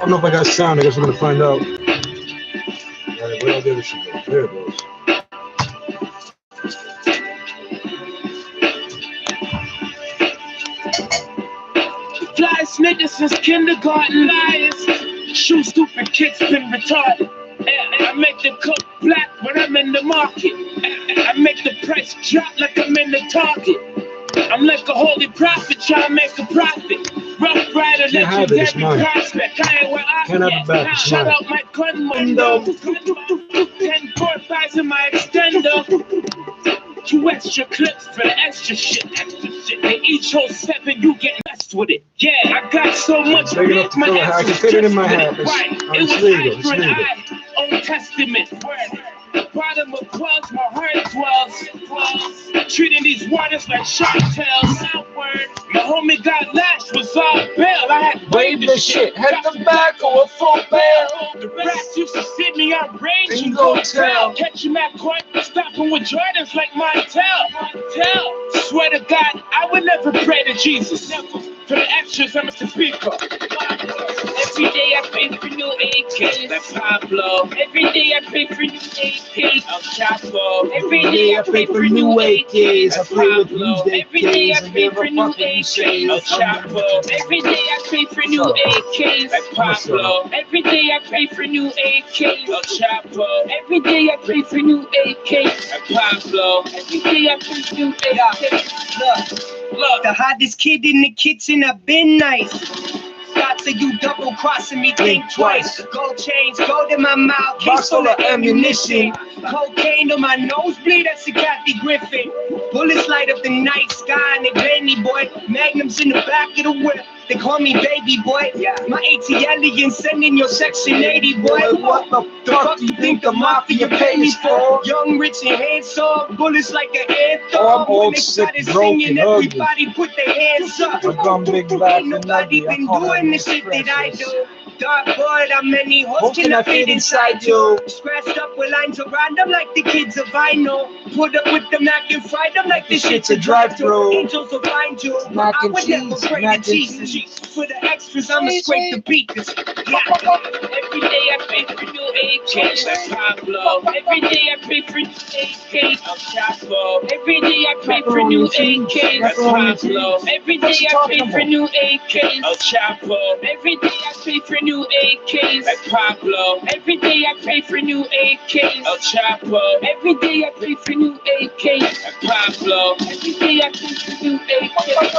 don't know if I got sound. I guess we're gonna find out. All right, where did this shit go? There it goes. Flyest niggas since kindergarten, liars. Shoot stupid kids, been retarded. I make the cook black when I'm in the market. I make the price drop like I'm in the target. I'm like a holy prophet trying to make a profit. Rough rider, legendary prospect. I ain't where I am. Shout out my gun window. 10 core thighs in my extender. 2 extra clips for the extra shit. And each whole 7 you get messed with it. Yeah, I got so much big my I can fit it in my hat. Right, it was eye for an eye. Old Testament word. Bottom of clouds, my heart dwells. Treating these waters like shark tails. My homie got lashed, was all bail. I had waved the shit, had the back or a full bail. The rats used to see me on range and go tell. Catch him at court, stopping with Jordans like Montel. Swear to God, I would never pray to Jesus. For the extras, I'm a speaker. Every day I pray for new AKs, like Pablo. Every day I pray for new AKs, El Chapo. Every day I pray for new AKs, like Pablo. Every day I pray for new AKs, El Chapo. Every day I pray for new AKs, like Pablo. Every day I pray for new AKs, El Chapo. Every day I pray for new AKs, like Pablo. Every day I pray for new AKs. Look, the hottest kid in the kitchen, I've been nice. Thoughts of you double crossing me, think twice. Gold chains, gold in my mouth, case full of ammunition. Cocaine on my nosebleed, that's a Kathy Griffin. Bullets light up the night sky and they Benny boy. Magnums in the back of the whip. They call me baby boy. My ATL sending your section 80 boy. What the fuck you think the mafia pay me for? Young, rich, and handsome. Bullets like an anthem. I'm old, sick, broken, everybody put their hands up. Ain't nobody been doing the shit that I do. Dark boy, how many holes can I fit inside you? Scratched up with lines around them like the kids of vinyl. Put up with them, I can fight them like this shit's a drive-through. Angels will find you. I would never pray to Jesus. For the extras, I'ma scrape the beat. Every day I pray for new AKs, like Pablo. Every day I pray for new AKs, El Chapo. Every day I pray for new AKs, like Pablo. Every day I pray for new AKs, El Chapo. Every day I pray for new AKs, like Pablo. Every day I pray for new AKs, El Chapo. Every day I pray for new AKs, like Pablo. Every day I pray for new AKs.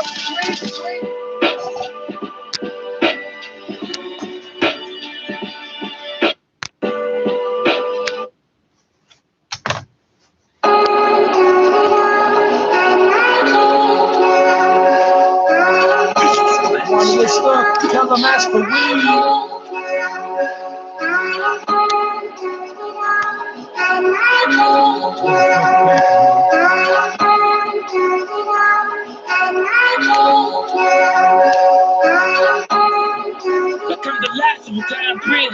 Tell them ask for weed. Look, I'm the last of a damn breed.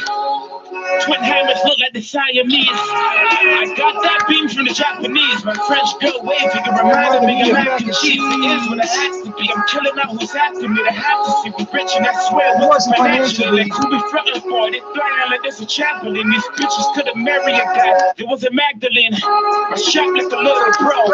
Twin hammers look like the Siamese. I got that beam from the Japanese. My French girl waving, it reminded me of mac and cheese. It is what it has to be. I'm killing out who's after me. They have to see me rich, and I swear it wasn't financially. Like who we frontin' for? They flying like there's a chapel in. These bitches could've married a guy. It was a Magdalene. I shot like a little bro.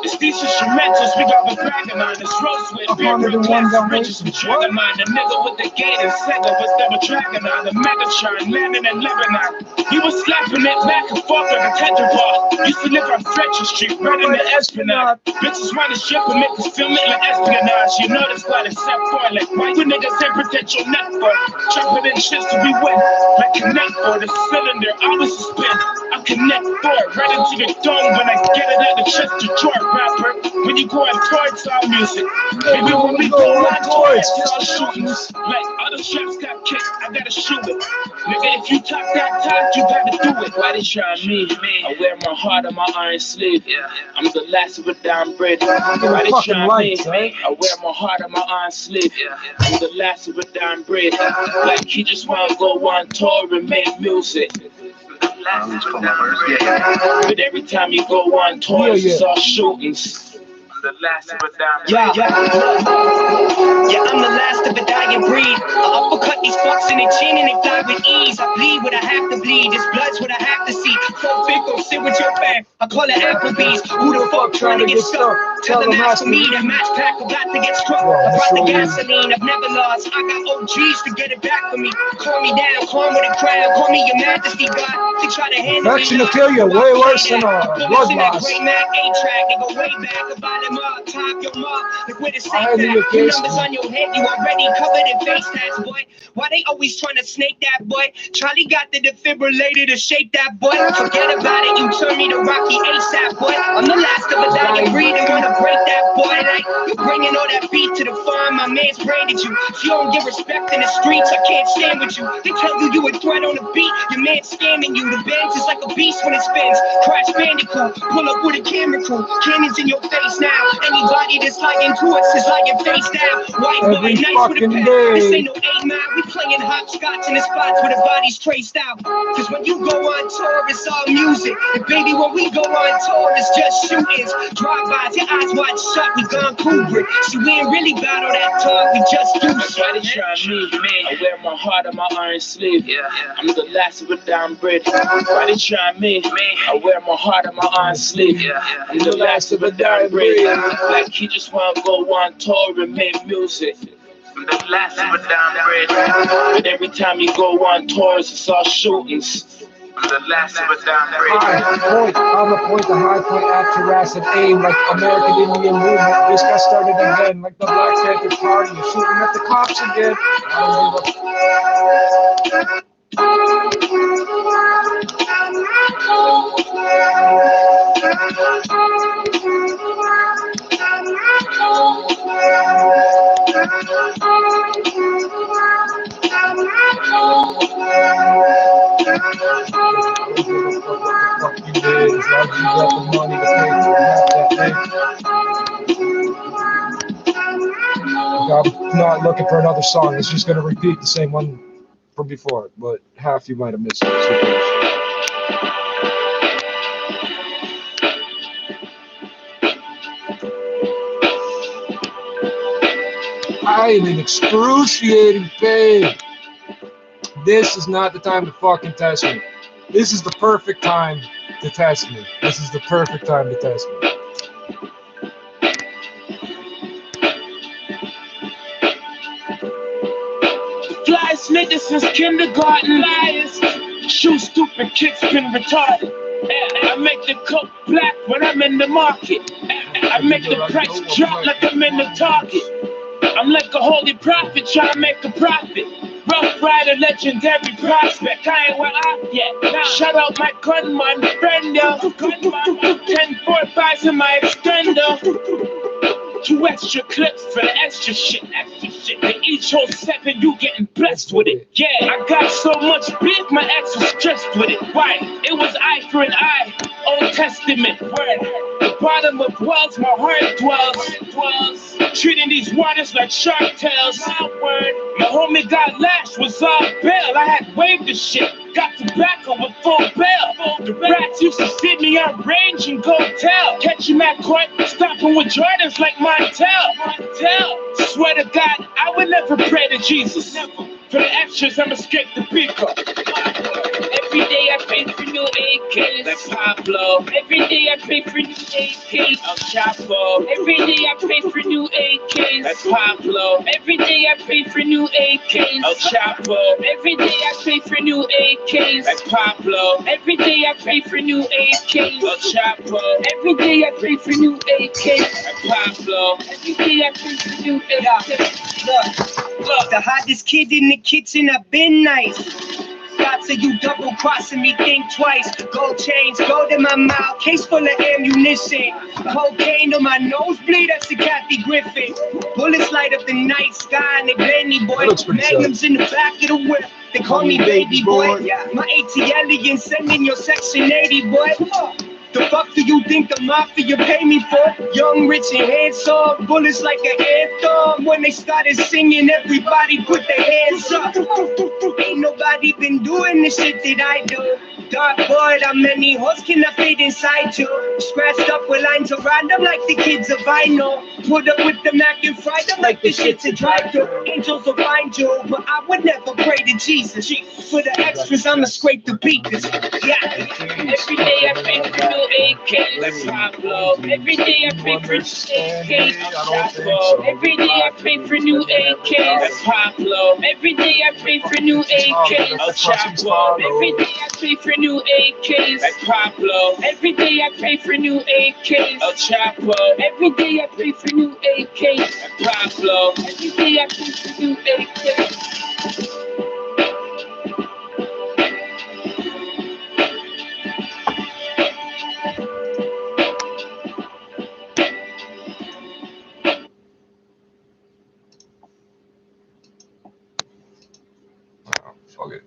It's these instrumentals we got the bragging on. It's rose with beer, class, riches, we dragging on. The nigga with the gate and Sega was never dragging on. The Megatron landing in Lebanon. He was slapping it back and forth like a tender bar. Used to live on Fletcher Street, right in the Esplanade. Bitches wanna strip and make us film it like espionage. You know this what it's set for. Like why you niggas ain't protect your neck for? Chopping in shits to be wet. Like connect for the cylinder, I was suspended. I connect for it right into the dome when I get it out the chest to drawer rapper. When you go on towards our music, maybe when we go on towards all shootings. Like other shots got kicked, I gotta shoot it. Nigga, if you talk that talk, you gotta do it. Why they try me? I wear my heart on my iron sleeve. I'm the last of a down bread. Why they try me? I wear my heart on my iron sleeve. I'm the last of a down bread. Like he just wanna go on tour and make music. But every time you go on tours, it's all shootings. the last of a dying breed. Yeah, I'm the last of a dying breed. I uppercut these fucks in the chin and they fly with ease. I bleed what I have to bleed. This blood's what I have to see. So big, go sit with your fam. I call it Applebee's. Who the fuck trying to get stuck? Tell them that's for me. That match pack about to get struck. I brought the gasoline. I've never lost. I got OGs to get it back for me. Call me down, calm with a crowd. Call me your majesty, God. They try to handle me. Infection will kill you way worse than a blood loss. Great Mac A-track. They go way back. About them up. Top your mom. Like with a safe pack. Your numbers on your head. You already covered in face tats, boy. Why they always trying to snake that boy? Charlie got the defibrillator to shake that boy. Forget about it, you turn me to Rocky ASAP, boy. I'm the last of a dying breed and wanna break that boy. Like, you're bringing all that beat to the farm, my man's branded you. If you don't get respect in the streets, I can't stand with you. They tell you you a threat on the beat, your man's scamming you. The Benz is like a beast when it spins. Crash Bandicoot, pull up with a camera crew. Cannons in your face now. Anybody that's lying to us is lying face down. White boy, nice with a pen. This ain't no 8 Mile, we playing hopscotch in the spots where the body's traced out. Cause when you go on tour, it's all music. And baby, when we go on tour, it's just shootings. Drive-bys, your eyes wide shut, we gone Kubrick. See, we ain't really battle that talk, we just do shit. Try me, I wear my heart on my iron sleeve. I'm the last of a dying breed. Why they try me? I wear my heart on my iron sleeve. I'm the last of a dying breed. Like he just wanna go on tour and make music. I'm the last of a dying breed. But every time you go on tours, it's all shootings. I'm the last of a dying breed. On the point, the high point, at Jurassic aim, like American Indian movement. This got started again, like the Black Panther Party. You're shooting at the cops again. I'm not looking for another song. It's just going to repeat the same one from before, but half you might have missed it. I am in excruciating pain. This is not the time to fucking test me. This is the perfect time to test me. This is the perfect time to test me. Flyest niggas since kindergarten. Liars. Shoot stupid kids been retarded. I make the coke black when I'm in the market. I make the price drop like I'm in the Target. I'm like a holy prophet trying to make a profit. Rough Rider, legendary prospect. I ain't where I'm yet. Now, shout out my gunman, friend, yo. 10-4-5s in my extender. 2 extra clips for the extra shit. And each whole 7, you getting blessed with it. Yeah, I got so much beef, my ex was stressed with it. Why? It was eye for an eye. Old Testament word. The bottom of wells, my heart dwells. Treating these waters like shark tails. Word. My homie got lashed, was all bail. I had waved the shit. Got tobacco with full bail. The rats used to see me on range and go tell. Catch him at court, stopping with Jordans like Montel. Swear to God, I would never pray to Jesus. For the extras, I'ma skip the pico. Every day I pay for new AKs. Like Pablo. Every day I pay for new AKs. El Chapo. Every day I pay for new AKs. Like Pablo. Every day I pay for new AKs. El Chapo. Every day I pay for new AKs. Like Pablo. Every day I pay for new AKs. El Chapo. Every day I pay for new AKs. Like Pablo. Every day I pay for new AKs. Look, the hottest kid in the kitchen, I've been nice. Thoughts of you double crossing me, think twice. Gold chains, gold in my mouth, case full of ammunition. Cocaine on my nosebleed, that's a Kathy Griffin. Bullets light up the night sky and they blend me, boy. Magnums in the back of the whip, they call me baby boy. My ATL sending your section 80, boy. The fuck do you think the mafia pay me for? Young, rich, and handsome, bullets like an anthem. When they started singing, everybody put their hands up. Ain't nobody been doing the shit that I do. Dark void, how many hoes can I fit inside you? Scratched up with lines of random like the kids of I know. Put up with the Mac and fry them like the shit's a drive-thru. Angels will find you, but I would never pray to Jesus. For the extras, I'ma scrape the beakers. Yeah. Every day I pray for new AK, that's Pablo. Every day I pray for new AK, Chapo. Every day I pray for new AK, that's Pablo. Every day I pray for new AK, El Chapo. Every day I pray for new AKs, that's Pablo. Every day I pray for new AKs, El Chapo. Every day I pray for new AKs, that's Pablo. Every day I pray for new AKs. Fuck it.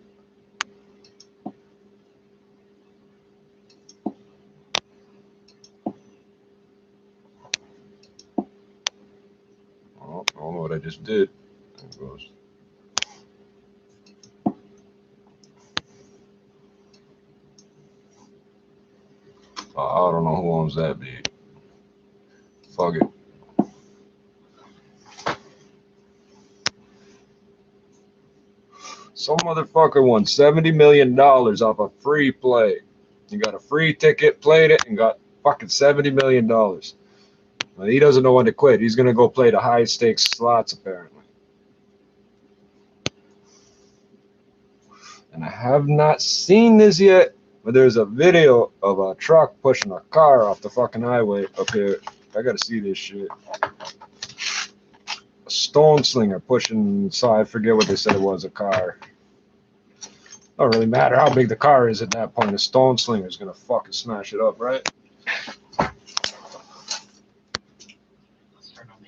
Oh, I don't know what I just did. There it goes. I don't know who owns that beat. Fuck it. Some motherfucker won $70 million off a free play. You got a free ticket, played it, and got fucking $70 million. Well, he doesn't know when to quit. He's gonna go play the high stakes slots apparently. And I have not seen this yet, but there's a video of a truck pushing a car off the fucking highway up here. I gotta see this shit. A stone slinger pushing, so I forget what they said it was, a car. Don't really matter how big the car is at that point. The stone slinger is gonna fucking smash it up, right?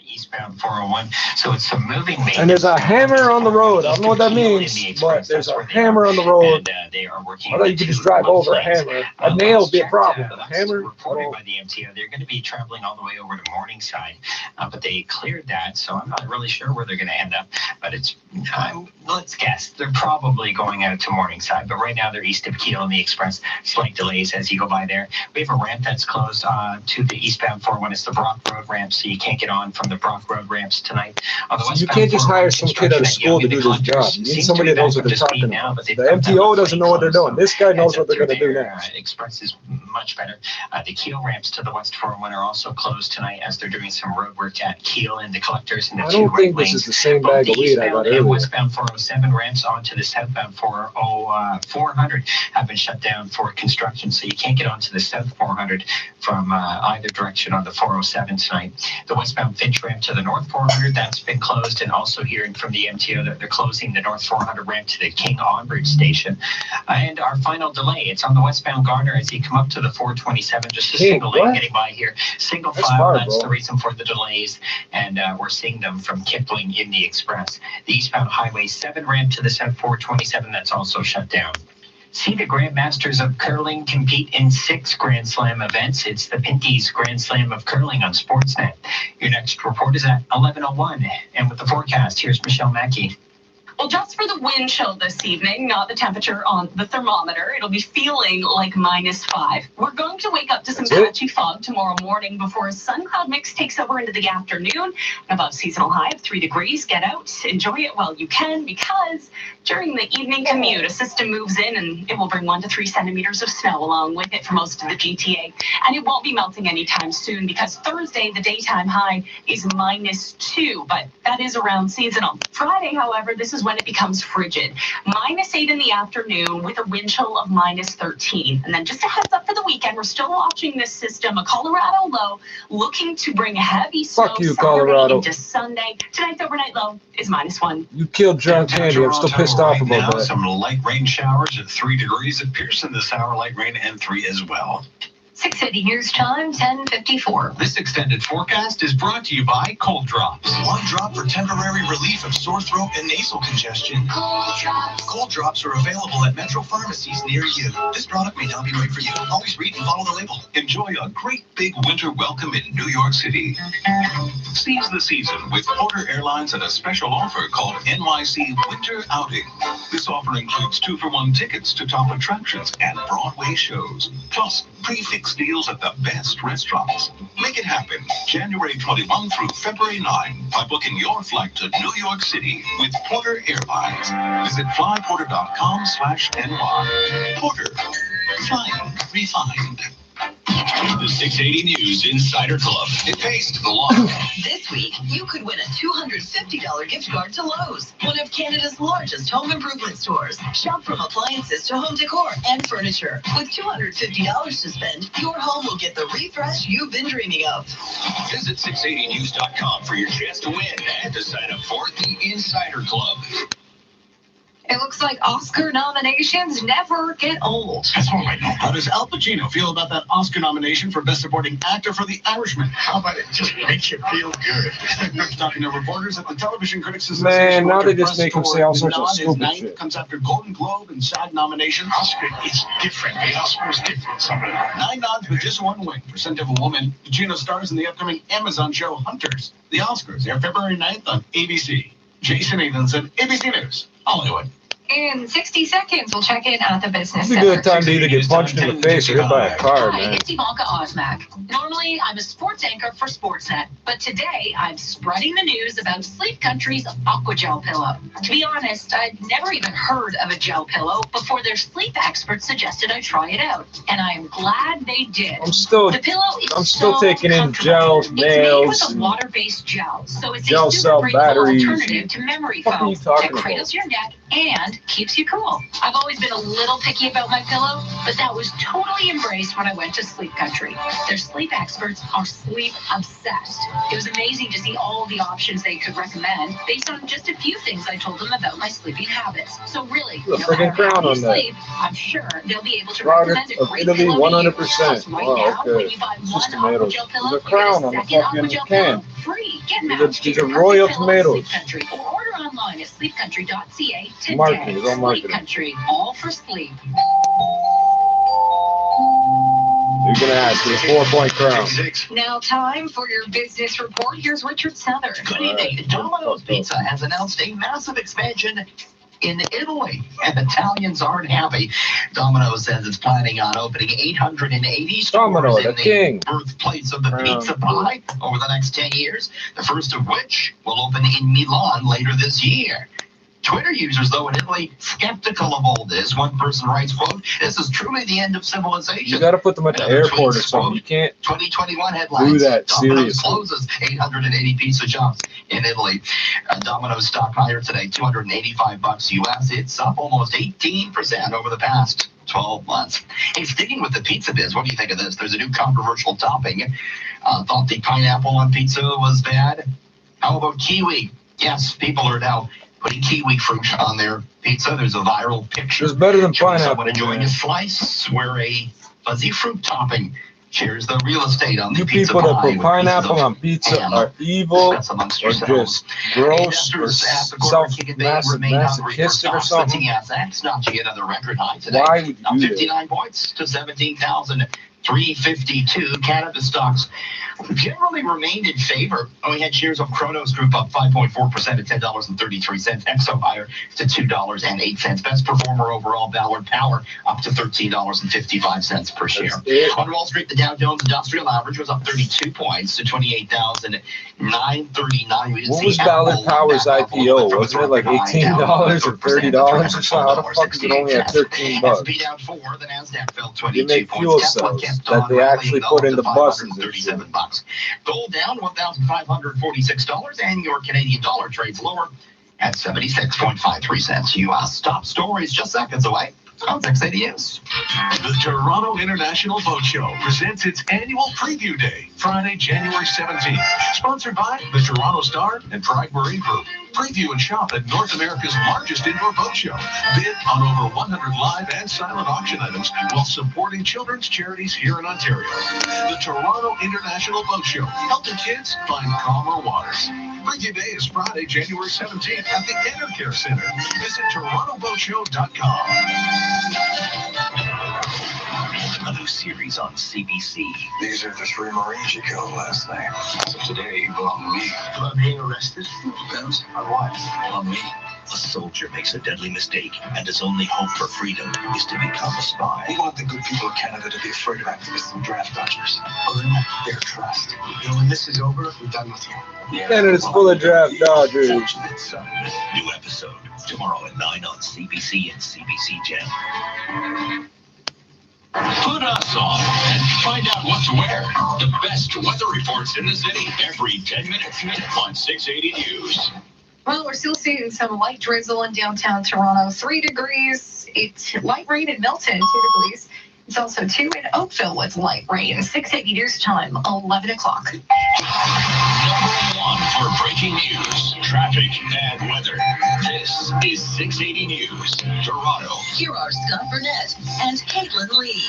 Eastbound 401, so it's some moving maintenance. And there's a hammer on the road. I don't know what that means, but there's a hammer on the road. And, they are working. I thought you could just drive over a hammer. A nail would be a problem. A hammer? Reported by the MTO, they're going to be traveling all the way over to Morningside, but they cleared that, so I'm not really sure where they're going to end up. But it's, let's guess, they're probably going out to Morningside. But right now they're east of Keele in the Express. Slight delays as you go by there. We have a ramp that's closed to the eastbound 401. It's the Brock Road ramp, so you can't get on from the Brock Road ramps tonight. On the you can't just hire some kid out of school to do this job. You need somebody that knows what they're talking about. The MTO doesn't know what they're doing. This guy knows what they're going to do next. Express is much better. The Keele ramps to the West 401 are also closed tonight as they're doing some road work at Keele and the collectors and the I don't think this is the same bag of weed I got earlier. Westbound 407 ramps onto the southbound 400 have been shut down for construction, so you can't get onto the south 400 from either direction on the 407 tonight. The westbound Finch ramp to the north 400, that's been closed, and also hearing from the MTO that they're closing the north 400 ramp to the King Onbridge station. And our final delay, it's on the westbound Garner as you come up to the 427, just a single lane getting by here. Single file, that's the reason for the delays, and we're seeing them from Kipling in the Express. The eastbound Highway 7 ramp to the south 427, that's also shut down. See the Grandmasters of Curling compete in 6 Grand Slam events. It's the Pinty's Grand Slam of Curling on Sportsnet. Your next report is at 11:01. And with the forecast, here's Michelle Mackey. Well, just for the wind chill this evening, not the temperature on the thermometer. It'll be feeling like -5. We're going to wake up to some patchy fog tomorrow morning before a sun-cloud mix takes over into the afternoon. Above seasonal high of 3 degrees. Get out, enjoy it while you can, because during the evening commute, a system moves in and it will bring 1 to 3 centimeters of snow along with it for most of the GTA. And it won't be melting anytime soon because Thursday, the daytime high is -2, but that is around seasonal. Friday, however, this is when it becomes frigid. -8 in the afternoon with a wind chill of -13. And then just a heads up for the weekend, we're still watching this system, a Colorado low, looking to bring heavy snow Saturday into Sunday. Tonight's overnight low is -1. You killed John Candy. I'm still pissed off about that. Some light rain showers at 3 degrees at Pearson this hour, light rain and 3 as well. 680 News Time, 10:54. This extended forecast is brought to you by Cold Drops. One drop for temporary relief of sore throat and nasal congestion. Cold Drops. Cold Drops are available at Metro pharmacies near you. This product may not be right for you. Always read and follow the label. Enjoy a great big winter welcome in New York City. Seize the season with Porter Airlines at a special offer called NYC Winter Outing. This offer includes 2-for-1 tickets to top attractions and Broadway shows, plus prefix deals at the best restaurants. Make it happen January 21 through February 9 by booking your flight to New York City with Porter Airlines. Visit flyporter.com/NY. Porter, flying refined. The 680 News Insider Club. It pays to the law. This week, you could win a $250 gift card to Lowe's, one of Canada's largest home improvement stores. Shop from appliances to home decor and furniture. With $250 to spend, your home will get the refresh you've been dreaming of. Visit 680news.com for your chance to win and to sign up for the Insider Club. It looks like Oscar nominations never get old. That's all right. How does Al Pacino feel about that Oscar nomination for Best Supporting Actor for The Irishman? How about it just makes you feel good? Talking to reporters at the Television Critics Association. Man, now they just make him say all sorts of stupid ninth shit. Comes after Golden Globe and SAG nominations. Oscar is different. The Oscar is different. 9 nods with just 1 win for Scent of a Woman. Pacino stars in the upcoming Amazon show Hunters. The Oscars air February 9th on ABC. Jason Nathanson, ABC News, Hollywood. In 60 seconds, we'll check in at the business It's a center. good time to either get punched in the face or hit by a car, Hi, man. it's Ivanka Osmak. Normally, I'm a sports anchor for Sportsnet, but today I'm spreading the news about Sleep Country's Aquagel pillow. To be honest, I'd never even heard of a gel pillow before their sleep experts suggested I try it out, and I am glad they did. I'm still The pillow is still so taking in comfortable. gels, It's made nails, with a and water-based gel, so it's gel a cell super grateful batteries. alternative to memory What are foam you talking that about? cradles your neck and keeps you cool. I've always been a little picky about my pillow, but that was totally embraced when I went to Sleep Country. Their sleep experts are sleep obsessed. It was amazing to see all the options they could recommend based on just a few things I told them about my sleeping habits. So really, Put a no friggin' matter how crown you on that. sleep, I'm sure they'll be able to Product recommend a of great Italy, pillow to you. 100%. Right Wow, now, okay. when you buy It's one just tomatoes. Aquagel pillow, There's a you get crown on the second fucking Aquagel can. pillow free. Get It's matched to a your royal perfect pillow at Sleep tomatoes. Country or order online at sleepcountry.ca today. Marketing, it's all Sleep marketing. Country, all for sleep. You're gonna ask for a 4-point crown. Now, time for your business report. Here's Richard Southern. Good evening. Domino's Pizza has announced a massive expansion in Italy, and Italians aren't happy. Domino's says it's planning on opening 880 stores Domino, in the king. birthplace of the pizza pie over the next 10 years, the first of which will open in Milan later this year. Twitter users, though, in Italy, skeptical of all this. One person writes, quote, "This is truly the end of civilization." You gotta put them at the Another airport or tweets, something. quote, You can't 2021 headlines. do that Domino's seriously. closes 880 pizza shops in Italy. Domino's stock higher today, $285 US. It's up almost 18% over the past 12 months. Hey, sticking with the pizza biz, what do you think of this? There's a new controversial topping. Thought the pineapple on pizza was bad. How about kiwi? Yes, people are now putting kiwi fruit on their pizza. There's a viral picture. It's better than showing pineapple. someone enjoying man. a slice where a fuzzy fruit topping shares the real estate on the You pizza people that pie put with pineapple pieces of on pizza ham. are evil Discuss amongst or yourselves. just gross or Investors at the corporate kick and bake remain hungry for masochistic or stocks. The something. TSX notching another record high today. Why would Up you do that? 59 points to 17,352. Cannabis stocks generally remained in favor. We had shares of Kronos Group up 5.4% at $10.33. Exo higher to $2.08. Best performer overall, Ballard Power, up to $13.55 per share. That's it. On Wall Street, the Dow Jones Industrial Average was up 32 points to 28,939. We didn't What see was Ballard Apple Power's back up a little IPO? bit from Wasn't its it like record high, $18 down or 1% $30 or so? How the fuck is it only at $13? S&P down 4, the Nasdaq fell 22 You make points. fuel Tesla cells kept that on they rallying, actually though, put to into buses and $537. Gold down $1,546, and your Canadian dollar trades lower at 76.53 cents US. Top stories just seconds away on 680 News. The Toronto International Boat Show presents its annual preview day, Friday, January 17th. Sponsored by the Toronto Star and Pride Marine Group. Preview and shop at North America's largest indoor boat show. Bid on over 100 live and silent auction items while supporting children's charities here in Ontario. The Toronto International Boat Show, helping kids find calmer waters. Preview day is Friday, January 17th at the Enercare Center. Visit TorontoBoatShow.com. A new series on CBC. These are the 3 Marines you killed last night. So today you belong to me. Am I being arrested? Depends on what? On me. A soldier makes a deadly mistake, and his only hope for freedom is to become a spy. We want the good people of Canada to be afraid of activists and draft dodgers. Earn their trust. You know, when this is over, we're done with you. Canada's full of draft dodgers. Fortunate son. New episode tomorrow at 9 on CBC and CBC Gem. Put us on and find out what to wear. The best weather reports in the city every 10 minutes on 680 News. Well, we're still seeing some light drizzle in downtown Toronto, 3 degrees. It's light rain in Milton, 2 degrees. It's also 2 in Oakville with light rain. 680 News time, 11 o'clock. Number 1 for breaking news, traffic, and weather. This is 680 News, Toronto. Here are Scott Burnett and Caitlin Lee.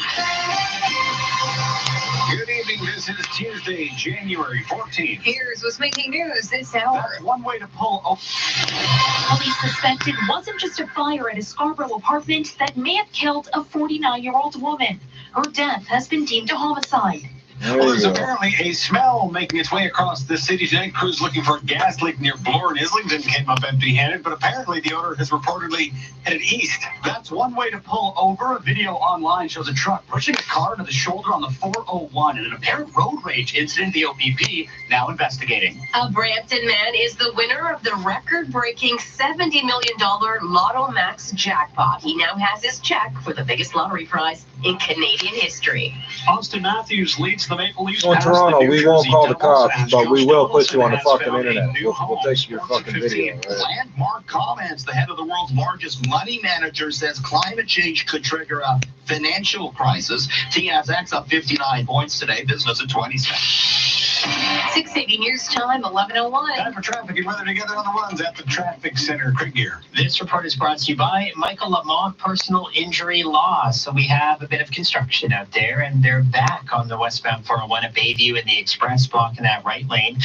Good evening. This is Tuesday, January 14th. Here's what's making news this hour. That's one way to pull. Police suspect it wasn't just a fire at a Scarborough apartment that may have killed a 49-year-old woman. Her death has been deemed a homicide. Well, there's apparently a smell making its way across the city tonight. Crews looking for a gas leak near Bloor and Islington came up empty-handed, but apparently the owner has reportedly headed east. That's one way to pull over. A video online shows a truck pushing a car into the shoulder on the 401 in an apparent road rage incident. The OPP now investigating. A Brampton man is the winner of the record-breaking $70 million Lotto Max jackpot. He now has his check for the biggest lottery prize in Canadian history. Austin Matthews leads the Maple Leafs. In Toronto, we won't call the cops, but we will put you on the fucking internet. We'll take your fucking video. Right? Landmark comments. The head of the world's largest money manager says climate change could trigger a financial crisis. TSX up 59 points today. Business at 27. 680 News time, 11:01. Time for traffic and weather together on the ones at the traffic center. Craig Gear. This report is brought to you by Michael Lamont Personal Injury Law. So we have a bit of construction out there, and they're back on the westbound 401 at Bayview in the express, blocking that right lane.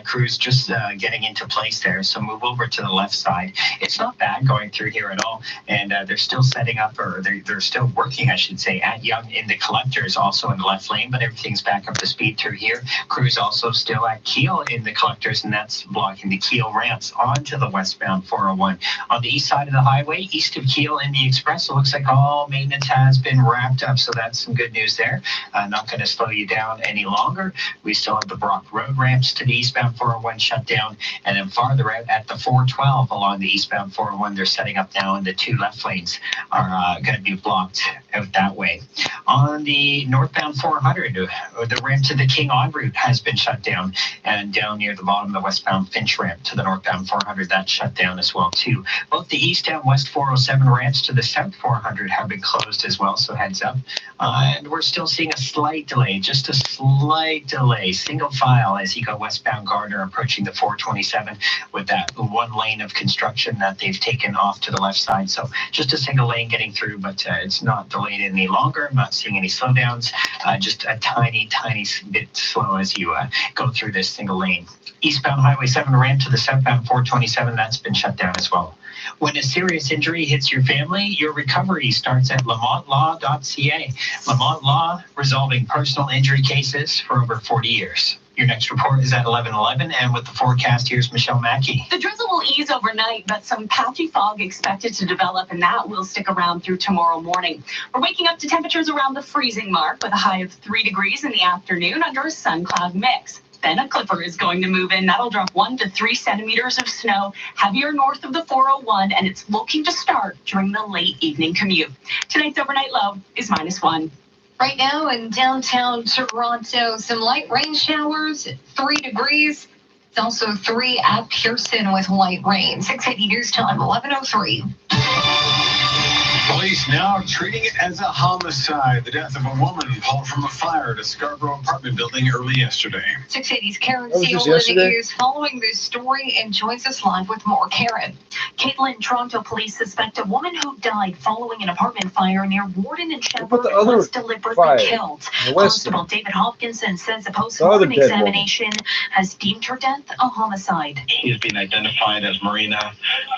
Crews just getting into place there. So move over to the left side. It's not bad going through here at all, and they're still setting up, or they're still working, I should say, at Yonge in the collectors, also in the left lane, but everything's back up to speed through here. Crews also still at Keele in the collectors, and that's blocking the Keele ramps onto the westbound 401. On the east side of the highway, east of Keele in the express, it looks like all maintenance has been wrapped up, so that's some good news there. Not going to slow you down any longer. We still have the Brock Road ramps to the eastbound 401 shut down, and then farther out at the 412 along the eastbound 401, they're setting up now, and the 2 left lanes are going to be blocked out that way. On the northbound 400, the ramp to the King on route has been shut down, and down near the bottom, the westbound Finch ramp to the northbound 400, that's shut down as well too. Both the east and west 407 ramps to the south 400 have been closed as well, so heads up. And we're still seeing a slight delay, just a slight delay, single file as you go westbound Gardner approaching the 427 with that 1 lane of construction that they've taken off to the left side. So just a single lane getting through, but it's not delayed any longer. I'm not seeing any slowdowns, just a tiny bit slow as you go through this single lane. Eastbound Highway 7 ramp to the southbound 427, that's been shut down as well. When a serious injury hits your family, your recovery starts at lamontlaw.ca. Lamont Law, resolving personal injury cases for over 40 years. Your next report is at 11:11, and with the forecast, here's Michelle Mackey. The drizzle will ease overnight, but some patchy fog expected to develop, and that will stick around through tomorrow morning. We're waking up to temperatures around the freezing mark with a high of 3 degrees in the afternoon under a sun-cloud mix. Then a clipper is going to move in. That'll drop 1 to 3 centimeters of snow, heavier north of the 401, and it's looking to start during the late evening commute. Tonight's overnight low is -1. Right now in downtown Toronto, some light rain showers, 3 degrees. It's also 3 at Pearson with light rain. 680 News time, 11:03. Police now treating it as a homicide. The death of a woman pulled from a fire at a Scarborough apartment building early yesterday. 680's Karen That was just Seolin yesterday? is following this story and joins us live with more. Karen. Caitlin, Toronto police suspect a woman who died following an apartment fire near Warden and What about Shepherd the other was deliberately fire? killed. The West Constable David Hopkinson says the other post-mortem dead woman. examination has deemed her death a homicide. She's been identified as Marina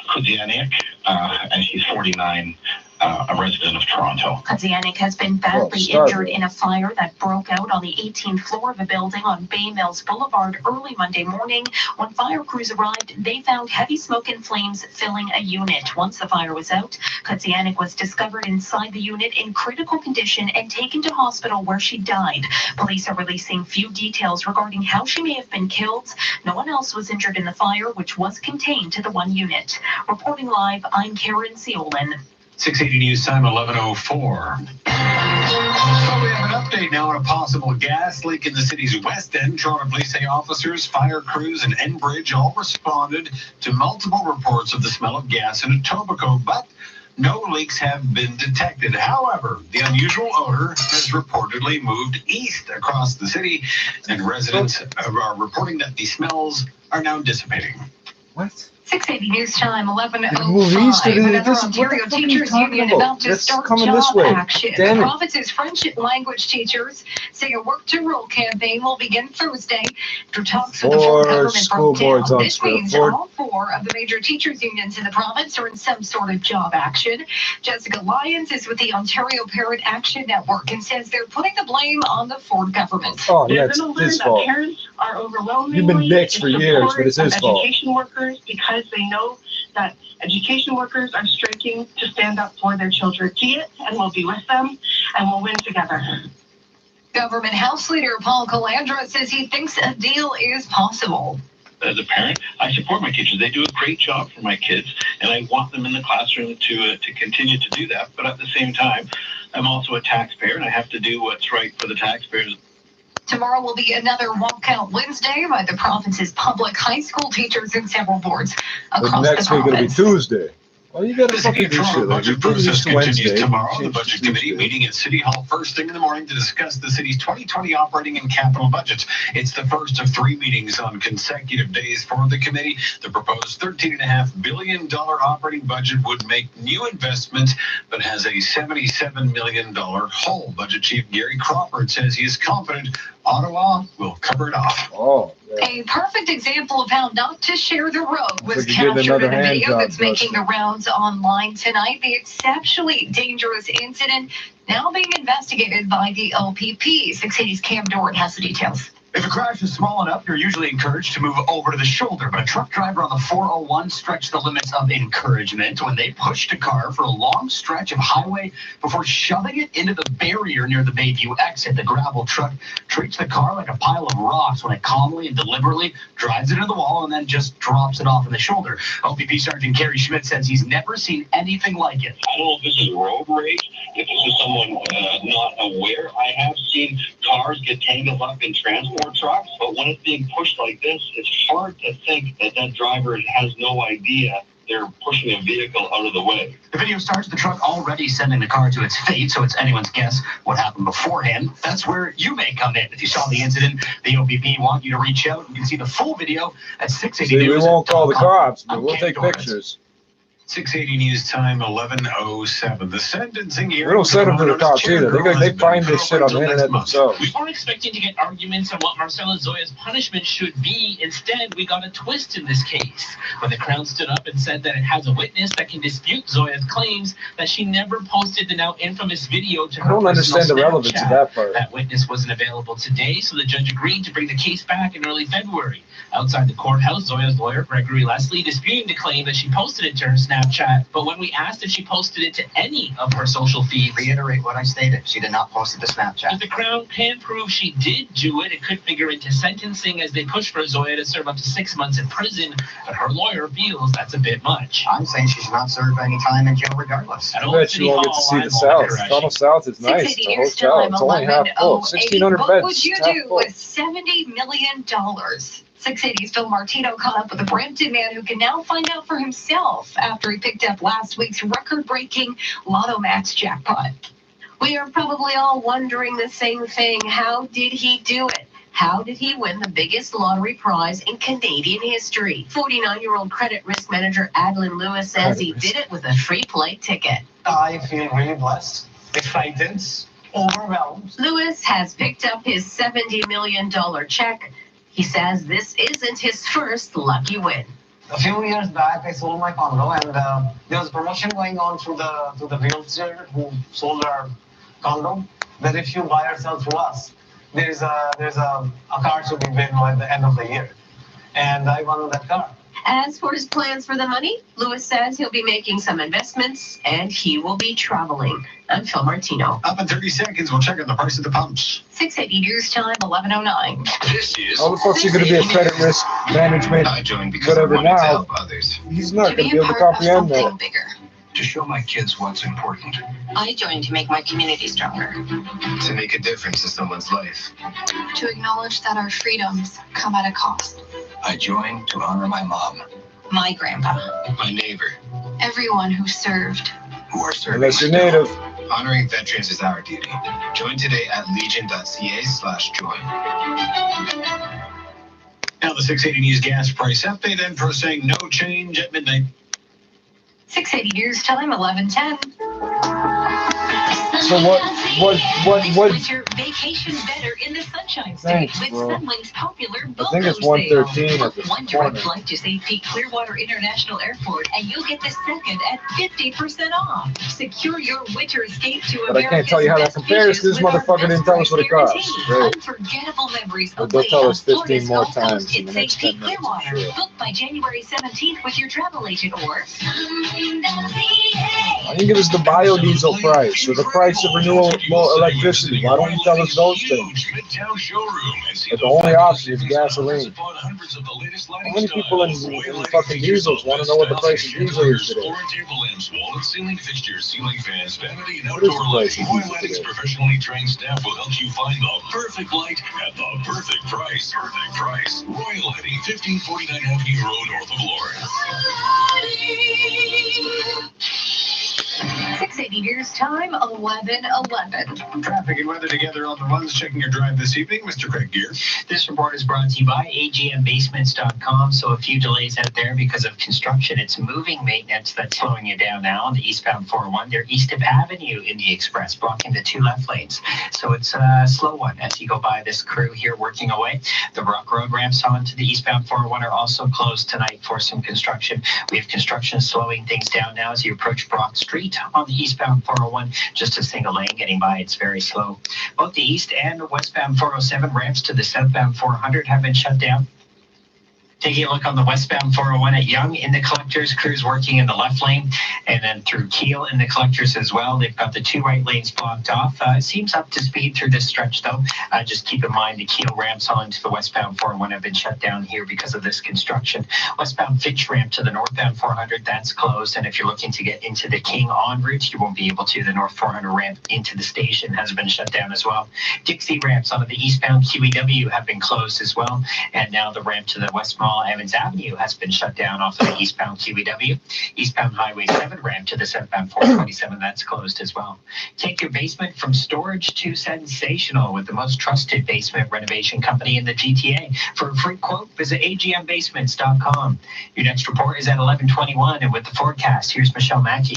Kudzianik, and she's 49, a resident of Toronto. Kudzianik has been badly Scarborough. injured in a fire that broke out on the 18th floor of a building on Bay Mills Boulevard early Monday morning. When fire crews arrived, they found heavy smoke and flames filling a unit. Once the fire was out, Kudzianik was discovered inside the unit in critical condition and taken to hospital where she died. Police are releasing few details regarding how she may have been killed. No one else was injured in the fire, which was contained to the one unit. Reporting live, I'm Karen Seolin. 680 News Time, 11:04. So we have an update now on a possible gas leak in the city's west end. Toronto police say officers, fire crews, and Enbridge all responded to multiple reports of the smell of gas in Etobicoke, but no leaks have been detected. However, the unusual odor has reportedly moved east across the city, and residents are reporting that the smells are now dissipating. What? 680 News Time, Move east of 11:05. the- Another this is- what the Ontario fuck are you Teachers talking Union about? about to That's start coming job this way. action. Damn The it. province's French language teachers say a work to rule campaign will begin Thursday after talks with the full Four government school broke down. boards on This means four- all four of the major teachers unions in the province are in some sort of job action. Jessica Lyons is with the Ontario Parent Action Network and says they're putting the blame on the Ford government. Oh, yeah, They're it's going to learn his that fault. parents are overwhelmingly You've been bitched for in years, support but it's his of fault. education workers because they know that education workers are striking to stand up for their children. See it, and we'll be with them, and we'll win together. Government House Leader Paul Calandra says he thinks a deal is possible. As a parent, I support my teachers. They do a great job for my kids, and I want them in the classroom to continue to do that. But at the same time, I'm also a taxpayer, and I have to do what's right for the taxpayers. Tomorrow will be another walkout Wednesday by the province's public high school teachers and several boards But across next the week it'll be province. Tuesday. Well, you gotta The City fucking of do Toronto shit like budget you did process this continues Wednesday. tomorrow. The Change Budget to Committee Tuesday. meeting at City Hall first thing in the morning to discuss the city's 2020 operating and capital budgets. It's the first of 3 meetings on consecutive days for the committee. The proposed $13.5 billion operating budget would make new investments, but has a $77 million hole. Budget Chief Gary Crawford says he is confident Ottawa will cover it off. Oh, yeah. A perfect example of how not to share the road was Like you did captured another in a hand video job, that's making the Dustin. rounds online tonight. The exceptionally dangerous incident now being investigated by the LPP. 680's Cam Doran has the details. If a crash is small enough, you're usually encouraged to move over to the shoulder, but a truck driver on the 401 stretched the limits of encouragement when they pushed a car for a long stretch of highway before shoving it into the barrier near the Bayview exit. The gravel truck treats the car like a pile of rocks when it calmly and deliberately drives it into the wall and then just drops it off in the shoulder. LPP Sergeant Kerry Schmidt says he's never seen anything like it. I don't know if this is road rage, if this is someone not aware. I have seen cars get tangled up in transport trucks, but when it's being pushed like this, it's hard to think that that driver has no idea they're pushing a vehicle out of the way. The video starts the truck already sending the car to its fate, so it's anyone's guess what happened beforehand. That's where you may come in. If you saw the incident, the OPP want you to reach out. You can see the full video at 680 See, we News. won't call the cops, but I'm we'll Cam take Doran. pictures. 680 News Time, 11:07. The sentencing We hearing. don't send them to the cops either. They find this shit on the internet month. themselves. We weren't expecting to get arguments on what Marcella Zoya's punishment should be. Instead, we got a twist in this case. When the Crown stood up and said that it has a witness that can dispute Zoya's claims that she never posted the now infamous video to her I don't personal understand the relevance Snapchat. of that part. That witness wasn't available today, so the judge agreed to bring the case back in early February. Outside the courthouse, Zoya's lawyer, Gregory Leslie, disputing the claim that she posted it to her Snapchat. But when we asked if she posted it to any of her social feeds, Reiterate what I stated. She did not post it to Snapchat. if the Crown can prove she did do it, it could figure into sentencing as they push for Zoya to serve up to 6 months in prison. But her lawyer feels that's a bit much. I'm saying she should not serve any time in jail regardless. At I Old bet City you won't get to Hall, see I'm the South. Mohammed Toronto Qureshi. South is nice. 680 The News hotel, Time, it's only half full. 11:08. 1,600 What beds. would you It's half do full. with $70 million 680's Phil Martino caught up with a Brampton man who can now find out for himself after he picked up last week's record-breaking Lotto Max jackpot. We are probably all wondering the same thing. How did he do it? How did he win the biggest lottery prize in Canadian history? 49-year-old credit risk manager Adlin Lewis says he did it with a free play ticket. I feel really blessed, excited, overwhelmed. Lewis has picked up his $70 million check. He says this isn't his first lucky win. A few years back, I sold my condo, and there was a promotion going on through the realtor who sold our condo, that if you buy or sell through us, there's a car to be win at the end of the year. And I won that car. As for his plans for the money, Lewis says he'll be making some investments and he will be traveling. I'm Phil Martino. Up in 30 seconds, we'll check on the price of the pumps. 680 News Time, 11:09. This is. How the fuck's he going to be a credit risk management, I joined because whatever I wanted to now? help others. He's not going to be able to comprehend that. To show my kids what's important. I joined to make my community stronger. To make a difference in someone's life. To acknowledge that our freedoms come at a cost. I joined to honor my mom. My grandpa. My neighbor. Everyone who served. Who are serving. Unless you're native. Honoring veterans is our duty. Join today at legion.ca/join. Now the 680 News gas price update, and for saying no change at midnight. 680 News Time, 11:10. So what? Winter vacation better in the Sunshine State Thanks, with bro. Sunwing's popular I think it's 113 at the One corner. direct flight to St. Pete Clearwater International Airport, and you'll get the second at 50% off. Secure your winter escape to But I can't tell you how that compares because this motherfucker didn't tell us what it costs. Right. Unforgettable memories But they'll await tell on us 15 Florida's more Gulf Coast times in in the St. next Pete 10 minutes. Clearwater. Sure. Book by January 17th with your travel agent or. Why don't you give us the biodiesel price or the price of renewable electricity? Why don't you tell us those things? But the only option is gasoline. How many people in fucking diesels want to know what the price of diesel is today? Floor and table lamps, wall and ceiling fixtures, ceiling fans, vanity and What is the outdoor price lighting. of Royal diesel Lighting's today? professionally trained staff will help you find the perfect light at the perfect price. Perfect price. Royal Lighting, 1549 Avenue Road, north of Lawrence. 680 News Time, 11:11. Traffic and weather together on the ones. Checking your drive this evening, Mr. Craig Gear. This report is brought to you by agmbasements.com. So a few delays out there because of construction. It's moving maintenance that's slowing you down now on the eastbound 401. They're east of Avenue in the Express, blocking the two left lanes. So it's a slow one as you go by this crew here working away. The Rock Road ramps onto the eastbound 401 are also closed tonight for some construction. We have construction slowing things down now as you approach Brock Street on the eastbound 401. Just a single lane getting by. It's very slow. Both the east and the westbound 407 ramps to the southbound 400 have been shut down. Taking a look on the westbound 401 at Yonge in the collectors, crews working in the left lane, and then through Keele in the collectors as well. They've got the two right lanes blocked off. It seems up to speed through this stretch, though. Just keep in mind the Keele ramps onto the westbound 401 have been shut down here because of this construction. Westbound Finch ramp to the northbound 400, that's closed. And if you're looking to get into the King en route, you won't be able to. The north 400 ramp into the station has been shut down as well. Dixie ramps onto the eastbound QEW have been closed as well. And now the ramp to the West Mall Evans Avenue has been shut down off of the eastbound QEW. Eastbound Highway 7 ramp to the southbound 427, that's closed as well. Take your basement from storage to sensational with the most trusted basement renovation company in the GTA. For a free quote, visit agmbasements.com. Your next report is at 11:21, and with the forecast, here's Michelle Mackey.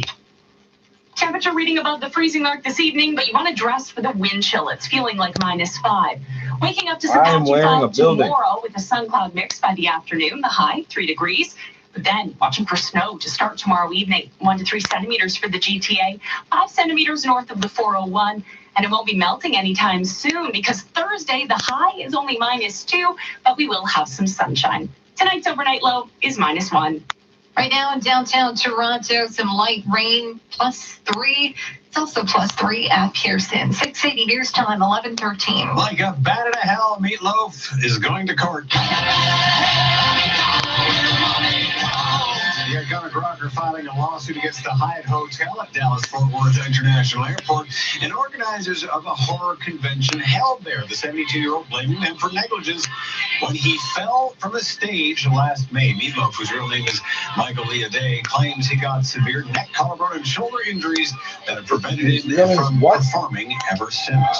Temperature reading above the freezing mark this evening, but you want to dress for the wind chill. It's feeling like -5. Waking up to some I am patchy wearing a fog building. tomorrow with a sun cloud mix by the afternoon. The high 3 degrees. But then watching for snow to start tomorrow evening. 1 to 3 centimeters for the GTA, 5 centimeters north of the 401. And it won't be melting anytime soon because Thursday the high is only -2, but we will have some sunshine. Tonight's overnight low is -1. Right now in downtown Toronto, some light rain, +3. It's also +3 at Pearson. 680 News Time, 11:13. Like a bat out of hell, Meatloaf is going to court. The iconic rocker filing a lawsuit against the Hyatt Hotel at Dallas-Fort Worth International Airport, and organizers of a horror convention held there. The 72-year-old blaming them for negligence when he fell from a stage last May. Meatloaf, whose real name is Michael Leaday, claims he got severe neck, collarbone, and shoulder injuries that have prevented him from performing ever since.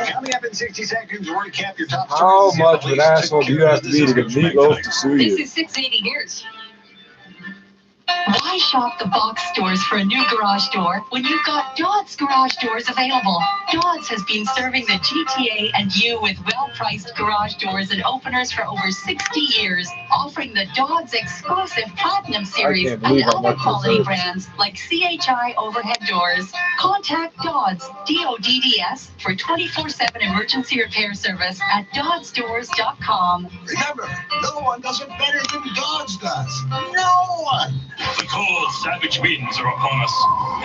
Coming up in 60 seconds, we'll recap your top How stories. much of an asshole do you have to be to get Meatloaf to sue This you? is 680 News. Why shop the box stores for a new garage door when you've got Dodds garage doors available? Dodds has been serving the GTA and you with well-priced garage doors and openers for over 60 years, offering the Dodds exclusive Platinum Series and other quality brands like CHI overhead doors. Contact Dodds, D-O-D-D-S, for 24/7 emergency repair service at doddsdoors.com. Remember, no one does it better than Dodge does. No one. The cold, savage winds are upon us,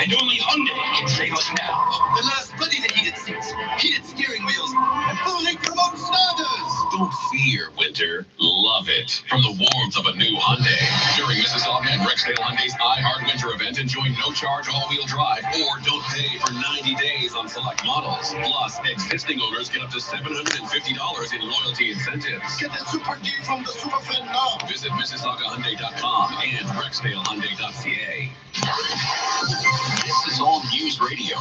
and only Hyundai can save us now. The last buddy the heated seats, heated steering wheels, and fully promote starters. Don't fear winter, love it. From the warmth of a new Hyundai. During Mississauga and Rexdale Hyundai's I Heart Winter event, enjoy no-charge all-wheel drive or don't pay for 90 days on select models. Plus, existing owners get up to $750 in loyalty incentives. Get the super deal from the super fan now. Visit MississaugaHyundai.com and RexdaleHyundai.ca. This is All News Radio,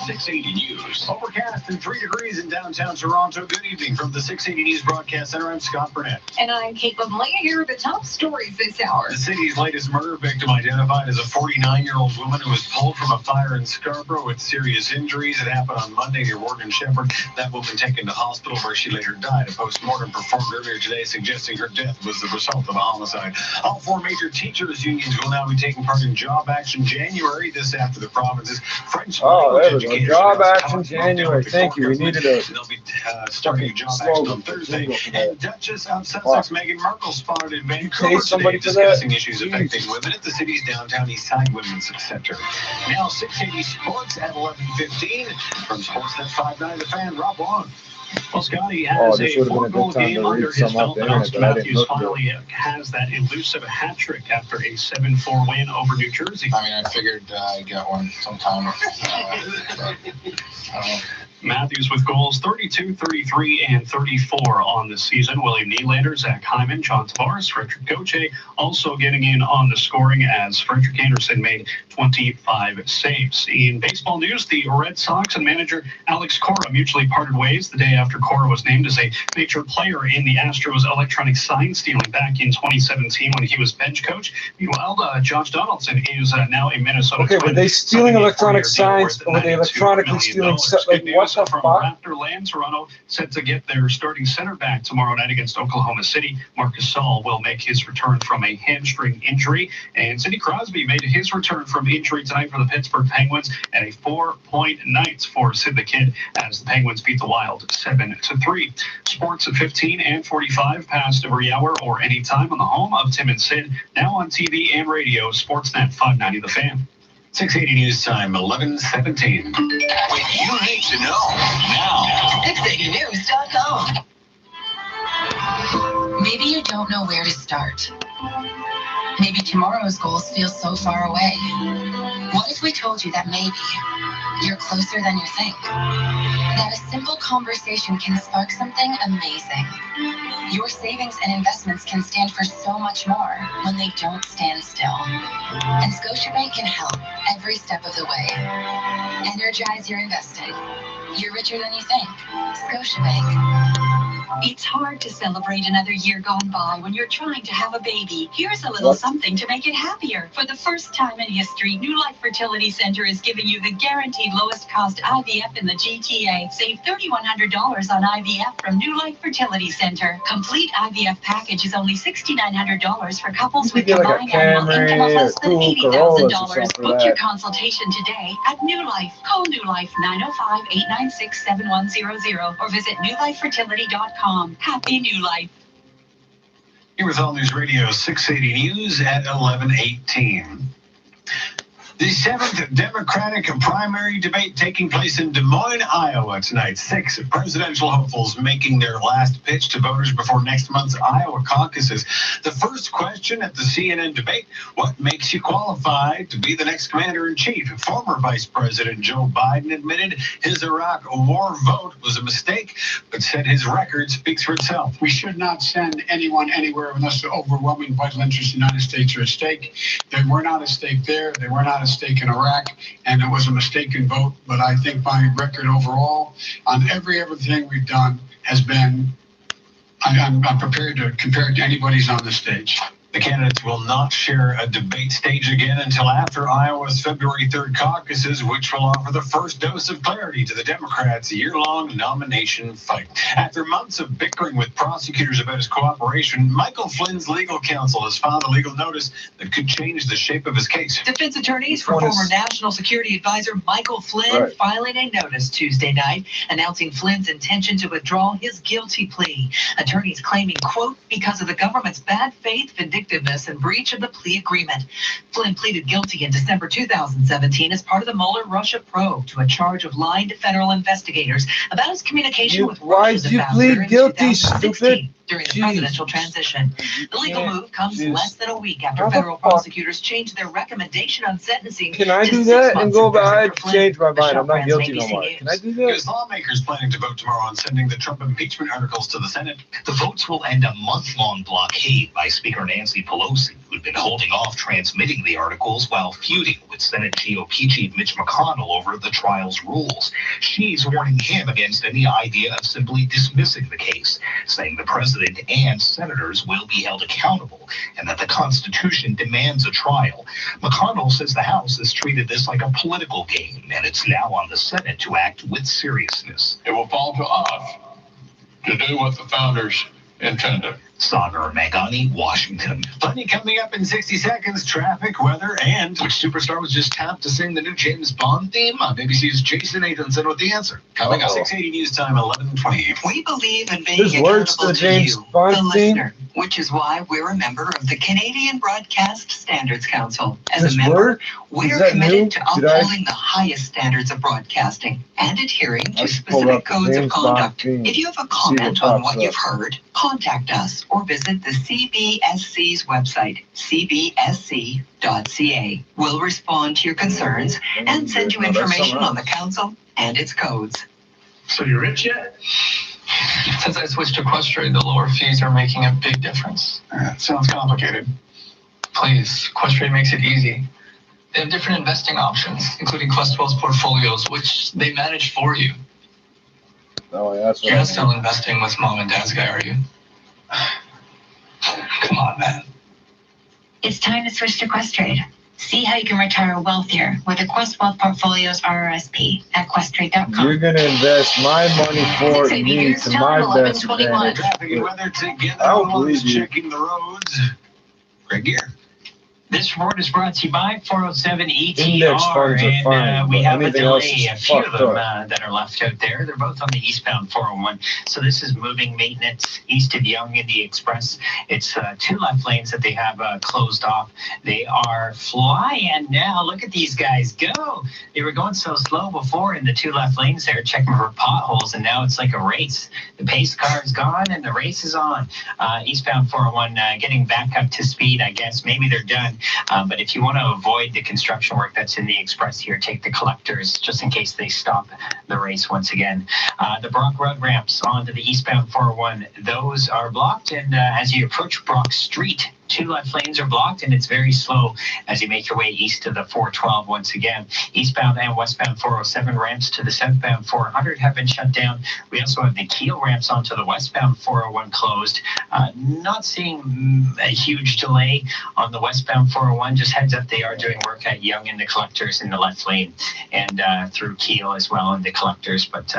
680 News. Overcast and 3 degrees in downtown Toronto. Good evening from the 680 News Broadcast Center. I'm Scott Burnett. And I'm Kate LeMay. Here are the top stories this hour. The city's latest murder victim identified as a 49-year-old woman who was pulled from a fire in Scarborough with serious injuries. It happened on Monday near Warden Shepherd. That woman taken to hospital where she later died. A postmortem performed earlier today suggesting her death was the result of a homicide. All 4 major teachers' unions will now be taking part in Job Action January. This after the province's French there language we go. educators Job announced Action telephone January. before Thank you. We government. needed a They'll be starting Job Action on Thursday. And Duchess of Sussex Meghan Markle spotted in Vancouver today discussing issues affecting women at the city's downtown East Side Women's Center. Now 680 Sports at 11:15 from Sportsnet 590 The Fan. Rob Long. Well, Scotty has this a would have been a 4-goal good time game to under read his some up belt. there, Austin but I didn't Matthews look finally has that elusive hat trick after a 7-4 win over New Jersey. I mean, I figured I'd get one sometime. Matthews with goals 32, 33, and 34 on the season. William Nylander, Zach Hyman, John Tavares, Frederick Gauthier also getting in on the scoring as Frederick Anderson made 25 saves. In baseball news, the Red Sox and manager Alex Cora mutually parted ways the day after Cora was named as a major player in the Astros electronic sign stealing back in 2017 when he was bench coach. Meanwhile, Josh Donaldson is now a Minnesota Okay, were they stealing electronic signs, or were they electronically stealing stuff? Like, what the from fuck? Raptorland, Toronto set to get their starting center back tomorrow night against Oklahoma City. Marcus Saul will make his return from a hamstring injury, and Sidney Crosby made his return from injury tonight for the Pittsburgh Penguins, and a 4-point night for Sid the Kid as the Penguins beat the Wild 7-3. Sports at 15 and 45 past every hour or anytime on the home of Tim and Sid, now on TV and radio, Sportsnet 590 The Fan. 680 News Time, 11:17. When you need to know, now. 680news.com. Maybe you don't know where to start. Maybe tomorrow's goals feel so far away. What if we told you that maybe you're closer than you think? That a simple conversation can spark something amazing. Your savings and investments can stand for so much more when they don't stand still. And Scotiabank can help every step of the way. Energize your investing. You're richer than you think. Scotiabank. It's hard to celebrate another year gone by when you're trying to have a baby. Here's a little something to make it happier. For the first time in history, New Life Fertility Center is giving you the guaranteed lowest cost IVF in the GTA. Save $3,100 on IVF from New Life Fertility Center. Complete IVF package is only $6,900 for couples with combined annual income of less than $80,000. Book your consultation today at New Life. Call New Life 905-896-7100 or visit newlifefertility.com. Happy New Life. Here with All News Radio 680 News at 11:18. The 7th Democratic primary debate taking place in Des Moines, Iowa tonight. 6 presidential hopefuls making their last pitch to voters before next month's Iowa caucuses. The first question at the CNN debate, what makes you qualified to be the next commander-in-chief? Former Vice President Joe Biden admitted his Iraq war vote was a mistake, but said his record speaks for itself. We should not send anyone anywhere unless the overwhelming vital interests of the United States are at stake. They were not at stake there. They were not at stake in Iraq, and it was a mistaken vote. But I think my record overall on everything we've done has been, I'm prepared to compare it to anybody's on the stage. The candidates will not share a debate stage again until after Iowa's February 3rd caucuses, which will offer the first dose of clarity to the Democrats' year-long nomination fight. After months of bickering with prosecutors about his cooperation, Michael Flynn's legal counsel has filed a legal notice that could change the shape of his case. Defense attorneys for former National Security Advisor Michael Flynn filing a notice Tuesday night announcing Flynn's intention to withdraw his guilty plea. Attorneys claiming, quote, because of the government's bad faith, vindictiveness, and breach of the plea agreement. Flynn pleaded guilty in December 2017 as part of the Mueller Russia probe to a charge of lying to federal investigators about his communication with Russia's ambassador in 2016 during the presidential transition. The legal move comes less than a week after federal prosecutors changed their recommendation on sentencing. Can I do that and go back? Change my mind. I'm not guilty no more. Can I do that? There's lawmakers planning to vote tomorrow on sending the Trump impeachment articles to the Senate. The votes will end a month-long blockade by Speaker Nancy Pelosi, who'd been holding off transmitting the articles while feuding with Senate GOP Chief Mitch McConnell over the trial's rules. She's warning him against any idea of simply dismissing the case, saying the president and senators will be held accountable and that the Constitution demands a trial. McConnell says the House has treated this like a political game, and it's now on the Senate to act with seriousness. It will fall to us to do what the founders intended. Sagar Meghani, Washington. Plenty coming up in 60 seconds. Traffic, weather, and which superstar was just tapped to sing the new James Bond theme? BBC's Jason Nathanson with the answer. Coming up. 680 News Time, 11:20. We believe in being There's words to accountable the to James you, Bond the theme. listener, which is why we're a member of the Canadian Broadcast Standards Council. As This a member, word? Is we're that committed new? to Did I- upholding the highest standards of broadcasting and adhering to Let's pull specific up codes of James Bond conduct. theme. If you have a See comment what on pops what you've up. heard, contact us or visit the CBSC's website, cbsc.ca. We'll respond to your concerns and send you No, that's information something on the council and its codes. So you rich yet? Since I switched to Questrade, the lower fees are making a big difference. Sounds complicated. Please, Questrade makes it easy. They have different investing options, including Quest12's portfolios, which they manage for you. Oh, yeah, that's what You're I not still investing with mom and dad's guy, are you? Come on, man. It's time to switch to Questrade. See how you can retire wealthier with the Quest Wealth Portfolios RRSP at questrade.com. You're going to invest my money for 680 me News to Time, my best 11:21. advantage. Traffic and weather together. I don't Along believe you. checking the roads. Greg Gear. This report is brought to you by 407 Index ETR, funds are fine, and we but have a anything else delay, is a few of fucked them up. that are left out there. They're both on the eastbound 401. So this is moving maintenance east of Yonge in the Express. It's 2 left lanes that they have closed off. They are flying now. Look at these guys go. They were going so slow before in the 2 left lanes there, checking for potholes, and now it's like a race. The pace car is gone and the race is on. Eastbound 401 getting back up to speed, I guess. Maybe they're done. But if you want to avoid the construction work that's in the Express here, take the collectors just in case they stop the race once again. The Brock Road ramps onto the eastbound 401, those are blocked. And as you approach Brock Street, 2 left lanes are blocked, and it's very slow as you make your way east to the 412 once again. Eastbound and westbound 407 ramps to the southbound 400 have been shut down. We also have the Keel ramps onto the westbound 401 closed. Not seeing a huge delay on the westbound 401. Just heads up, they are doing work at Yonge and the collectors in the left lane, and through Keel as well in the collectors, but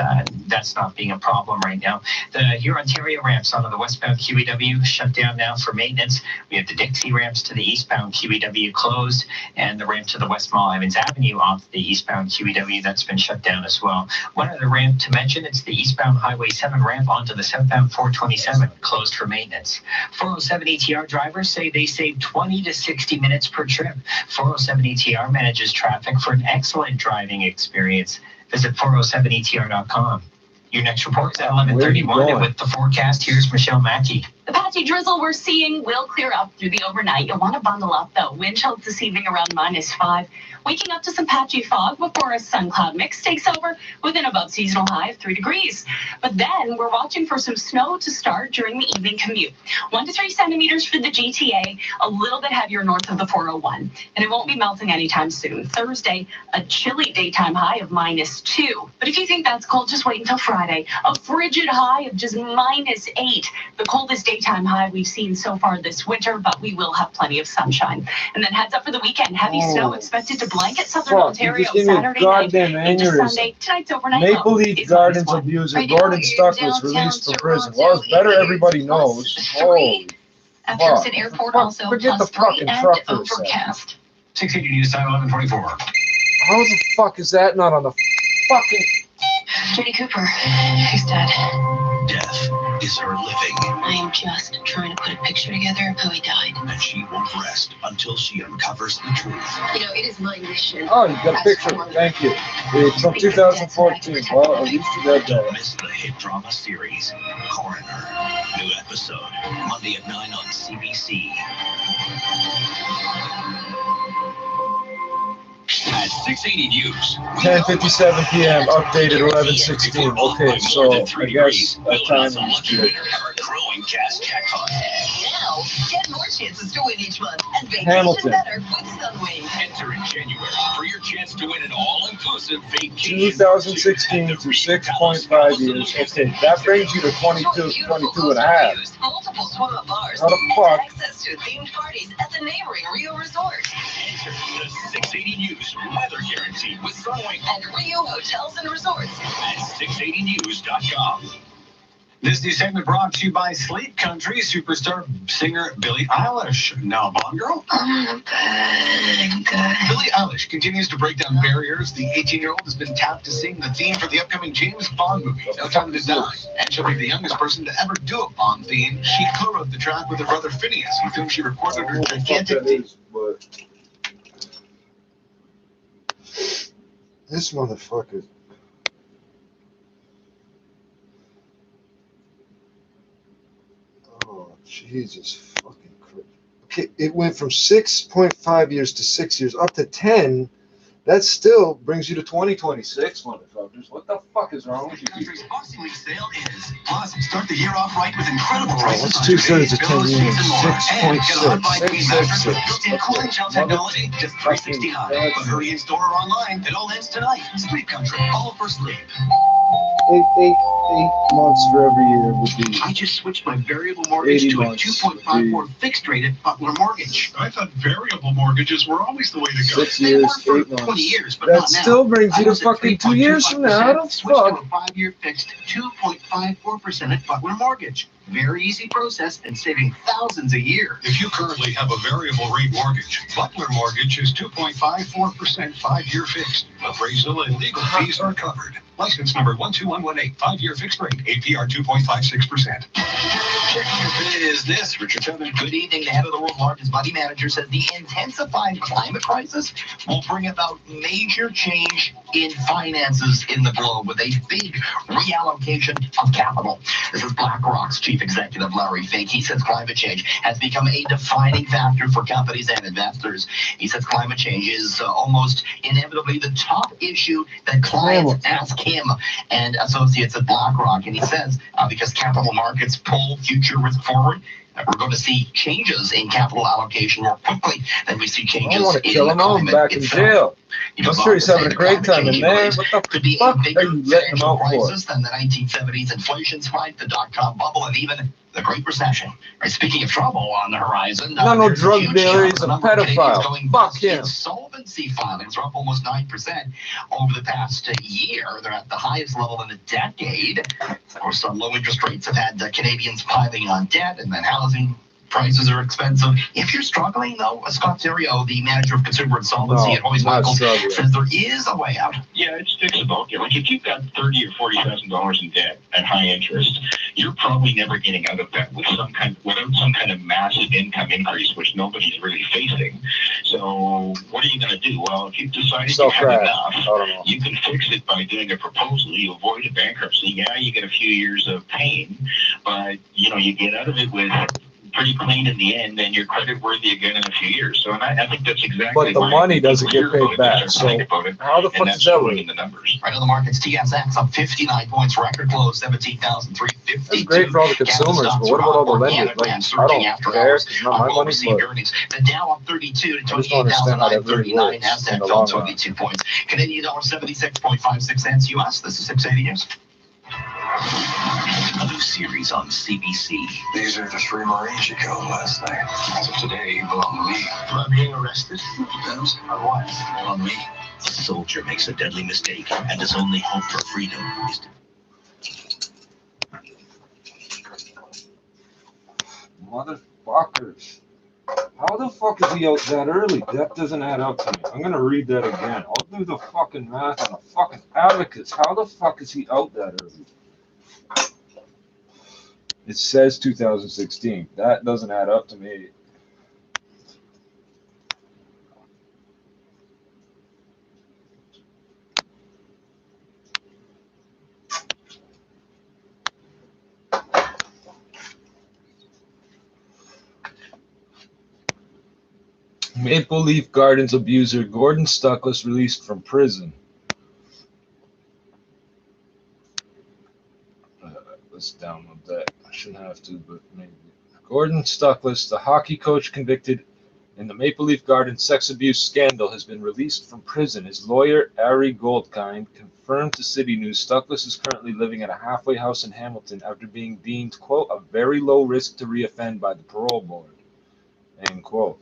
that's not being a problem right now. The Huron Ontario ramps onto the westbound QEW shut down now for maintenance. We have have the Dixie ramps to the eastbound QEW closed, and the ramp to the West Mall Evans Avenue off the eastbound QEW, that's been shut down as well. One other ramp to mention, it's the eastbound Highway 7 ramp onto the southbound 427, closed for maintenance. 407 ETR drivers say they save 20 to 60 minutes per trip. 407 ETR manages traffic for an excellent driving experience. Visit 407etr.com. Your next report is at 11:31, and with the forecast, here's Michelle Mackey. The patchy drizzle we're seeing will clear up through the overnight. You'll want to bundle up, though. Wind chills this evening around -5. Waking up to some patchy fog before a sun-cloud mix takes over with an above seasonal high of 3 degrees. But then we're watching for some snow to start during the evening commute. 1 to 3 centimeters for the GTA, a little bit heavier north of the 401. And it won't be melting anytime soon. Thursday, a chilly daytime high of -2. But if you think that's cold, just wait until Friday. A frigid high of just -8. The coldest daytime high we've seen so far this winter, but we will have plenty of sunshine. And then heads up for the weekend. Heavy snow expected to blanket southern Ontario Saturday night into Sunday. Tonight's overnight low. Maple Leaf Gardens abuser Gordon Stuck was released from prison. Well, it's better everybody knows. Holy At Pearson Airport also Forget the +3 fucking and truck for a second. overcast. 680 News Time, 11:24. How the fuck is that not on the fucking... Jenny Cooper, who's dead? Death is her living, I am just trying to put a picture together of how he died. and she won't rest until she uncovers the truth. You know, it is my mission. Oh, you got a picture. Thank you. It's from 2014. Well, at least you read Don't that. miss the hit drama series, Coroner. New episode, Monday at 9 on CBC. At 680 News. 10:57 p.m. Updated 11:16. Okay, so I guess that time is good. Our growing gas jackpot. Now, get more chances to win each month and vacation Hamilton. better with Sunwing. Enter in January for your chance to win an all-inclusive vacation. 2016 to 6.5 years. Okay, that brings you to 22 and a half. Multiple swim-up bars. How the fuck? Access to themed parties at the neighboring Rio Resort. Enter the 680 News weather guarantee with Sunwing And Rio Hotels and Resorts. at 680news.com. This new segment brought to you by Sleep Country superstar singer Billie Eilish. Now, Bond girl? Billie Eilish continues to break down barriers. The 18-year-old has been tapped to sing the theme for the upcoming James Bond movie, No Time to Die. And she'll be the youngest person to ever do a Bond theme. She co-wrote the track with her brother Phineas, with whom she recorded her gigantic theme. This motherfucker. Oh, Jesus fucking Christ. Okay, it went from 6.5 years to 6 years up to 10. That still brings you to 2026, motherfuckers. What the fuck is wrong with you people? Country's Boxing Week sale is. Plus, start the year off right with incredible Oh, prices what's on 2/3 of 10 pillows, years? sheets, and more. And get a 6.6. Queen mattress with built-in cooling gel technology, just $369. But hurry in store or online. It all ends tonight. Sleep Country, all for sleep. 8 months for every year would be. I just switched my variable mortgage 80 to a months 2.54 fixed rate at Butler Mortgage. I thought variable mortgages were always the way to go. 6 years, 8 months. 20 years, but That not now. still brings you I to was at fucking 2 years from now. How the Switch to fuck? a 5-year fixed 2.54% at Butler Mortgage. Very easy process and saving thousands a year. If you currently have a variable rate mortgage, Butler Mortgage is 2.54% 5-year fixed. Appraisal and legal fees are covered. License number 12118, 5-year fixed rate, APR 2.56%. Checking your business, Richard Tubman. Good evening. The head of the world's largest money manager says the intensified climate crisis will bring about major change in finances in the globe with a big reallocation of capital. This is BlackRock's chief executive, Larry Fink. He says climate change has become a defining factor for companies and investors. He says climate change is almost inevitably the top issue that clients ask him and associates at BlackRock. And he says because capital markets pull future risk forward, we're going to see changes in capital allocation more quickly than we see changes I want to in kill the him out climate back in itself. jail. You know, I'm sure he's having a the great time in climate there. change What the could be fuck a are bigger you letting him financial out for? crisis than the 1970s inflation spike, the dot-com bubble, and even the Great Recession. Right, speaking of trouble on the horizon, Not no there's drug huge dealer, jump he's in a the number of Canadians pedophile. going Fuck bust. him. Insolvency filings are up almost 9% over the past year. They're at the highest level in a decade. Of course, low interest rates have had Canadians piling on debt, and then housing Prices are expensive. If you're struggling, though, Scott Theriault, the manager of consumer insolvency at Hoyes Michael, says there is a way out. Yeah, it's fixable. Like if you've got $30,000 or $40,000 in debt at high interest, you're probably never getting out of that without some kind of massive income increase, which nobody's really facing. So what are you going to do? Well, if you've decided you have enough, you can fix it by doing a proposal. You avoid a bankruptcy. Yeah, you get a few years of pain, but you get out of it with pretty clean in the end, and you're credit worthy again in a few years. So, and I think that's exactly. But the money doesn't get paid back. So how the fuck is that working? The numbers. Right on the markets, TSX up 59 points, record close 17,352. That's great for all the consumers, but what about all the lenders? Like, I don't care. It's not my money. The Dow up 32 to 28,939. Nasdaq fell 22 points. Canadian dollar 76.56 cents US. This is 680 News. A new series on CBC. These are the 3 Marines you killed last night. So today you belong to me. Am I being arrested? Depends on what? On me. A soldier makes a deadly mistake, and his only hope for freedom is to... Motherfuckers. How the fuck is he out that early? That doesn't add up to me. I'm gonna read that again. I'll do the fucking math on a fucking abacus. How the fuck is he out that early? It says 2016. That doesn't add up to me. Maple Leaf Gardens abuser Gordon Stuckless released from prison. Let's download that. I shouldn't have to, but maybe. Gordon Stuckless, the hockey coach convicted in the Maple Leaf Gardens sex abuse scandal, has been released from prison. His lawyer, Ari Goldkind, confirmed to City News Stuckless is currently living at a halfway house in Hamilton after being deemed, quote, a very low risk to reoffend by the parole board, end quote.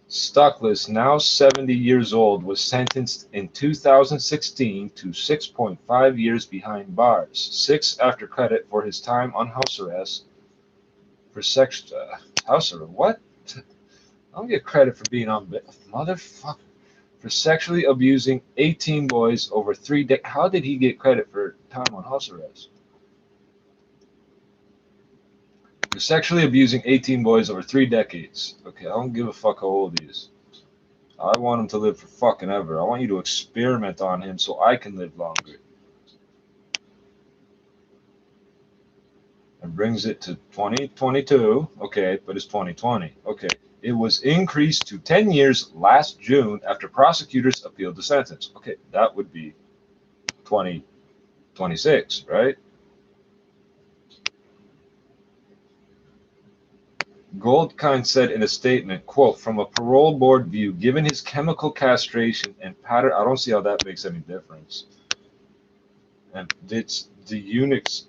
Stuckless, now 70 years old, was sentenced in 2016 to 6.5 years behind bars, 6 after credit for his time on house arrest for house arrest. What? I don't get credit for being on motherfucker for sexually abusing 18 boys over 3 decades. How did he get credit for time on house arrest? For sexually abusing 18 boys over 3 decades. Okay, I don't give a fuck how old he is. I want him to live for fucking ever. I want you to experiment on him so I can live longer. And brings it to 2022. Okay, but it's 2020. Okay, it was increased to 10 years last June after prosecutors appealed the sentence. Okay, that would be 2026, right? Goldkind said in a statement, quote, from a parole board view, given his chemical castration and pattern, I don't see how that makes any difference. And it's the eunuchs,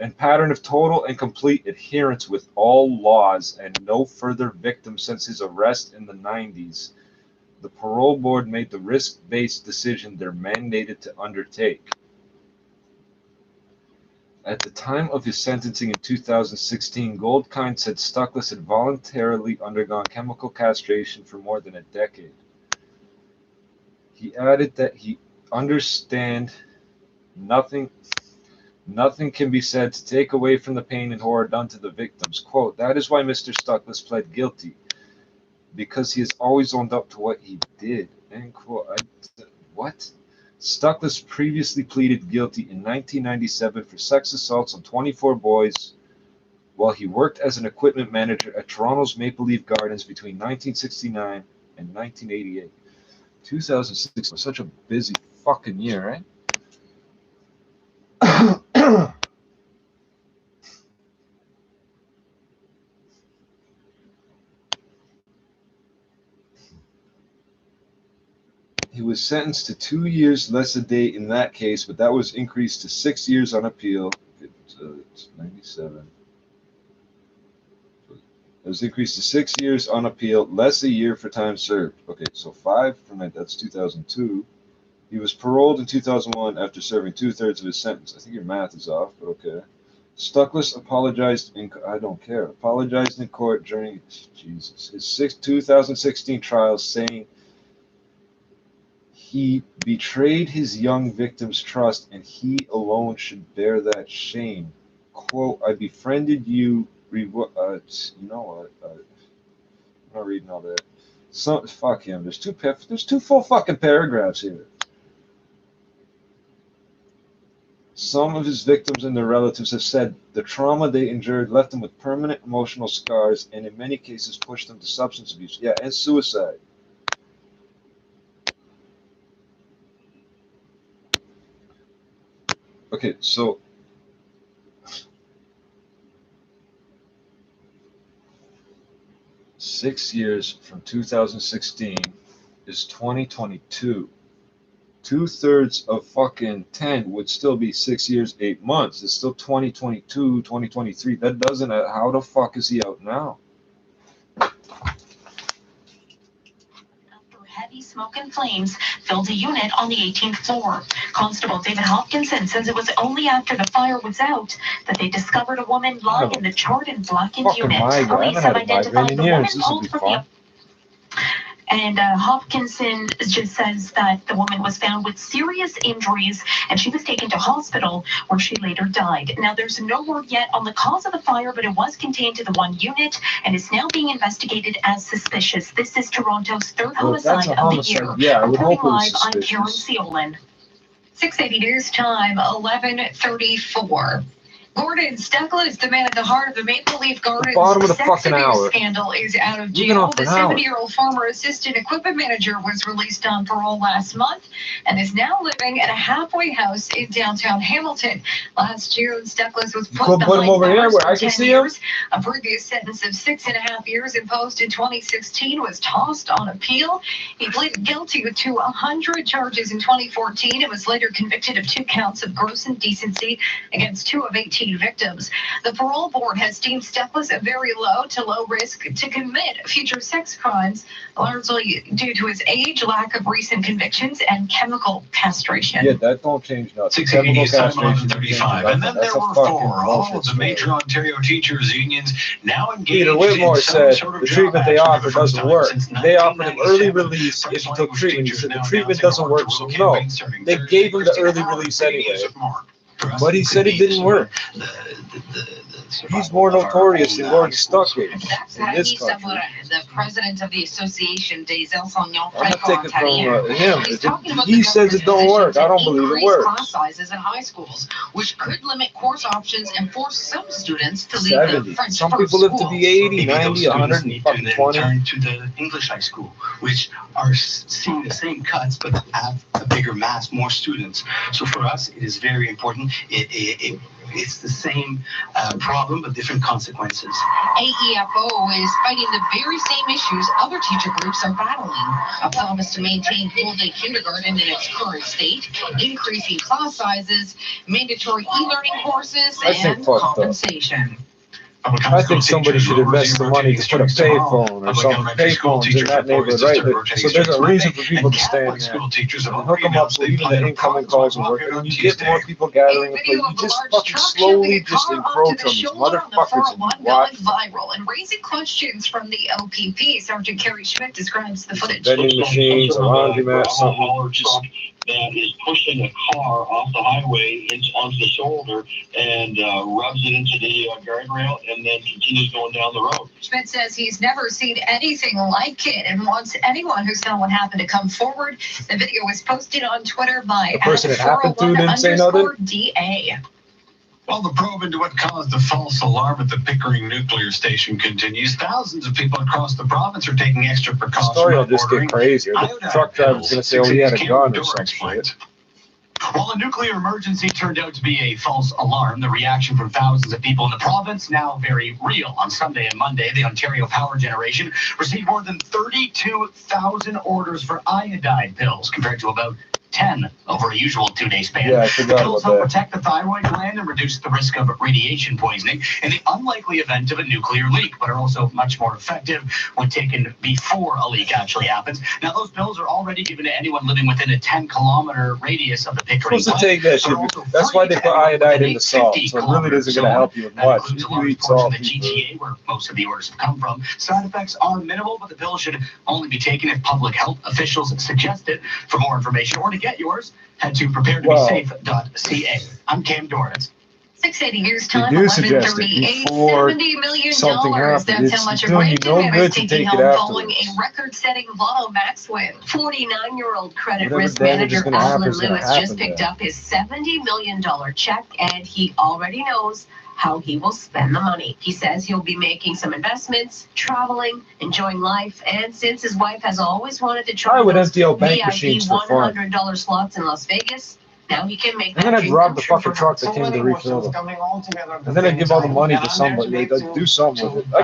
and pattern of total and complete adherence with all laws and no further victim since his arrest in the 90s. The parole board made the risk-based decision they're mandated to undertake. At the time of his sentencing in 2016, Goldkind said Stuckless had voluntarily undergone chemical castration for more than a decade. He added that he understand nothing can be said to take away from the pain and horror done to the victims. Quote, that is why Mr. Stuckless pled guilty, because he has always owned up to what he did. End quote. What? Stuckless previously pleaded guilty in 1997 for sex assaults on 24 boys while he worked as an equipment manager at Toronto's Maple Leaf Gardens between 1969 and 1988. 2006 was such a busy fucking year, right? He was sentenced to 2 years less a day in that case, but that was increased to 6 years on appeal. It's 97. It was increased to 6 years on appeal, less a year for time served. Okay, so 5 from that, that's 2002. He was paroled in 2001 after serving 2/3 of his sentence. I think your math is off, but okay. Stuckless apologized in, I don't care, apologized in court during, Jesus, his 2016 trial, saying he betrayed his young victim's trust and he alone should bear that shame. Quote, I befriended you, you know what, I'm not reading all that. Fuck him, there's two full fucking paragraphs here. Some of his victims and their relatives have said the trauma they endured left them with permanent emotional scars and in many cases pushed them to substance abuse. Yeah, and suicide. Okay, so six years from 2016 is 2022. 2/3 of fucking 10 would still be 6 years, 8 months. It's still 2022, 2023. That doesn't, how the fuck is he out now? Heavy smoke and flames filled a unit on the 18th floor. Constable David Hopkinson says it was only after the fire was out that they discovered a woman lying in the charred and blackened unit. Police have identified the woman called from the... And Hopkinson just says that the woman was found with serious injuries and she was taken to hospital where she later died. Now, there's no word yet on the cause of the fire, but it was contained to the one unit and is now being investigated as suspicious. This is Toronto's third homicide of the year. Yeah, I would hope it was Live, I'm suspicious. Karen Seolin. 680 news time, 11:34. Gordon Stuckless, the man at the heart of the Maple Leaf Gardens bottom of the sex fucking abuse hour. scandal is out of Even jail. off The an hour. 70-year-old former assistant equipment manager was released on parole last month and is now living at a halfway house in downtown Hamilton. Last June, Stuckless was put Put him behind over here bars where for I can 10 see him. years. A previous sentence of 6.5 years imposed in 2016 was tossed on appeal. He pleaded guilty to 100 charges in 2014 and was later convicted of 2 counts of gross indecency against 2 of 18 victims. The parole board has deemed Stuckless a very low to low risk to commit future sex crimes, largely due to his age, lack of recent convictions, and chemical castration. Yeah, that don't change nothing. 680 News Time, Chemical castration 11:35. And then That's there a were fucking 4. All bullshit of the story. major Ontario teachers' unions now engaged Peter Whitmore in some said sort of the job treatment they action for offer the first doesn't time work. since They offered him early 1997. release if he took Language treatment. He teachers said the now treatment announcing doesn't work, work so to no. campaign starting They Thursday. gave him the Christina early Howard, release 80 anyway. years of more. For us, But he it said could it be didn't work. He's more notorious than Gordon Stuckless in this country. The president of the Association des Enseignants I'm not taking from him. He's talking about He the says it don't work. I don't believe it increase works. class sizes in high schools, which could limit course options and force some students to leave their 70. French Some first people live to schools. be 80, Maybe those 90, students 100, need and to fucking then 20. turn to the English high school, which are seeing the same cuts but have a bigger mass, more students. So for us, it is very important. It's the same problem but different consequences. AEFO is fighting the very same issues other teacher groups are battling. A promise to maintain full-day kindergarten in its current state, increasing class sizes, mandatory e-learning courses, I think and fucked up. compensation. I think somebody should invest the money to put a payphone or something, payphones in that neighborhood, right? So there's a reason for people to stand there and hook them up so even the incoming calls will work. And when you get more people gathering, you just fucking slowly just encroach on these motherfuckers and watch. Viral and raising questions from the OPP. Sergeant Kerry Schmidt describes the footage. Vending machines, a laundromat, something. Truck that is pushing a car off the highway onto the shoulder and rubs it into the guardrail and then continues going down the road. Schmidt says he's never seen anything like it and wants anyone who saw what happened to come forward. The video was posted on Twitter by The person it happened to didn't say nothing? DA. Well, the probe into what caused the false alarm at the Pickering nuclear station continues. Thousands of people across the province are taking extra The precautions. story will by just get ordering crazier. The iodine truck driver's pills. going to say, oh, he had a 680 gun or Door some explains. shit. While a nuclear emergency turned out to be a false alarm, the reaction from thousands of people in the province now very real. On Sunday and Monday, the Ontario Power Generation received more than 32,000 orders for iodine pills, compared to about 10 over a usual 2-day span. Yeah, I The forgot pills about help that. protect the thyroid gland and reduce the risk of radiation poisoning in the unlikely event of a nuclear leak, but are also much more effective when taken before a leak actually happens. Now, those pills are already given to anyone living within a 10-kilometer radius of the Pickering Supposed to plant. take that shit. That's why they put iodine in the salt, so it really isn't going to help you That much. includes If a you large eat portion salt, of the GTA, where most of the orders have come from. Side effects are minimal, but the pill should only be taken if public health officials suggest it. For more information or to get yours, head to preparetobesafe.ca. I'm Cam Dorrance. 680 News They Time, do suggest it 11:38, before $70 million. something happens. That's how It's much a doing you Brandon no good is to taking take it home following afterwards. a record-setting Lotto Max win. 49-year-old credit Whatever risk damage is manager gonna happen Alan is gonna Lewis happen just picked then. up his $70 million check, and he already knows how he will spend the money. He says he'll be making some investments, traveling, enjoying life, and since his wife has always wanted to try I would those empty out bank VIP machines for fun. $100 slots in Las Vegas, now he can make And then that I'd dream rob come the true fucking for truck him. that came to refill them. And then I'd give all the money to somebody. I'd do something with it.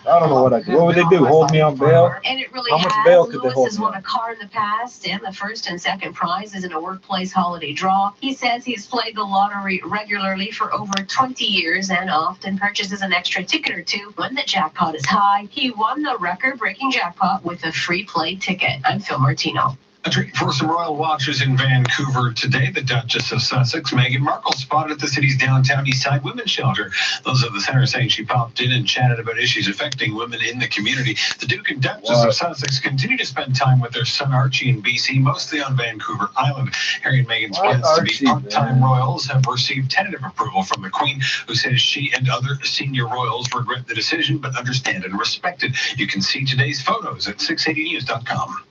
I don't know what I'd do. What would they do? Hold me on bail? And it really How much has. bail could they Lewis hold has me won on? a car in the past, and the first and second prizes in a workplace holiday draw. He says he's played the lottery regularly for over 20 years and often purchases an extra ticket or two when the jackpot is high. He won the record-breaking jackpot with a free play ticket. I'm Phil Martino. A treat for some royal watchers in Vancouver today. The Duchess of Sussex, Meghan Markle, spotted at the city's downtown Eastside Women's Shelter. Those at the center saying she popped in and chatted about issues affecting women in the community. The Duke and Duchess of Sussex continue to spend time with their son Archie in BC, mostly on Vancouver Island. Harry and Meghan's plans to be part-time royals have received tentative approval from the Queen, who says she and other senior royals regret the decision but understand and respect it. You can see today's photos at 680news.com.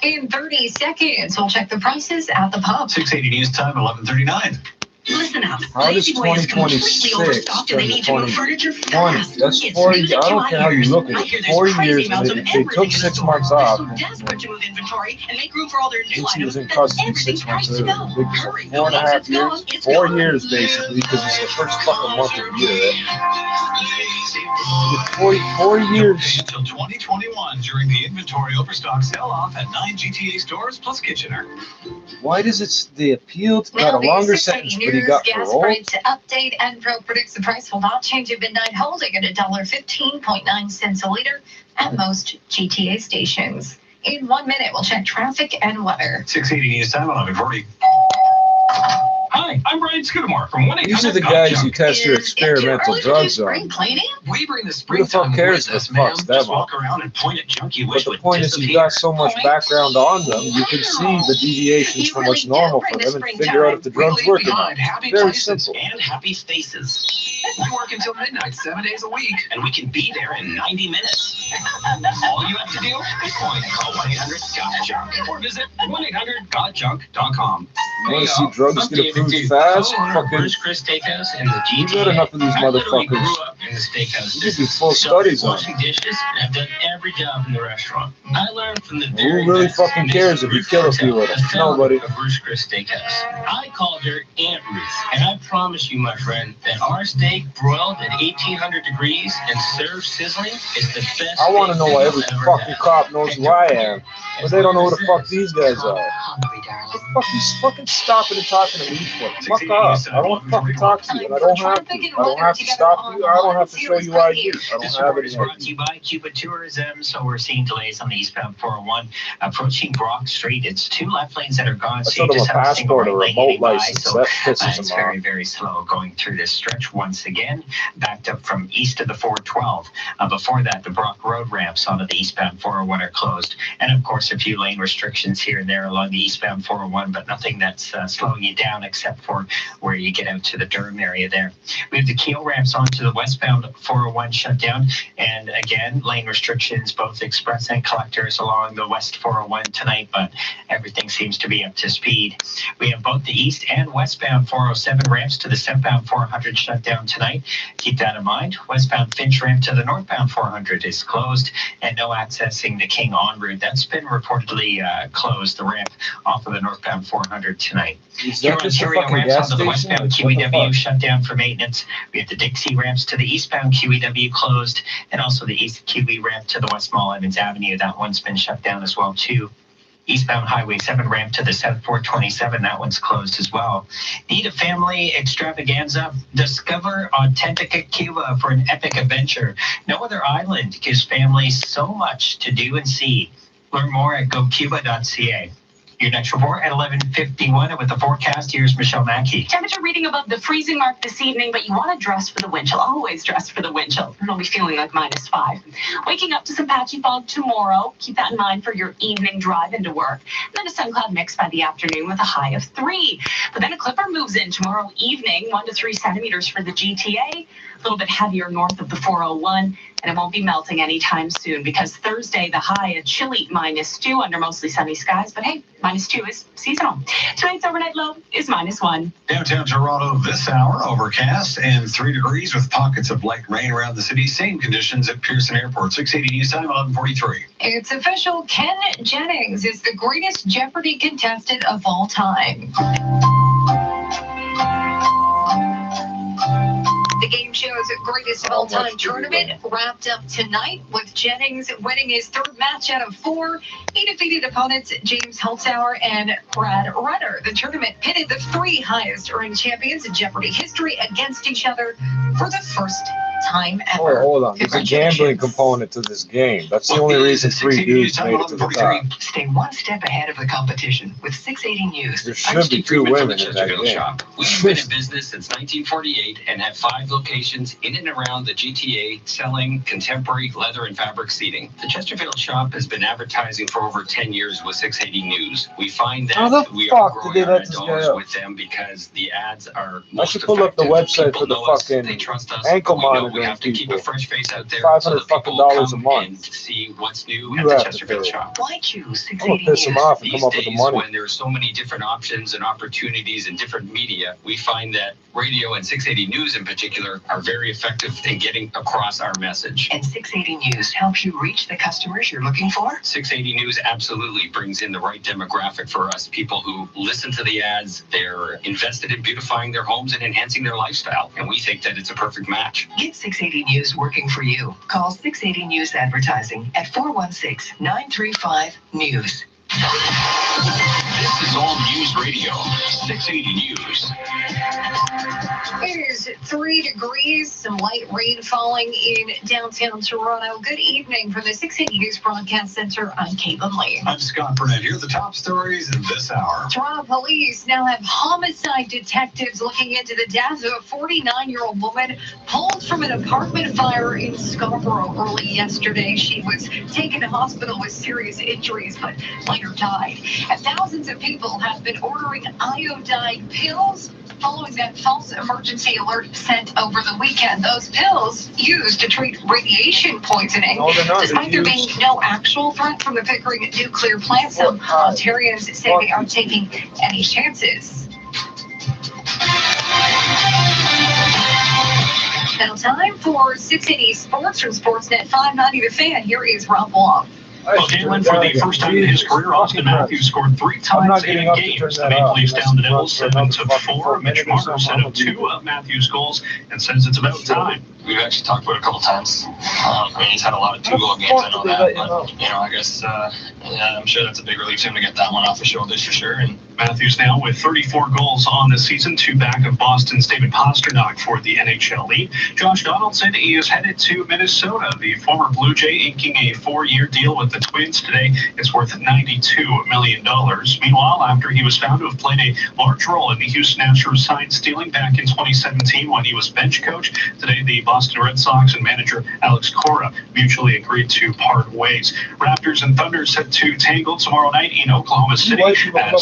In 30 seconds, we'll check the prices at the pub. 680 News Time, 11:39. Listen up. How does Lazy Boy is completely 2026 overstocked and they turn need to to move furniture 2020? fast. That's It's 4 music years. I to don't my care how you ears. look I at hear it. there's 4 crazy years, amounts and of they everything took in the 6 store. months They're off. so desperate to move inventory and make room for all their new He was items in that custody everything's 6 months priced to later. go. Big Hurry, 4.5 it's gone, years, it's 4 gone. years basically, because it's the first fucking month of the year. Right? 4 years. Until 2021 during the inventory overstock sell-off at 9 GTA stores plus Kitchener. Why does it? They appealed, got Now, a longer the sentence, 680 but he News got gas parole. price update. Enpro predicts the price will not change at midnight, holding at $1.15.9 a liter at most GTA stations. In 1 minute, we'll check traffic and weather. 680 News Time, 11:40. Hi, I'm Brian Scudamore from 1-800 These are the Got guys Junk. who test your experimental drugs on. Cleaning? We bring the Who the springtime fuck cares with if us, it ma'am. fucks them Just up? walk around and point at junk you But wish the would point is, you've disappear. got so much background on them, you can see the deviations from what's normal for them and figure out if the drug's working or not. Happy Very places simple. and happy faces. We work until midnight, 7 days a week, and we can be there in 90 minutes. All you have to do is call 1-800-GOT-JUNK or visit 1-800-GOT-JUNK.com. You want to see drugs get approved fast? Fucking, Bruce Chris Steakhouse in the you GTA. got enough of these I literally motherfuckers. grew up in the steakhouse. You could do full studies on washing dishes, and I've done every job in the restaurant. I learned from the Who very really best. fucking cares if you kill a few of them? Nobody. Of Bruce Chris Steakhouse. I called her Aunt Ruth, and I promise you, my friend, that our steak broiled at 1800 degrees and served sizzling is the best. I want to know why every steak you'll ever fucking have. cop knows who I am, but they don't know who the fuck these guys are. What the fuck you fucking stopping and talking to me for? Fuck off. I don't want to fucking talk to you, and I don't have to. I don't have to stop you. I don't have to show you why I do. I don't This have report any is brought idea. to you by Cupid Tourism. So we're seeing delays on the eastbound 401 approaching Brock Street. It's 2 left lanes that are gone. I So you showed them a just have a single passport or right lane remote getting by. license. So That it's pisses them very, off. very slow going through this stretch once again. Backed up from east of the 412. Before that, the Brock Road ramps onto the eastbound 401 are closed. And of course, a few lane restrictions here and there along the eastbound 401, but nothing that's slowing you down except for where you get out to the Durham area there. We have the Keel ramps onto the westbound 401 shut down. And again, lane restrictions, both express and collectors along the west 401 tonight, but everything seems to be up to speed. We have both the east and westbound 407 ramps to the southbound 400 shut down tonight. Keep that in mind. Westbound Finch ramp to the northbound 400 is closed, and no accessing the King on route. That's been reportedly closed, the ramp off of the northbound 400 tonight. Is Here that on just a Ontario fucking ramps gas on the station? westbound Like, what the QEW fuck? shut down for maintenance. We have the Dixie ramps to the eastbound QEW closed, and also the east QE ramp to the West Mall Evans Avenue. That one's been shut down as well too. Eastbound Highway 7 ramp to the South 427, that one's closed as well. Need a family extravaganza? Discover Authentica Cuba for an epic adventure. No other island gives families so much to do and see. Learn more at gocuba.ca. Your next report at 11:51, and with the forecast, here's Michelle Mackey. Temperature reading above the freezing mark this evening, but you want to dress for the wind chill. Always dress for the wind chill. It'll be feeling like -5. Waking up to some patchy fog tomorrow. Keep that in mind for your evening drive into work. And then a sun cloud mix by the afternoon with a high of 3. But then a clipper moves in tomorrow evening, 1 to 3 centimeters for the GTA. A little bit heavier north of the 401, and it won't be melting anytime soon because Thursday, the high, a chilly -2 under mostly sunny skies. But hey, -2 is seasonal. Tonight's overnight low is -1. Downtown Toronto this hour, overcast and 3 degrees with pockets of light rain around the city. Same conditions at Pearson Airport. 680 news time, 11:43. It's official. Ken Jennings is the greatest Jeopardy contestant of all time. The game show's greatest of all time tournament wrapped up tonight with Jennings winning his 3rd match out of 4. He defeated opponents James Holzhauer and Brad Rutter. The tournament pitted the 3 highest earned champions in Jeopardy history against each other for the first time ever. Oh, hold on. There's a gambling component to this game. That's the only reason 3 dudes made it to the top. Stay one step ahead of the competition with 680 News. There should be 2 women in that game. We've been in business since 1948 and have 5 locations in and around the GTA selling contemporary leather and fabric seating. The Chesterfield shop has been advertising for over 10 years with 680 News. We find that we are growing our dollars with them because the ads are most I should pull up the website for the fucking ankle monitoring we have to keep people. a fresh face out there $500 so that people will fucking a come month. and see what's new You at the have to Chesterfield pay. shop. Why choose I'm gonna 680 piss them News? off and These come up with the days, money. when there are so many different options and opportunities in different media, we find that radio and 680 News in particular are very effective in getting across our message. And 680 News helps you reach the customers you're looking for? 680 News absolutely brings in the right demographic for us, people who listen to the ads, they're invested in beautifying their homes and enhancing their lifestyle, and we think that it's a perfect match. Get 680 News working for you. Call 680 News Advertising at 416-935-NEWS. This is All News Radio, 680 News. It is 3 degrees, some light rain falling in downtown Toronto. Good evening from the 680 News Broadcast Center. I'm Caitlin Lee. I'm Scott Burnett. Here are the top stories in this hour. Toronto police now have homicide detectives looking into the death of a 49-year-old woman pulled from an apartment fire in Scarborough early yesterday. She was taken to hospital with serious injuries, but later died. And thousands of people have been ordering iodine pills following that false emergency alert sent over the weekend. Those pills used to treat radiation poisoning. No, they're not. Despite there being no actual threat from the Pickering nuclear plant, some Ontarians say they aren't taking any chances. Now time for 680 Sports from Sportsnet 590 The Fan. Here is Rob Long. Well, Caitlin, for the first time in his career, Austin Matthews scored 3 times in a game. The Maple Leafs down the Devils 7-4. Mitch Marner set up 2 of Matthews' goals and says it's about time. We've actually talked about it a couple times. I mean, he's had a lot of 2-goal games, I know that, but, I guess, I'm sure that's a big relief to him to get that one off his shoulders for sure. And Matthews now with 34 goals on the season, 2 back of Boston's David Pastrnak for the NHL lead. Josh Donaldson is headed to Minnesota. The former Blue Jay inking a 4-year deal with the Twins today. It's worth $92 million. Meanwhile, after he was found to have played a large role in the Houston Astros sign stealing back in 2017 when he was bench coach, today the Boston Red Sox and manager Alex Cora mutually agreed to part ways. Raptors and Thunder set to tangle tomorrow night in Oklahoma City as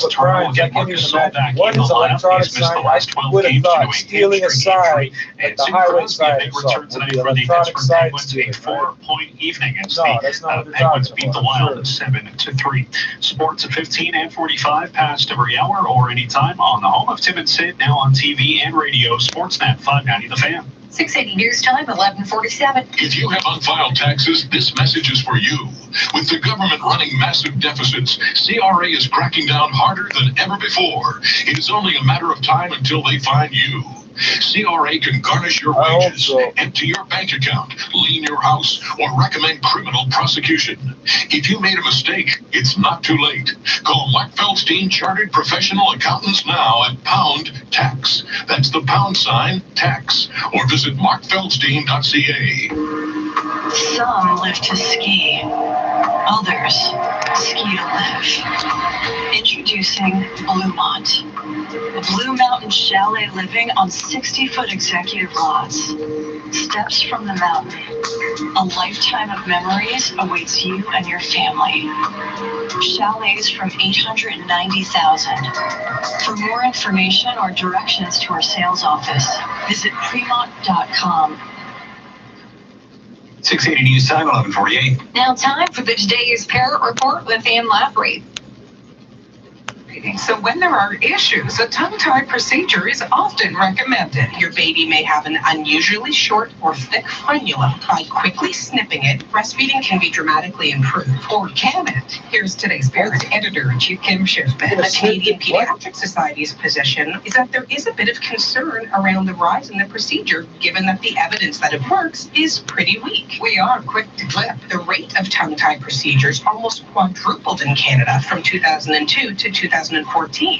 Toronto will get Marcus Gasol back in the lineup. He's missed the last 12 games due to a hamstring injury. And Sidney Crosby, a big return tonight for the Pittsburgh Penguins, a 4-point evening as the Penguins beat the Wild 7-3. Sports at 15 and 45 past every hour or anytime on the home of Tim and Sid, now on TV and radio. Sportsnet 590 The Fan. 680 News Time, 11:47. If you have unfiled taxes, this message is for you. With the government running massive deficits, CRA is cracking down harder than ever before. It is only a matter of time until they find you. CRA can garnish your wages, empty your bank account, lien your house, or recommend criminal prosecution. If you made a mistake, it's not too late. Call Mark Feldstein Chartered Professional Accountants now at Pound Tax. That's the # tax. Or visit markfeldstein.ca. Some live to ski. Others ski to live. Introducing Bluemont. Blue Mountain Chalet living on 60-foot executive lots. Steps from the mountain. A lifetime of memories awaits you and your family. Chalets from $890,000. For more information or directions to our sales office, visit Premont.com. 680 News Time, 11:48. Now time for the today's Parent Report with Ann Lavery. So when there are issues, a tongue-tie procedure is often recommended. Your baby may have an unusually short or thick frenulum. By quickly snipping it, breastfeeding can be dramatically improved. Or can it? Here's today's Parent Editor-in-Chief Kim Shifman. The Canadian Pediatric Society's position is that there is a bit of concern around the rise in the procedure, given that the evidence that it works is pretty weak. We are quick to clip. The rate of tongue-tie procedures almost quadrupled in Canada from 2002 to 2014.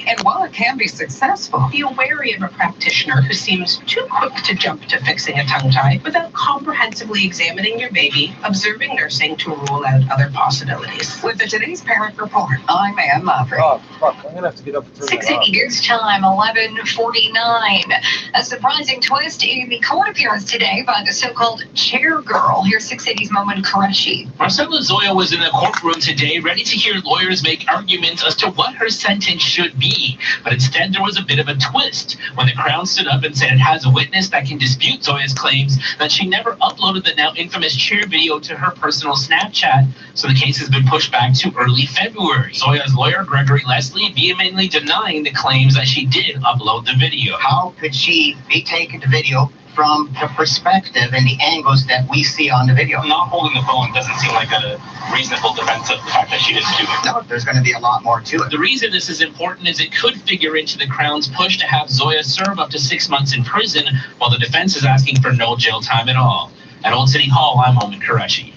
And while it can be successful, be wary of a practitioner who seems too quick to jump to fixing a tongue tie without comprehensively examining your baby, observing nursing to rule out other possibilities. With the Today's Parent Report, I'm Ann Lavery. Oh, fuck. I'm going to have to get up and turn 680 News Time, 11:49. A surprising twist in the court appearance today by the so-called chair girl. Here's 680's Momin Qureshi. Marcella Zoya was in the courtroom today, ready to hear lawyers make arguments as to what her sentence should be. But instead, there was a bit of a twist when the Crown stood up and said it has a witness that can dispute Zoya's claims that she never uploaded the now infamous cheer video to her personal Snapchat. So the case has been pushed back to early February. Zoya's lawyer, Gregory Leslie, vehemently denying the claims that she did upload the video. How could she be taken to video from the perspective and the angles that we see on the video? Not holding the phone doesn't seem like a reasonable defense of the fact that she didn't do it. No, there's going to be a lot more to it. The reason this is important is it could figure into the Crown's push to have Zoya serve up to 6 months in prison, while the defense is asking for no jail time at all. At Old City Hall, I'm Momin Qureshi.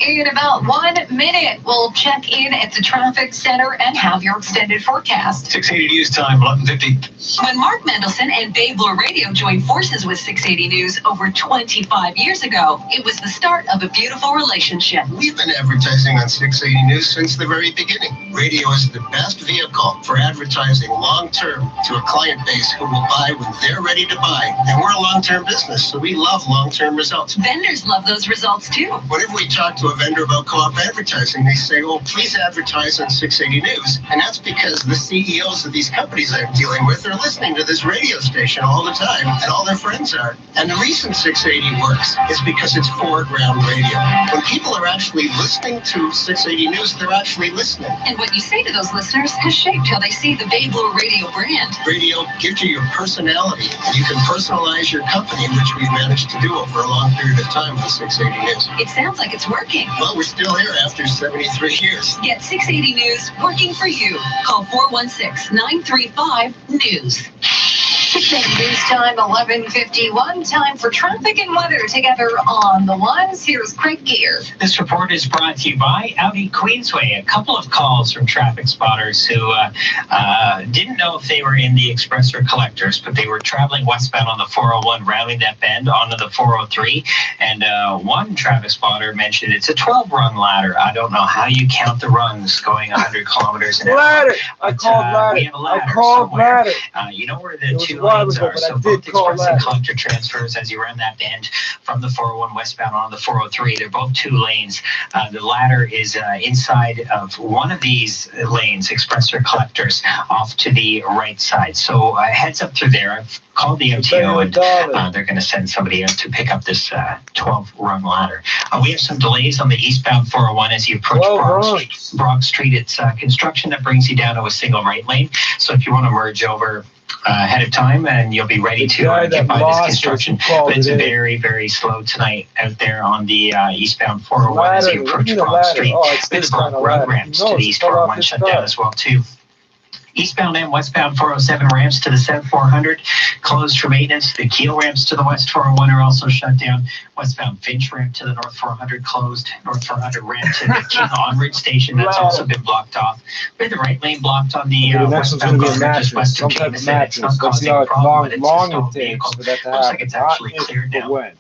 In about 1 minute, we'll check in at the traffic center and have your extended forecast. 680 News Time, 11:50. When Mark Mendelson and Babler Radio joined forces with 680 News over 25 years ago, it was the start of a beautiful relationship. We've been advertising on 680 News since the very beginning. Radio is the best vehicle for advertising long-term to a client base who will buy when they're ready to buy. And we're a long-term business, so we love long-term results. Vendors love those results too. Whenever we talk to a vendor about co-op advertising, they say, well, please advertise on 680 News. And that's because the CEOs of these companies I'm dealing with are listening to this radio station all the time, and all their friends are. And the reason 680 works is because it's foreground radio. When people are actually listening to 680 News, they're actually listening. And what you say to those listeners has shaped how they see the Babler Radio brand. Radio gives you your personality, and you can personalize your company, which we've managed to do over a long period of time with 680 News. It sounds like it's working. Well, we're still here after 73 years. Get 680 News working for you. Call 416-935-NEWS. 680 News Time, 11:51. Time for traffic and weather together on the ones. Here's Craig Gear. This report is brought to you by Audi Queensway. A couple of calls from traffic spotters who didn't know if they were in the express or collectors, but they were traveling westbound on the 401, rounding that bend onto the 403. And one traffic spotter mentioned it's a 12-rung ladder. I don't know how you count the rungs going 100 kilometers an hour. Ladder! I called ladder. We have a ladder I called somewhere. ladder. You know where the two lanes are, so both express and collector transfers as you round that bend from the 401 westbound on the 403. They're both 2 lanes. The ladder is inside of one of these lanes, express or collectors, off to the right side. So heads up through there. I've called the MTO and they're going to send somebody out to pick up this 12-rung ladder. We have some delays on the eastbound 401 as you approach Brock Street. It's construction that brings you down to a single right lane. So if you want to merge over ahead of time, and you'll be ready to get by this construction. But it's very, very slow tonight out there on the eastbound 401 as you approach Brock Street. The Brock road ramps to the east 401 shut down as well too. Eastbound and westbound 407 ramps to the south 400 closed for maintenance. The Keel ramps to the west 401 are also shut down. Westbound Finch ramp to the north 400 closed. North 400 ramp to the King Onward station, that's also been blocked off. We have the right lane blocked on the westbound corner just west of Jameson. It's not causing a problem, but it's just all vehicles. Looks like it's actually cleared now.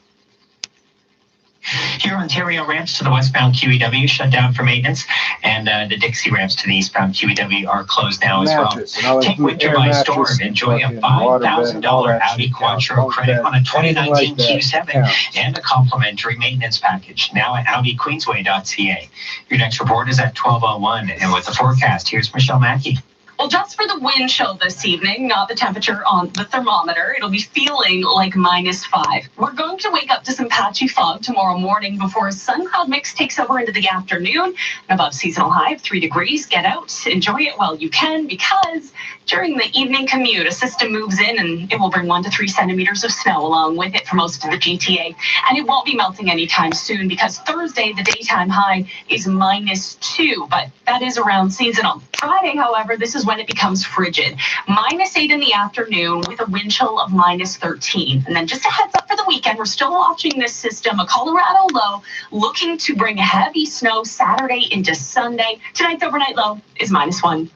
Here, Ontario ramps to the westbound QEW shut down for maintenance, and the Dixie ramps to the eastbound QEW are closed now as well. Take winter by storm. Enjoy a $5,000 Audi Quattro credit on a 2019 Q7 and a complimentary maintenance package. Now at AudiQueensway.ca. Your next report is at 12:01, and with the forecast, here's Michelle Mackey. Well, just for the wind chill this evening, not the temperature on the thermometer. It'll be feeling like -5. We're going to wake up to some patchy fog tomorrow morning before a sun-cloud mix takes over into the afternoon. An above seasonal high of 3 degrees. Get out, enjoy it while you can, because during the evening commute, a system moves in and it will bring 1 to 3 centimeters of snow along with it for most of the GTA. And it won't be melting anytime soon because Thursday, the daytime high is -2, but that is around seasonal. Friday, however, this is when it becomes frigid. -8 in the afternoon with a wind chill of -13. And then just a heads up for the weekend, we're still watching this system, a Colorado low, looking to bring heavy snow Saturday into Sunday. Tonight's overnight low is -1.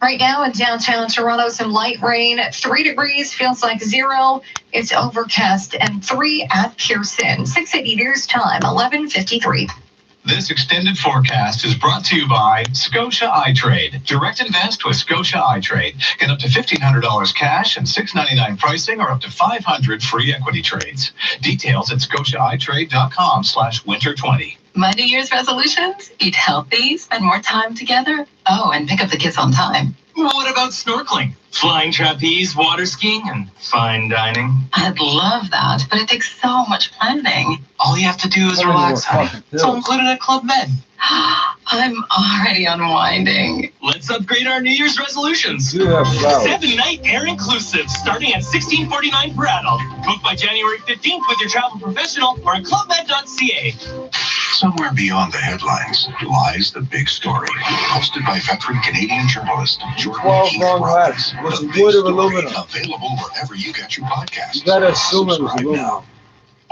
Right now in downtown Toronto, some light rain. 3 degrees feels like 0. It's overcast, and 3 at Pearson. 680 News Time, 11:53. This extended forecast is brought to you by Scotia iTrade. Direct invest with Scotia iTrade. Get up to $1,500 cash and $6.99 pricing, or up to 500 free equity trades. Details at scotiaitrade.com/winter20. My New Year's resolutions? Eat healthy, spend more time together. Oh, and pick up the kids on time. What about snorkeling, flying trapeze, water skiing, and fine dining? I'd love that, but it takes so much planning. All you have to do is relax, honey. It's all included at Club Med. I'm already unwinding. Let's upgrade our New Year's resolutions. 7-night air-inclusive, starting at $16.49 per adult. Book by January 15th with your travel professional or at clubmed.ca. Somewhere beyond the headlines lies the big story. Hosted by veteran Canadian journalist Jordan 12 Keith long Roberts. legs with The Big wood of Story, aluminum. available wherever you get your podcasts. You gotta assume it was Subscribe aluminum. now.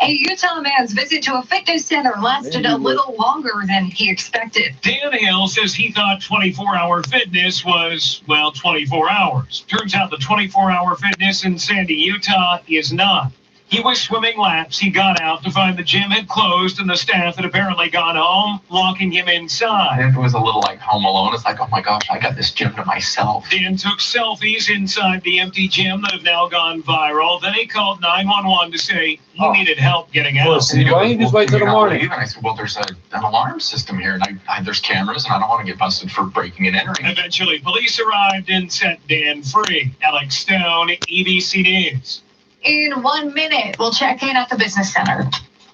A Utah man's visit to a fitness center lasted a little longer than he expected. Dan Hale says he thought 24-hour fitness was, well, 24 hours. Turns out the 24-hour fitness in Sandy, Utah is not. He was swimming laps. He got out to find the gym had closed and the staff had apparently gone home, locking him inside. It was a little like Home Alone. It's like, oh my gosh, I got this gym to myself. Dan took selfies inside the empty gym that have now gone viral. Then he called 911 to say he needed help getting out. Why don't you just wait till the morning? And I said, well, there's an alarm system here, and there's cameras, and I don't want to get busted for breaking and entering. Eventually, police arrived and set Dan free. Alex Stone, EBC News. In 1 minute, we'll check in at the business center.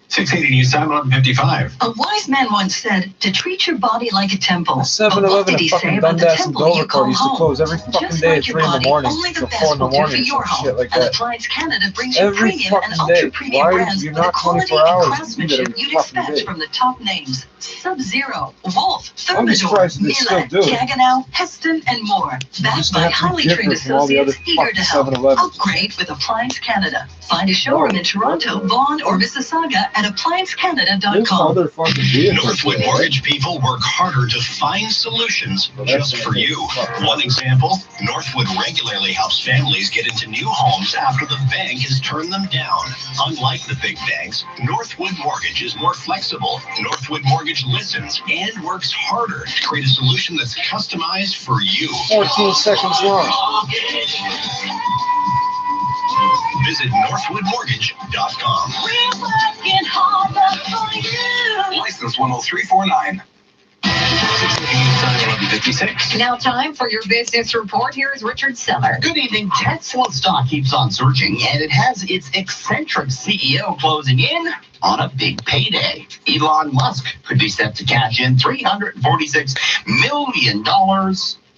680 News Time, 11:55. A wise man once said to treat your body like a temple. 7-Eleven in fucking Dundas and Dovercourt used to close every fucking day at 3 in the morning till 4 in the morning or some shit like that. Appliance Canada brings you Every premium and fucking day. ultra-premium Why brands you're with the not quality 24 and hours? You do that craftsmanship every you'd fucking expect day. from the top names. Sub-Zero, Wolf, I'm just Thermador, surprised they still Miele, do it. Gaggenau, Heston, and more. Backed just by have to be highly trained different from all the other associates eager to help. 7-Elevens. Upgrade with Appliance Canada. Find a showroom in Toronto, Vaughan, or Mississauga at appliancecanada.com. Northwood Mortgage people work harder to find solutions just for you. One example, Northwood regularly helps families get into new homes after the bank has turned them down. Unlike the big banks, Northwood Mortgage is more flexible. Northwood Mortgage listens and works harder to create a solution that's customized for you. 14 seconds long. Visit northwoodmortgage.com. We're working harder for you. License 10349. 11:56. Now time for your business report. Here's Richard Seller. Good evening. Tesla stock keeps on surging, and it has its eccentric CEO closing in on a big payday. Elon Musk could be set to cash in $346 million.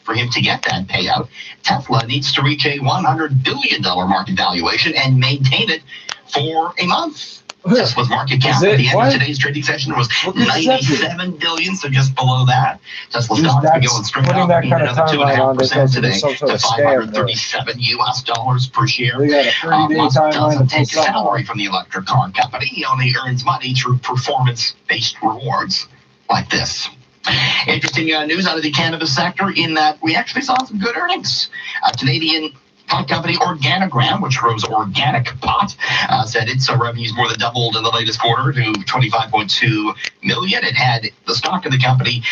For him to get that payout, Tesla needs to reach a $100 billion market valuation and maintain it for a month. Just with market cap at the end of today's trading session was 97 billion, so just below that. Tesla stock's been going straight up, another 2.5% today to 537 US dollars per share. Musk doesn't take a salary from the electric car company. He only earns money through performance-based rewards like this. Interesting news out of the cannabis sector in that we actually saw some good earnings. Canadian pot company Organigram, which grows organic pot, said its revenues more than doubled in the latest quarter to $25.2 million. It had the stock of the company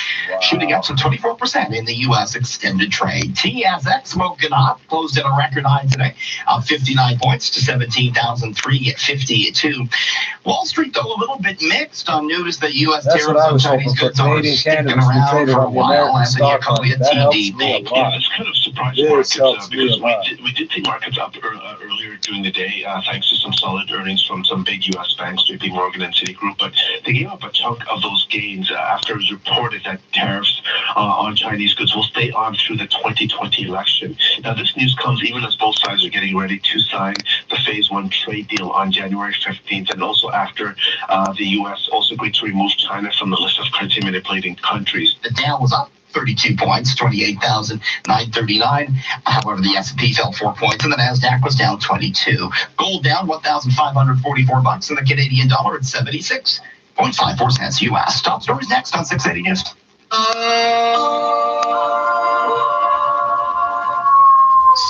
shooting up some 24% in the U.S. extended trade. TSX smoking up, closed at a record high today, up 59 points to 17,352. Wall Street, though, a little bit mixed on news that U.S. tariffs on Chinese goods are sticking around for a while. Anthony Okolia, TD Bank. Yeah, it's kind of surprised markets because we did see markets up earlier during the day thanks to some solid earnings from some big U.S. banks, JP Morgan and Citigroup, but they gave up a chunk of those gains after it was reported that tariffs on Chinese goods will stay on through the 2020 election. Now, this news comes even as both sides are getting ready to sign the Phase 1 trade deal on January 15th, and also after the U.S. also agreed to remove China from the list of currency manipulating countries. The Dow was up 32 points, 28,939. However, the S&P fell 4 points, and the Nasdaq was down 22. Gold down $1,544, and the Canadian dollar at 76.54 cents U.S. Top stories next on 680 News.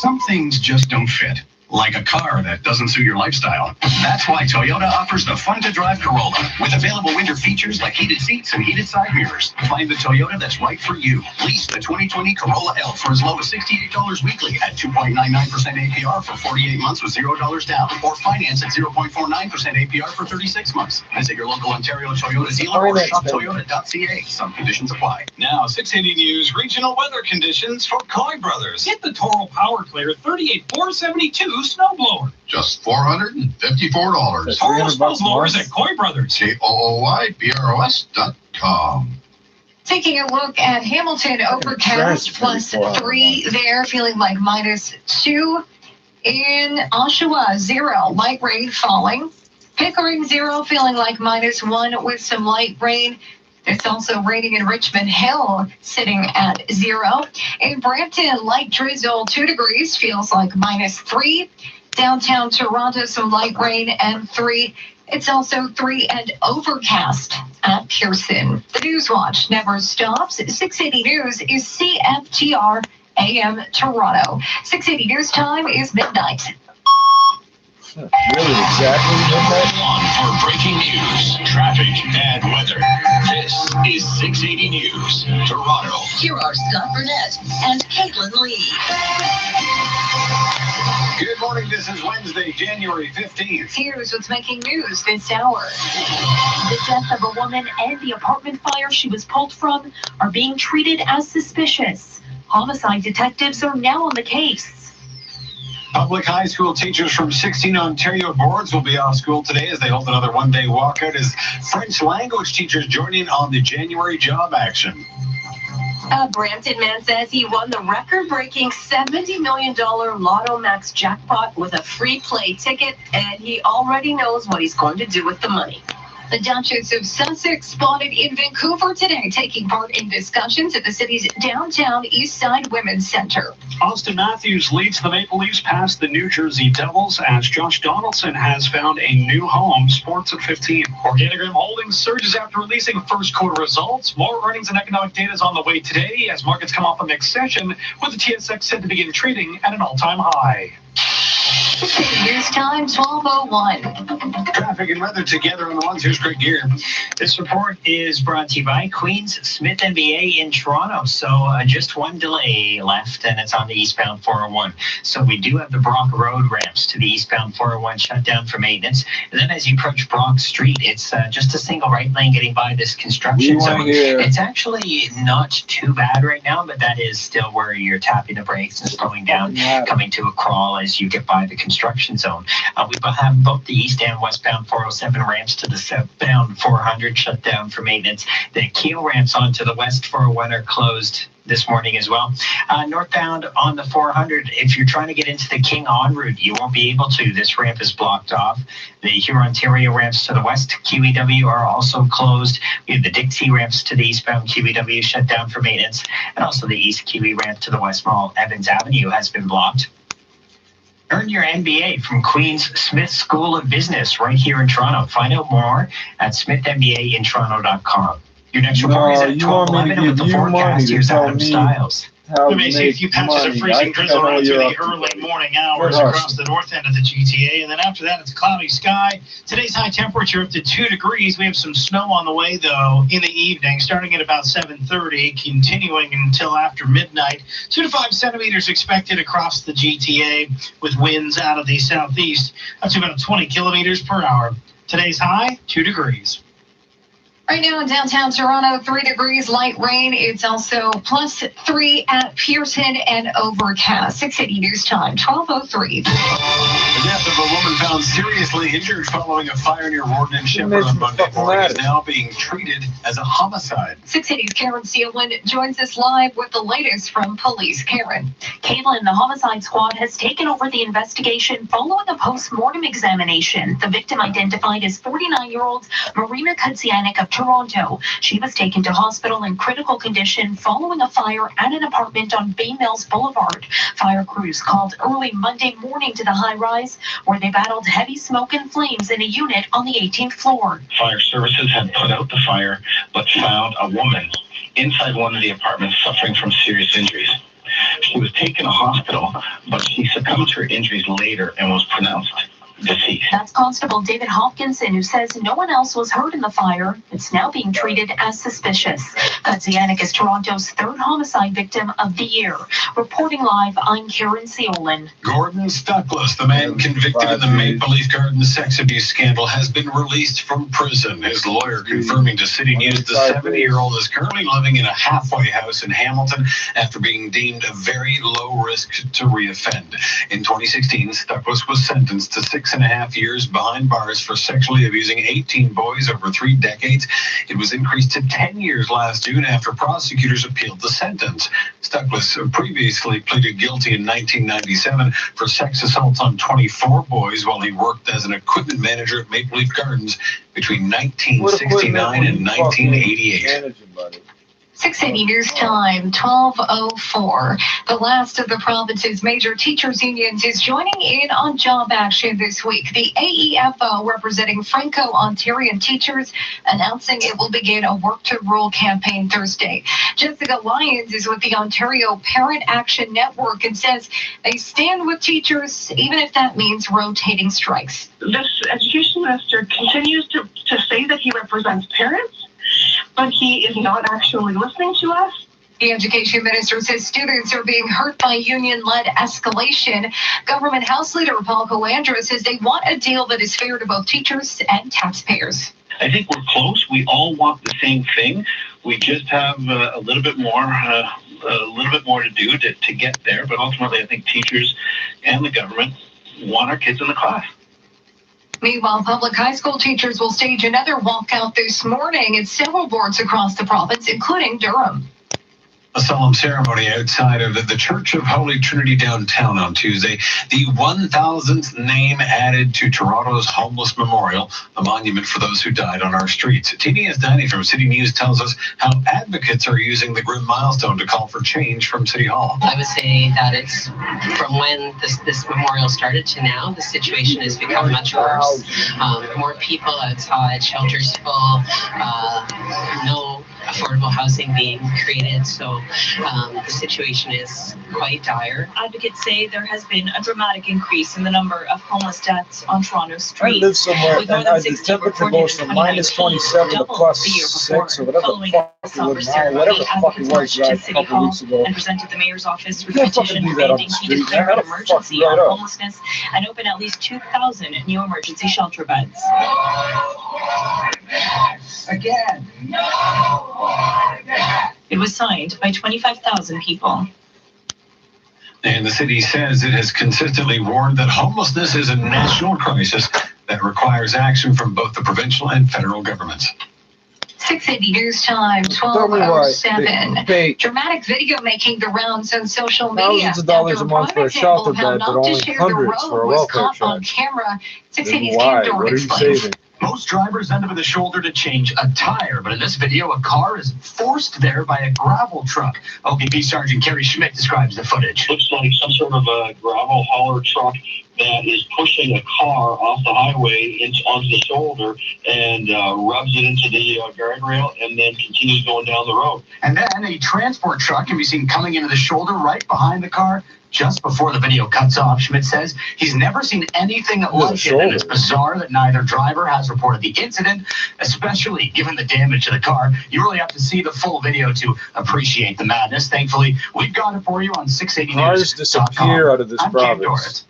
Some things just don't fit. Like a car that doesn't suit your lifestyle. That's why Toyota offers the fun-to-drive Corolla, with available winter features like heated seats and heated side mirrors. Find the Toyota that's right for you. Lease the 2020 Corolla L for as low as $68 weekly at 2.99% APR for 48 months with $0 down, or finance at 0.49% APR for 36 months. Visit your local Ontario Toyota dealer or shoptoyota.ca. Some conditions apply. Now, 680 News regional weather conditions for Coy Brothers. Get the Toro Power Clear 38472 snowblower. Just $454. Toro snowblowers at Coy Brothers. KOOYBROS.com. Taking a look at Hamilton, overcast +3 there, feeling like -2. In Oshawa, 0, light rain falling. Pickering, 0, feeling like -1 with some light rain. It's also raining in Richmond Hill, sitting at 0. In Brampton, light drizzle, 2 degrees, feels like -3. Downtown Toronto, some light rain and 3. It's also 3 and overcast at Pearson. The News Watch never stops. 680 News is CFTR AM Toronto. 680 News time is midnight. Really, exactly midnight? For breaking news, traffic, and weather. This is 680 News, Toronto. Here are Scott Burnett and Caitlin Lee. Good morning. This is Wednesday, January 15th. Here's what's making news this hour. The death of a woman and the apartment fire she was pulled from are being treated as suspicious. Homicide detectives are now on the case. Public high school teachers from 16 Ontario boards will be off school today as they hold another one-day walkout as French language teachers join in on the January job action. A Brampton man says he won the record-breaking $70 million Lotto Max jackpot with a free play ticket, and he already knows what he's going to do with the money. The Duchess of Sussex spotted in Vancouver today, taking part in discussions at the city's downtown East Side Women's Center. Austin Matthews leads the Maple Leafs past the New Jersey Devils as Josh Donaldson has found a new home. Sports at 15. Organigram Holdings surges after releasing first quarter results. More earnings and economic data is on the way today as markets come off a mixed session, with the TSX set to begin trading at an all-time high. News time, 12:01. Traffic and weather together on the ones. Here's Greg Gear. This report is brought to you by Queens Smith MBA in Toronto. So just one delay left, and it's on the eastbound 401. So we do have the Brock Road ramps to the eastbound 401 shut down for maintenance. And then as you approach Brock Street, it's just a single right lane getting by this construction zone. It's actually not too bad right now, but that is still where you're tapping the brakes and slowing down, coming to a crawl as you get by the construction zone. We have both the east and westbound 407 ramps to the southbound 400 shut down for maintenance. The Keel ramps onto the west 401 are closed this morning as well. Northbound on the 400, if you're trying to get into the King On route, you won't be able to. This ramp is blocked off. The Hurontario ramps to the west, QEW, are also closed. We have the Dixie ramps to the eastbound QEW shut down for maintenance, and also the East QE ramp to the West Mall Evans Avenue has been blocked. Earn your MBA from Queen's Smith School of Business right here in Toronto. Find out more at smithmbaintoronto.com. Your next report is at 12:11 with the forecast. Here's Adam Stiles. We may see a few patches of freezing drizzle right through the early morning hours across the north end of the GTA, and then after that it's cloudy sky. Today's high temperature up to 2 degrees. We have some snow on the way, though, in the evening, starting at about 7:30, continuing until after midnight. 2 to 5 centimeters expected across the GTA, with winds out of the southeast up to about 20 kilometers per hour. Today's high, 2 degrees. Right now in downtown Toronto, 3 degrees, light rain. It's also +3 at Pearson and overcast. 680 news time, 12:03. The death of a woman found seriously injured following a fire near Warden and Shepherd on Monday morning is now being treated as a homicide. 680's Karen Seelman joins us live with the latest from police. Karen. Caitlin, the homicide squad has taken over the investigation following a post-mortem examination. The victim identified as 49-year-old Marina Katsianik of Toronto. She was taken to hospital in critical condition following a fire at an apartment on Bay Mills Boulevard. Fire crews called early Monday morning to the high-rise where they battled heavy smoke and flames in a unit on the 18th floor. Fire services had put out the fire, but found a woman inside one of the apartments suffering from serious injuries. She was taken to hospital, but she succumbed to her injuries later and was pronounced deceased. That's Constable David Hopkinson, who says no one else was hurt in the fire. It's now being treated as suspicious. Katsianik is Toronto's 3rd homicide victim of the year. Reporting live, I'm Karen Seolin. Gordon Stuckless, the man convicted in the Maple Leaf Gardens sex abuse scandal, has been released from prison. His lawyer confirming to City News the 70-year-old is currently living in a halfway house in Hamilton after being deemed a very low risk to reoffend. In 2016, Stuckless was sentenced to 6.5 years behind bars for sexually abusing 18 boys over 3 decades. It was increased to 10 years last June after prosecutors appealed the sentence. Stuckless previously pleaded guilty in 1997 for sex assaults on 24 boys while he worked as an equipment manager at Maple Leaf Gardens between 1969 and 1988. 680 news time, 12:04. The last of the province's major teachers unions is joining in on job action this week. The AEFO, representing Franco-Ontarian teachers, announcing it will begin a Work to Rule campaign Thursday. Jessica Lyons is with the Ontario Parent Action Network and says they stand with teachers, even if that means rotating strikes. This education minister continues to say that he represents parents, but he is not actually listening to us. The education minister says students are being hurt by union-led escalation. Government House Leader Paul Calandra says they want a deal that is fair to both teachers and taxpayers. I think we're close. We all want the same thing. We just have a little bit more to do to get there. But ultimately, I think teachers and the government want our kids in the class. Meanwhile, public high school teachers will stage another walkout this morning at several boards across the province, including Durham. A solemn ceremony outside of the Church of Holy Trinity downtown on Tuesday. The 1,000th name added to Toronto's Homeless Memorial, a monument for those who died on our streets. TVS Danny from City News tells us how advocates are using the grim milestone to call for change from City Hall. I would say that it's from when this memorial started to now, the situation has become much worse. More people outside, shelters full, no affordable housing being created, so the situation is quite dire. Advocates say there has been a dramatic increase in the number of homeless deaths on Toronto streets. I live somewhere and the temperature goes from -27 to +6 or whatever the fuck it was now, whatever the fuck it was a couple weeks ago. And presented the mayor's office with You a can't fucking petition do that on demanding the he street, declare man. an That'll fuck emergency you right on up. homelessness and open at least 2,000 new emergency shelter beds. Again. It was signed by 25,000 people. And the city says it has consistently warned that homelessness is a national crisis that requires action from both the provincial and federal governments. 680 News Time, 12:07. Dramatic video making the rounds on social media. Thousands of dollars a month for a shelter bed, but only hundreds for a welfare check. On camera. 680's Why? Cam Dora What are you explains. saving? Most drivers end up with a shoulder to change a tire, but in this video, a car is forced there by a gravel truck. OPP Sergeant Kerry Schmidt describes the footage. Looks like some sort of a gravel hauler truck that is pushing a car off the highway onto the shoulder and rubs it into the guardrail and then continues going down the road. And then a transport truck can be seen coming into the shoulder right behind the car just before the video cuts off. Schmidt says he's never seen anything like it, and it's bizarre that neither driver has reported the incident, especially given the damage to the car. You really have to see the full video to appreciate the madness. Thankfully, we've got it for you on 680 News. Cars disappear out of this province.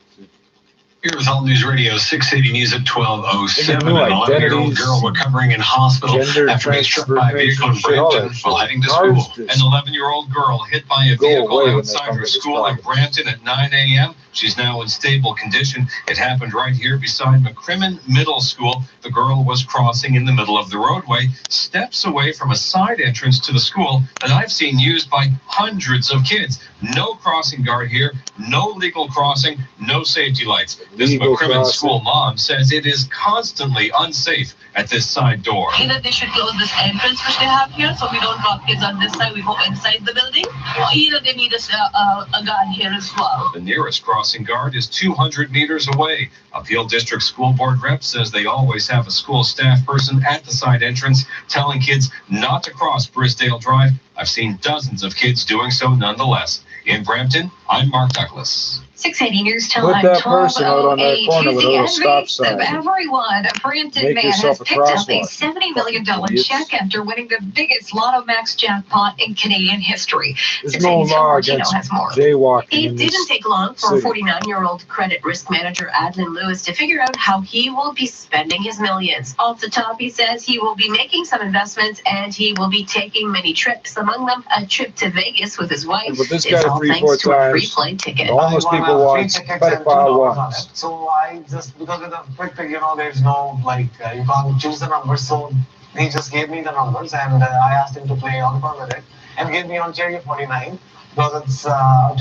Here's All News Radio 680 News at 12:07. New An 11-year-old identities, girl recovering in hospital gender after being struck by a vehicle in transformation, Brampton while heading to Cars school. just An 11-year-old girl hit by a go vehicle away when they outside come her to this school in province. Brampton at 9 a.m. She's now in stable condition. It happened right here beside McCrimmon Middle School. The girl was crossing in the middle of the roadway, steps away from a side entrance to the school that I've seen used by hundreds of kids. No crossing guard here, no legal crossing, no safety lights. This Legal McCrimmon crossing. school mom says it is constantly unsafe at this side door. Either they should close this entrance which they have here, so we don't drop kids on this side, we go inside the building, or either they need a guard here as well. The nearest crossing guard is 200 meters away. Appeal District School Board rep says they always have a school staff person at the side entrance telling kids not to cross Brisdale Drive. I've seen dozens of kids doing so nonetheless. In Brampton, I'm Mark Douglas. 680 News Time, Put that person out on that 12:08. corner with a little He's the stop envy sign. of everyone. A Brampton Make man has yourself a picked up a crosswalk. $70 million Idiots. check after winning the biggest Lotto Max jackpot in Canadian history. There's no 680's law Martino against has more. jaywalking It in this didn't take long for city. 49-year-old credit risk manager Adlin Lewis to figure out how he will be spending his millions. Off the top, he says he will be making some investments and he will be taking many trips, among them a trip to Vegas with his wife. But this It's guy all 3-4 thanks to a free times. plane ticket. Homeless people want, pedophile wants. So I just, because with a quick pick, there's no, you can't choose the numbers. So he just gave me the numbers and I asked him to play Encore with it and gave me Ontario 49 because it's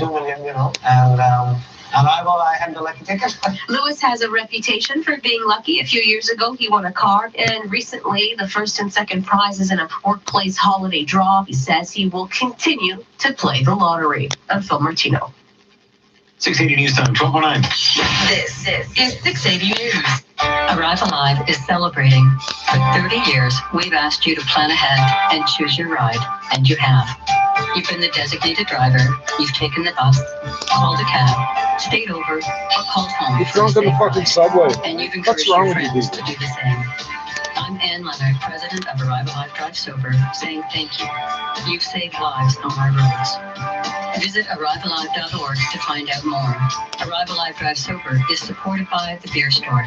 2 million, and I had the lucky ticket. Lewis has a reputation for being lucky. A few years ago, he won a car, and recently, the first and second prizes in a workplace holiday draw. He says he will continue to play the lottery. I'm Phil Martino. 680 News Time, 12:09. This is 680 News. Arrive Alive is celebrating. For 30 years, we've asked you to plan ahead and choose your ride, and you have. You've been the designated driver, you've taken the bus, called a cab, stayed over, or called home. You're drunk on the fucking subway. And you've What's encouraged wrong your with you friends people? to do the same. I'm Ann Leonard, president of Arrive Alive Drive Sober, saying thank you. You've saved lives on our roads. Visit arrivealive.org to find out more. Arrive Alive Drive Sober is supported by the Beer Store.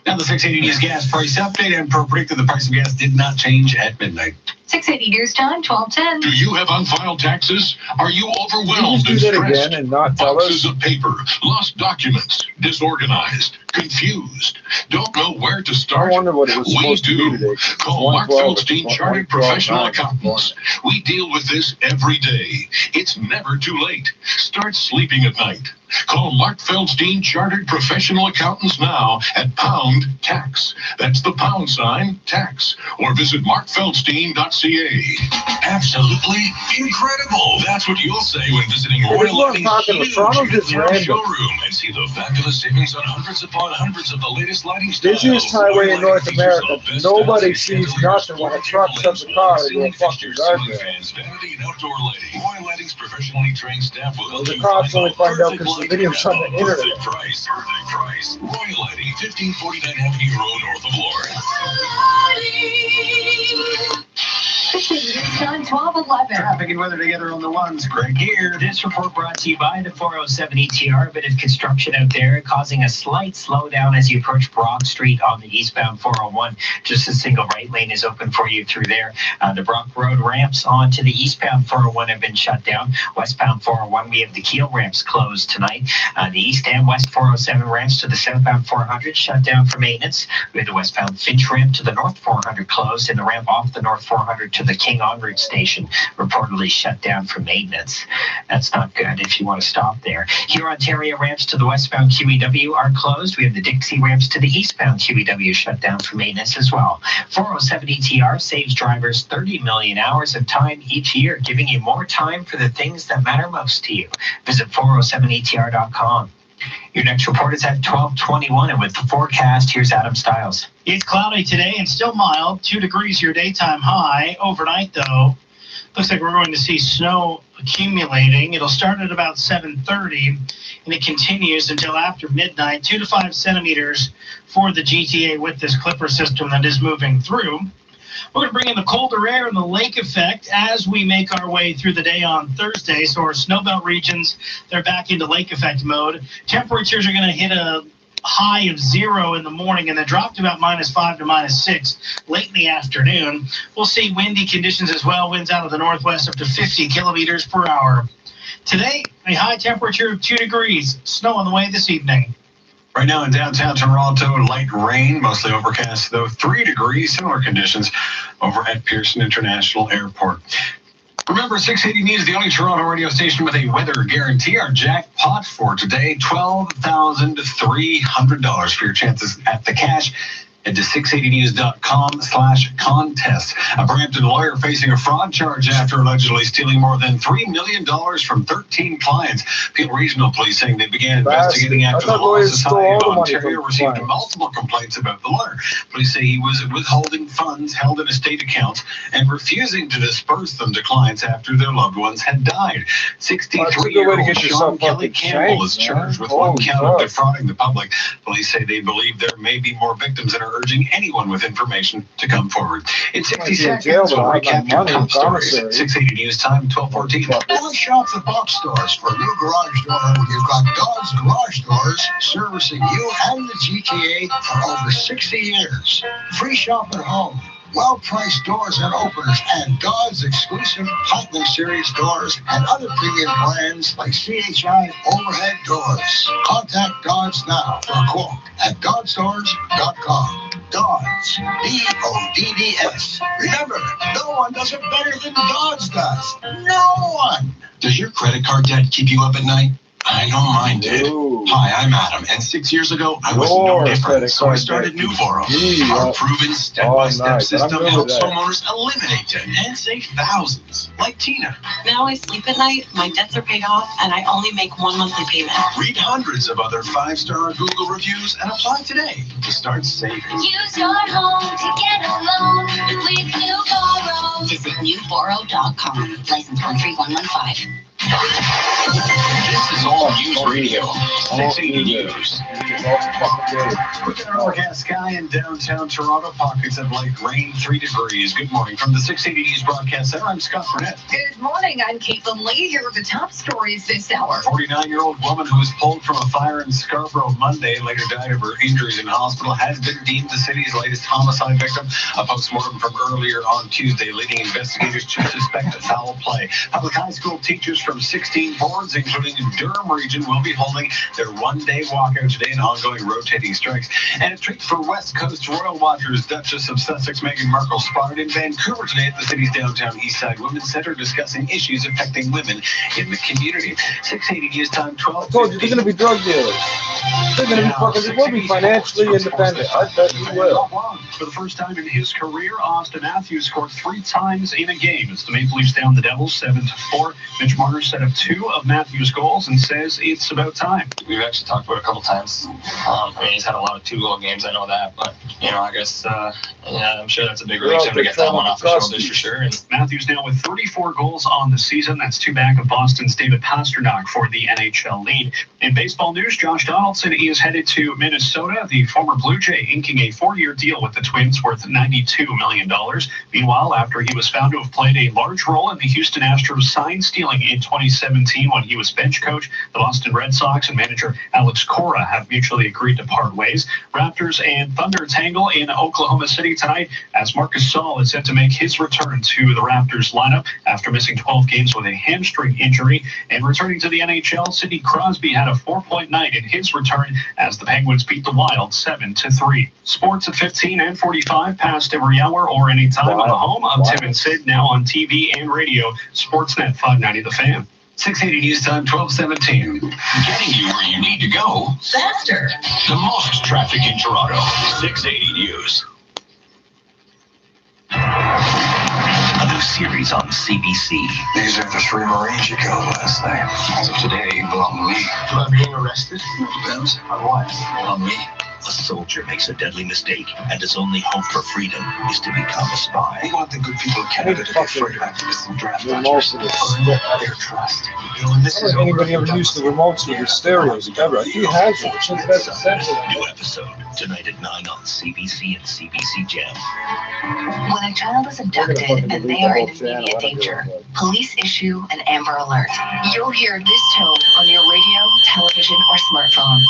Now the 680 News gas price update, and per predicted, the price of gas did not change at midnight. 680 News Time, 12:10. Do you have unfiled taxes? Are you Can you overwhelmed just and do that stressed? again and not tell Boxes us? of paper, lost documents, disorganized, confused, don't know where to I start? wonder what it was We supposed to do. be today. 'cause it's Call Mark 112, Feldstein, it's Chartered 112, Professional 9. Accountants. We deal with this every day. It's never too late. Start sleeping at night. Call Mark Feldstein, Chartered Professional Accountants now at pound tax. That's the pound sign tax. Or visit markfeldstein.ca. Absolutely incredible. That's what you'll say when visiting Hey, this is Royal what I'm Lighting's talking about. huge Toronto's just Ontario random. showroom and see the fabulous savings on hundreds upon hundreds of the latest lighting styles. Busiest highway in North Royal Lighting America. features the best Nobody styles, sees chandeliers, nothing when a truck sets a car into a ceiling fucking fixtures, ceiling guardrail. fans, vanity and outdoor lighting. Royal Lighting's professionally trained staff will help The you cops find only the find out perfect because the lighting video's on the at the internet. perfect price. Perfect price. Royal Lighting, 1549 Avenue Road, north of Lawrence. 680 News time 12:11. Traffic and weather together on the ones. Greg here. This report brought to you by the 407 ETR. A bit of construction out there causing a slight slowdown as you approach Brock Street on the eastbound 401. Just a single right lane is open for you through there. The Brock Road ramps onto the eastbound 401 have been shut down. Westbound 401, we have the Keel ramps closed tonight. The east and west 407 ramps to the southbound 400 shut down for maintenance. We have the westbound Finch ramp to the north 400 closed, and the ramp off the north 400 to the King en route station reportedly shut down for maintenance. That's not good if you want to stop there. Here, Ontario ramps to the westbound QEW are closed. We have the Dixie ramps to the eastbound QEW shut down for maintenance as well. 407 ETR saves drivers 30 million hours of time each year, giving you more time for the things that matter most to you. Visit 407etr.com. Your next report is at 12:21, and with the forecast, here's Adam Stiles. It's cloudy today and still mild. 2 degrees your daytime high. Overnight, though, looks like we're going to see snow accumulating. It'll start at about 7:30, and it continues until after midnight. 2 to 5 centimeters for the GTA with this Clipper system that is moving through. We're going to bring in the colder air and the lake effect as we make our way through the day on Thursday. So our snowbelt regions, they're back into lake effect mode. Temperatures are going to hit a high of 0 in the morning and then drop to about -5 to -6 late in the afternoon. We'll see windy conditions as well. Winds out of the northwest up to 50 kilometers per hour. Today, a high temperature of 2 degrees. Snow on the way this evening. Right now in downtown Toronto, light rain, mostly overcast, though 3 degrees, similar conditions over at Pearson International Airport. Remember, 680 News, the only Toronto radio station with a weather guarantee. Our jackpot for today, $12,300 for your chances at the cash. Head to 680news.com/contest. A Brampton lawyer facing a fraud charge after allegedly stealing more than $3 million from 13 clients. Peel Regional Police saying they began investigating after the Law Society of Ontario received multiple complaints about the lawyer. Police say he was withholding funds held in estate accounts and refusing to disperse them to clients after their loved ones had died. 63-year-old Sean Kelly Campbell is charged with one count of defrauding the public. Police say they believe there may be more victims and are urging anyone with information to come forward. In 60 seconds, we'll recap your top stories. 680 News Time, 12:14. Don't shop the box stores for a new garage door when you've got Dodds Garage Doors servicing you and the GTA for over 60 years. Free shop at home. Well-priced doors and openers, and Dodds exclusive Platinum Series doors and other premium brands like CHI overhead doors. Contact Dodds now for a quote at DoddsDoors.com. Dodds, D-O-D-D-S. Remember, no one does it better than Dodds does. No one. Does your credit card debt keep you up at night? I know mine did. Hi, I'm Adam, and 6 years ago, I was no different, so I started Nuvoro. Our proven step-by-step system helps homeowners eliminate debt and save thousands, like Tina. Now I sleep at night, my debts are paid off, and I only make one monthly payment. Read hundreds of other 5-star Google reviews and apply today to start saving. Use your home to get a loan with Nuvoro. Visit Nuvoro.com. License 13115. This is All News Radio, 680 News. Look at our overcast sky in downtown Toronto. Pockets of light rain, 3 degrees. Good morning from the 680 News Broadcast Center. I'm Scott Burnett. Good morning. I'm Caitlin Lee. Here are the top stories this hour. 49-year-old woman who was pulled from a fire in Scarborough Monday, later died of her injuries in hospital, has been deemed the city's latest homicide victim. A postmortem from earlier on Tuesday leading investigators to suspect foul play. Public high school teachers from 16 boards, including Durham Region, will be holding their one-day walkout today and ongoing rotating strikes. And a treat for West Coast royal watchers. Duchess of Sussex Meghan Markle spotted in Vancouver today at the city's downtown Eastside Women's Centre discussing issues affecting women in the community. 680 News Time, 12. I told you, they're going to be drug dealers. They're going to be fucking, they will be financially independent. I bet you will. For the first time in his career, Austin Matthews scored 3 times in a game as the Maple Leafs down the Devils 7-4. Mitch Marner first set of 2 of Matthews' goals and says it's about time. We've actually talked about it a couple times. He's had a lot of 2-goal games, I know that, but, I guess, I'm sure that's a big relief to him to get that one off his shoulders for sure. And Matthews now with 34 goals on the season. That's 2 back of Boston's David Pastrnak for the NHL lead. In baseball news, Josh Donaldson is headed to Minnesota. The former Blue Jay inking a 4-year deal with the Twins worth $92 million. Meanwhile, after he was found to have played a large role in the Houston Astros sign stealing in 2017 when he was bench coach, the Boston Red Sox and manager Alex Cora have mutually agreed to part ways. Raptors and Thunder tangle in Oklahoma City tonight as Marc Gasol is set to make his return to the Raptors lineup after missing 12 games with a hamstring injury. And returning to the NHL, Sidney Crosby had a 4-point night in his return as the Penguins beat the Wild 7-3. Sports at 15 and 45, past every hour or any time on the home of Tim and Sid, now on TV and radio. Sportsnet 590 The Fan. 680 News Time, 12:17. Getting you where you need to go Faster. The most traffic in Toronto. 680 News. A new series on CBC. These are the 3 Marines you killed last night. As of today, you belong to me. Am I being arrested? Depends. On what? On me. A soldier makes a deadly mistake, and his only hope for freedom is to become a spy. We want the good people of Canada to be afraid of activists and draft Most of dodgers. it. Their trust. I don't think anybody ever used the remotes with the stereos ever. He has it. Since that's essential. New episode tonight at 9 on CBC and CBC Gem. When a child is abducted and they are in immediate danger, police issue an Amber Alert. You'll hear this tone on your radio, television, or smartphone.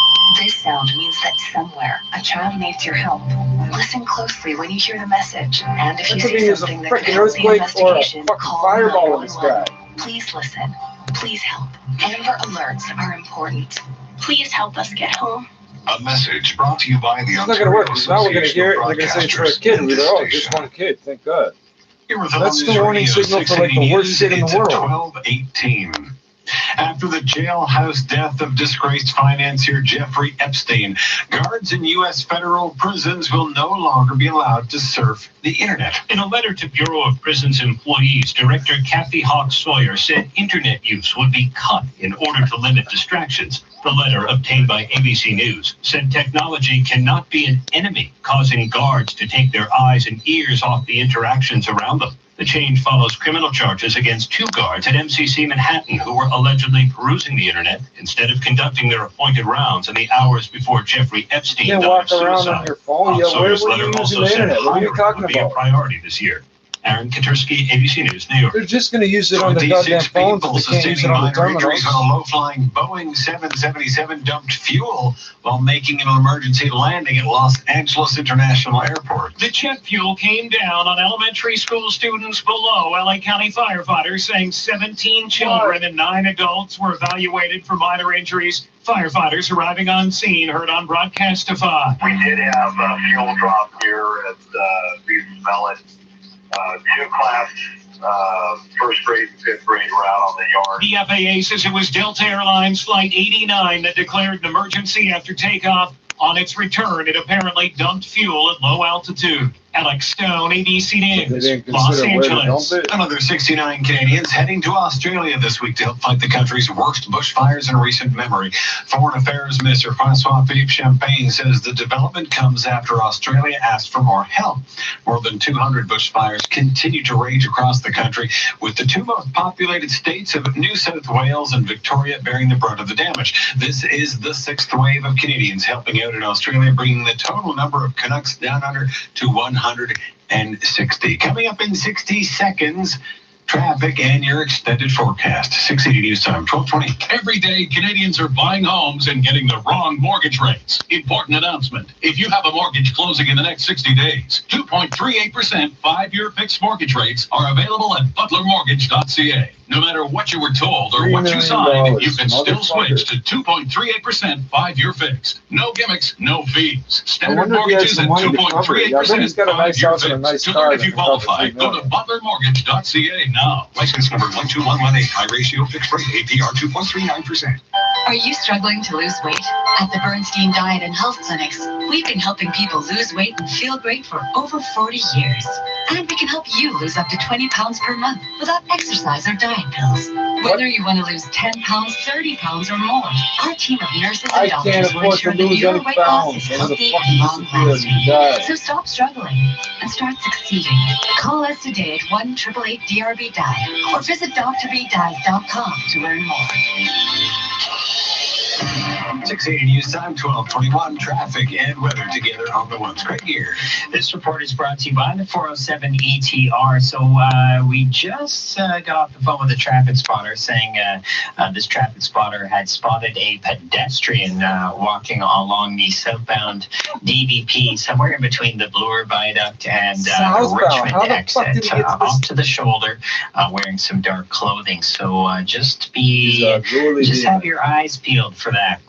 This sound means that somewhere a child needs your help. Listen closely when you hear the message, and if you see something that could help the investigation, call 911. Please listen. Please help. Amber Alerts are important. Please help us get home. A message brought to you by the It's not going to work, because now we're going to hear it, and they're going to say it's for a kid, and we're like, oh, just one kid, thank God. That's the warning signal for, like, the worst kid in the world. 12:18. After the jailhouse death of disgraced financier Jeffrey Epstein, guards in U.S. federal prisons will no longer be allowed to surf the internet. In a letter to Bureau of Prisons employees, Director Kathy Hawk Sawyer said internet use would be cut in order to limit distractions. The letter, obtained by ABC News, said technology cannot be an enemy, causing guards to take their eyes and ears off the interactions around them. The change follows criminal charges against 2 guards at MCC Manhattan who were allegedly perusing the internet instead of conducting their appointed rounds in the hours before Jeffrey Epstein died of suicide. You can't walk around on your phone. Yeah, where were you using the internet? What are you talking would be a priority this year. Aaron Katursky, ABC News, New York. They're just going to use it on the goddamn phones, but they can't use it on the terminals. When a low-flying Boeing 777 dumped fuel while making an emergency landing at Los Angeles International Airport. The jet fuel came down on elementary school students below. LA County firefighters saying 17 children and 9 adults were evaluated for minor injuries. Firefighters arriving on scene heard on Broadcastify. We did have a fuel drop here at Beaver Melon. 2 class, 1st grade and 5th grade were out on the yard. The FAA says it was Delta Airlines Flight 89 that declared an emergency after takeoff. On its return, it apparently dumped fuel at low altitude. Alex Stone, ABC News, Los Angeles. Another 69 Canadians heading to Australia this week to help fight the country's worst bushfires in recent memory. Foreign Affairs Minister Francois-Philippe Champagne says the development comes after Australia asked for more help. More than 200 bushfires continue to rage across the country, with the 2 most populated states of New South Wales and Victoria bearing the brunt of the damage. This is the 6th wave of Canadians helping out in Australia, bringing the total number of Canucks down under to 160. Coming up in 60 seconds, traffic and your extended forecast. 680 News Time, 12:20. Every day, Canadians are buying homes and getting the wrong mortgage rates. Important announcement. If you have a mortgage closing in the next 60 days, 2.38% 5-year fixed mortgage rates are available at butlermortgage.ca. No matter what you were told or what you signed, you can still switch to 2.38% 5-year fixed. No gimmicks, no fees. Standard mortgages at 2.38% 5-year fixed. To learn if you qualify, go to butlermortgage.ca now. License number 12118. High ratio fixed rate. APR 2.39%. Are you struggling to lose weight? At the Bernstein Diet and Health Clinics, we've been helping people lose weight and feel great for over 40 years. And we can help you lose up to 20 pounds per month without exercise or diet pills. Whether you want to lose 10 pounds, 30 pounds, or more, our team of nurses and doctors will ensure that your weight loss is healthy and long-lasting. So stop struggling and start succeeding. Call us today at 1-888-DRB-DIET or visit drbdiet.com to learn more. 680 News Time, 12:21. Traffic and weather together on the ones. Great year. This report is brought to you by the 407 ETR. So we just got off the phone with a traffic spotter saying this traffic spotter had spotted a pedestrian walking along the southbound DVP, somewhere in between the Bloor Viaduct and Richmond exit, off to the shoulder, wearing some dark clothing. So just have your eyes peeled for that.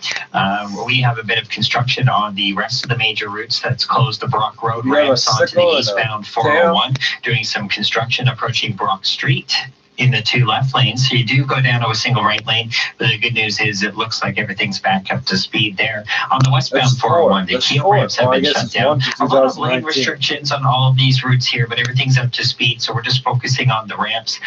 We have a bit of construction on the rest of the major routes that's closed the Brock Road ramps onto the eastbound 401, doing some construction approaching Brock Street in the two left lanes. So you do go down to a single right lane, but the good news is it looks like everything's back up to speed there. On the westbound 401, the keel ramps have been shut down. A lot of lane restrictions on all of these routes here, but everything's up to speed, so we're just focusing on the ramps.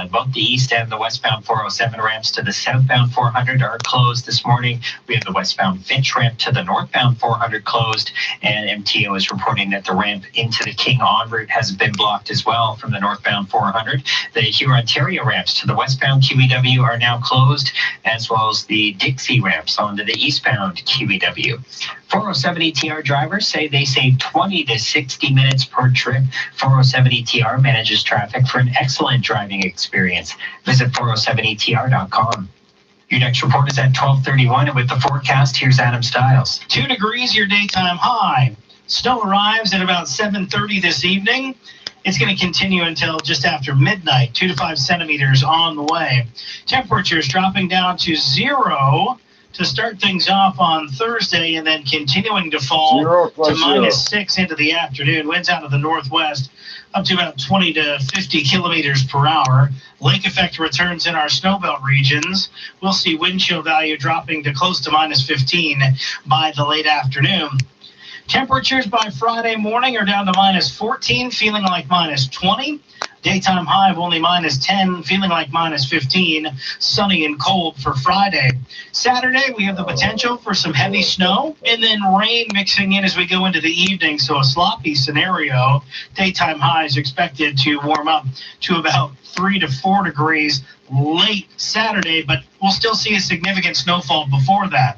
Both the east and the westbound 407 ramps to the southbound 400 are closed this morning. We have the westbound Finch ramp to the northbound 400 closed, and MTO is reporting that the ramp into the King en route has been blocked as well from the northbound 400. The Hurontario ramps to the westbound QEW are now closed, as well as the Dixie ramps onto the eastbound QEW. 407 ETR drivers say they save 20 to 60 minutes per trip. 407 ETR manages traffic for an excellent driving experience. Visit 407etr.com. Your next report is at 12:31, and with the forecast, here's Adam Stiles. 2 degrees, your daytime high. Snow arrives at about 7:30 this evening. It's going to continue until just after midnight, 2 to 5 centimeters on the way. Temperatures dropping down to 0 to start things off on Thursday, and then continuing to fall to -6 into the afternoon. Winds out of the northwest up to about 20 to 50 kilometers per hour. Lake effect returns in our snowbelt regions. We'll see wind chill value dropping to close to -15 by the late afternoon. Temperatures by Friday morning are down to -14, feeling like -20. Daytime high of only -10, feeling like -15. Sunny and cold for Friday. Saturday, we have the potential for some heavy snow and then rain mixing in as we go into the evening. So a sloppy scenario. Daytime highs expected to warm up to about 3 to 4 degrees late Saturday, but we'll still see a significant snowfall before that.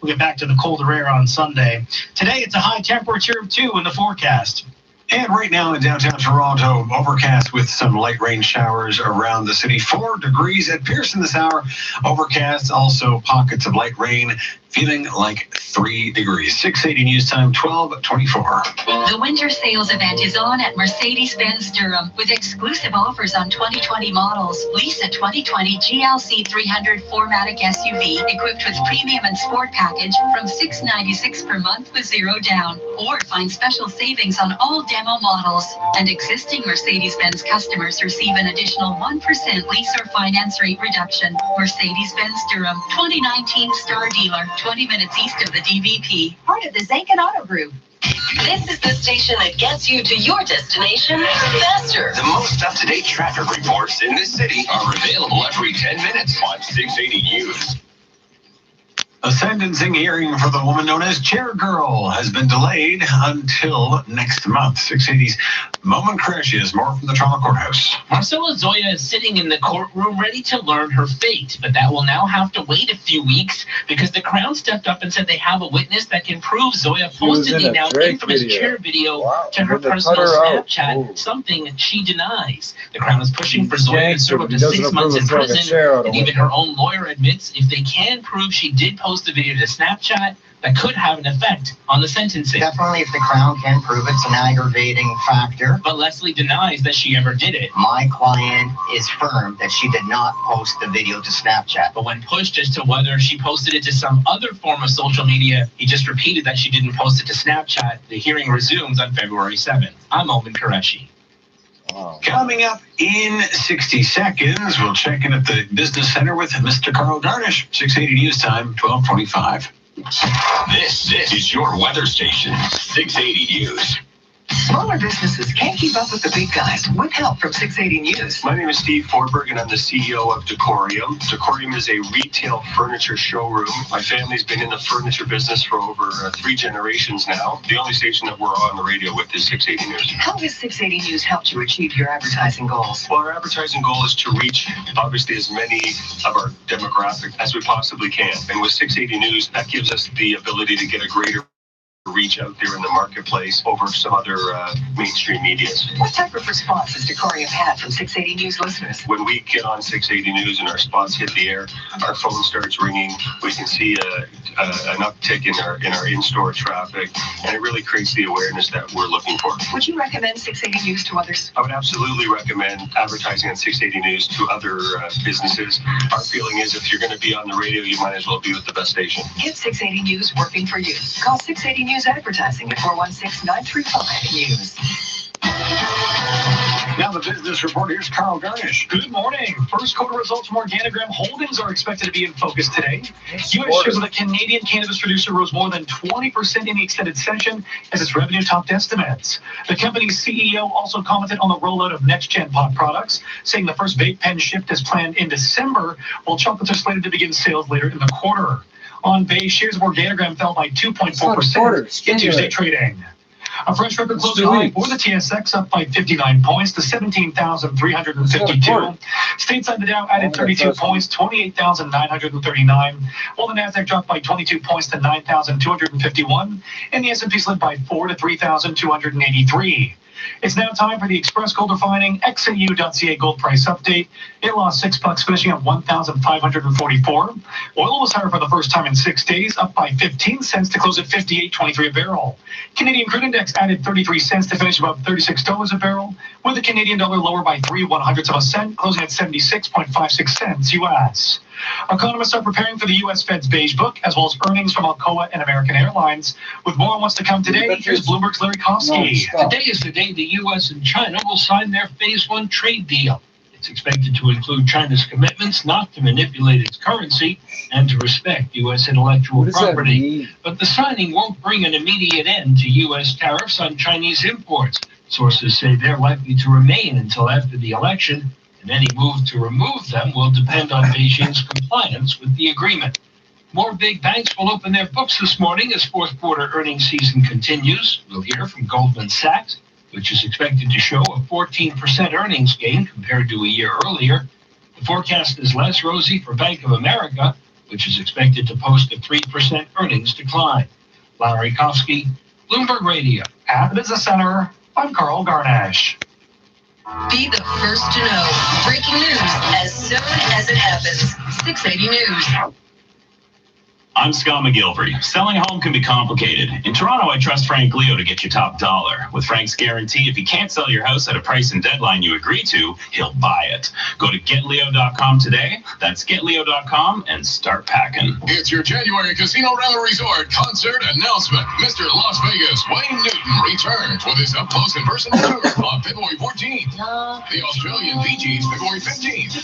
We'll get back to the colder air on Sunday. Today, it's a high temperature of 2 in the forecast. And right now in downtown Toronto, overcast with some light rain showers around the city. 4 degrees at Pearson this hour. Overcast, also pockets of light rain. Feeling like 3 degrees. 680 News Time, 12:24. The winter sales event is on at Mercedes-Benz Durham with exclusive offers on 2020 models. Lease a 2020 GLC 300 4MATIC SUV equipped with premium and sport package from $696 per month with 0 down. Or find special savings on all demo models. And existing Mercedes-Benz customers receive an additional 1% lease or finance rate reduction. Mercedes-Benz Durham, 2019 Star Dealer. 20 minutes east of the DVP. Part of the Zakin Auto Group. This is the station that gets you to your destination faster. The most up-to-date traffic reports in this city are available every 10 minutes on 680 News. A sentencing hearing for the woman known as Chair Girl has been delayed until next month. 680's Momin Qureshi has more from the Toronto Courthouse. Marcella Zoya is sitting in the courtroom ready to learn her fate, but that will now have to wait a few weeks because the Crown stepped up and said they have a witness that can prove Zoya posted the now infamous chair video to her personal Snapchat, something she denies. The Crown is pushing for Zoya to serve up to 6 months in prison, and even her own lawyer admits if they can prove she did post the video to Snapchat, that could have an effect on the sentencing. Definitely, if the Crown can prove it's an aggravating factor. But Leslie denies that she ever did it. My client is firm that she did not post the video to Snapchat. But when pushed as to whether she posted it to some other form of social media, he just repeated that she didn't post it to Snapchat. The hearing resumes on February 7th. I'm Momin Qureshi. Coming up in 60 seconds, we'll check in at the Business Center with Mr. Carl Garnish. 680 News Time, 12:25. This is your weather station, 680 News. Smaller businesses can't keep up with the big guys with help from 680 News. My name is Steve Forberg, and I'm the CEO of Decorium. Decorium is a retail furniture showroom. My family's been in the furniture business for over 3 generations now. The only station that we're on the radio with is 680 News. How has 680 News helped you achieve your advertising goals? Well, our advertising goal is to reach, obviously, as many of our demographic as we possibly can. And with 680 News, that gives us the ability to get a greater reach out there in the marketplace over some other mainstream medias. What type of response has Decorium had from 680 News listeners? When we get on 680 News and our spots hit the air, our phone starts ringing. We can see an uptick in our in-store traffic, and it really creates the awareness that we're looking for. Would you recommend 680 News to others? I would absolutely recommend advertising on 680 News to other businesses. Our feeling is if you're going to be on the radio, you might as well be with the best station. Get 680 News working for you. Call 680 News Advertising at 416-935-NEWS. Now the business report. Here's Carl Garnish. Good morning. First quarter results from Organigram Holdings are expected to be in focus today. U.S. shares of the Canadian cannabis producer rose more than 20% in the extended session as its revenue topped estimates. The company's CEO also commented on the rollout of next-gen pot products, saying the first vape pen shipped is planned in December, while chocolates are slated to begin sales later in the quarter. On base, shares of Organigram fell by 2.4% in Tuesday trading. A fresh record closed high for the TSX, up by 59 points to 17,352. Stateside, the Dow added 32 points, 28,939, while the Nasdaq dropped by 22 points to 9,251, and the S&P slid by 4 to 3,283. It's now time for the Express Gold Refining XAU.ca gold price update. It lost $6, finishing at $1,544. Oil was higher for the first time in 6 days, up by 15 cents to close at $58.23 a barrel. Canadian crude index added 33 cents to finish above $36 a barrel, with the Canadian dollar lower by 3/100ths of a cent, closing at 76.56 cents U.S. Economists are preparing for the U.S. Fed's Beige Book, as well as earnings from Alcoa and American Airlines. With more on what's to come today, here's Bloomberg's Larry Kofsky. Today is the day the U.S. and China will sign their Phase 1 trade deal. It's expected to include China's commitments not to manipulate its currency and to respect U.S. intellectual property. But the signing won't bring an immediate end to U.S. tariffs on Chinese imports. Sources say they're likely to remain until after the election, and any move to remove them will depend on Beijing's compliance with the agreement. More big banks will open their books this morning as fourth quarter earnings season continues. We'll hear from Goldman Sachs, which is expected to show a 14% earnings gain compared to a year earlier. The forecast is less rosy for Bank of America, which is expected to post a 3% earnings decline. Larry Kofsky, Bloomberg Radio. At the Business Center, I'm Carl Garnish. Be the first to know. Breaking news as soon as it happens. 680 News. I'm Scott McGilvery. Selling a home can be complicated. In Toronto, I trust Frank Leo to get you top dollar. With Frank's guarantee, if you can't sell your house at a price and deadline you agree to, he'll buy it. Go to getleo.com today. That's getleo.com and start packing. It's your January Casino Rental Resort concert announcement. Mr. Las Vegas, Wayne Newton, returns with his up-close and personal tour on February 14th. The Australian Bee Gees, February 15th.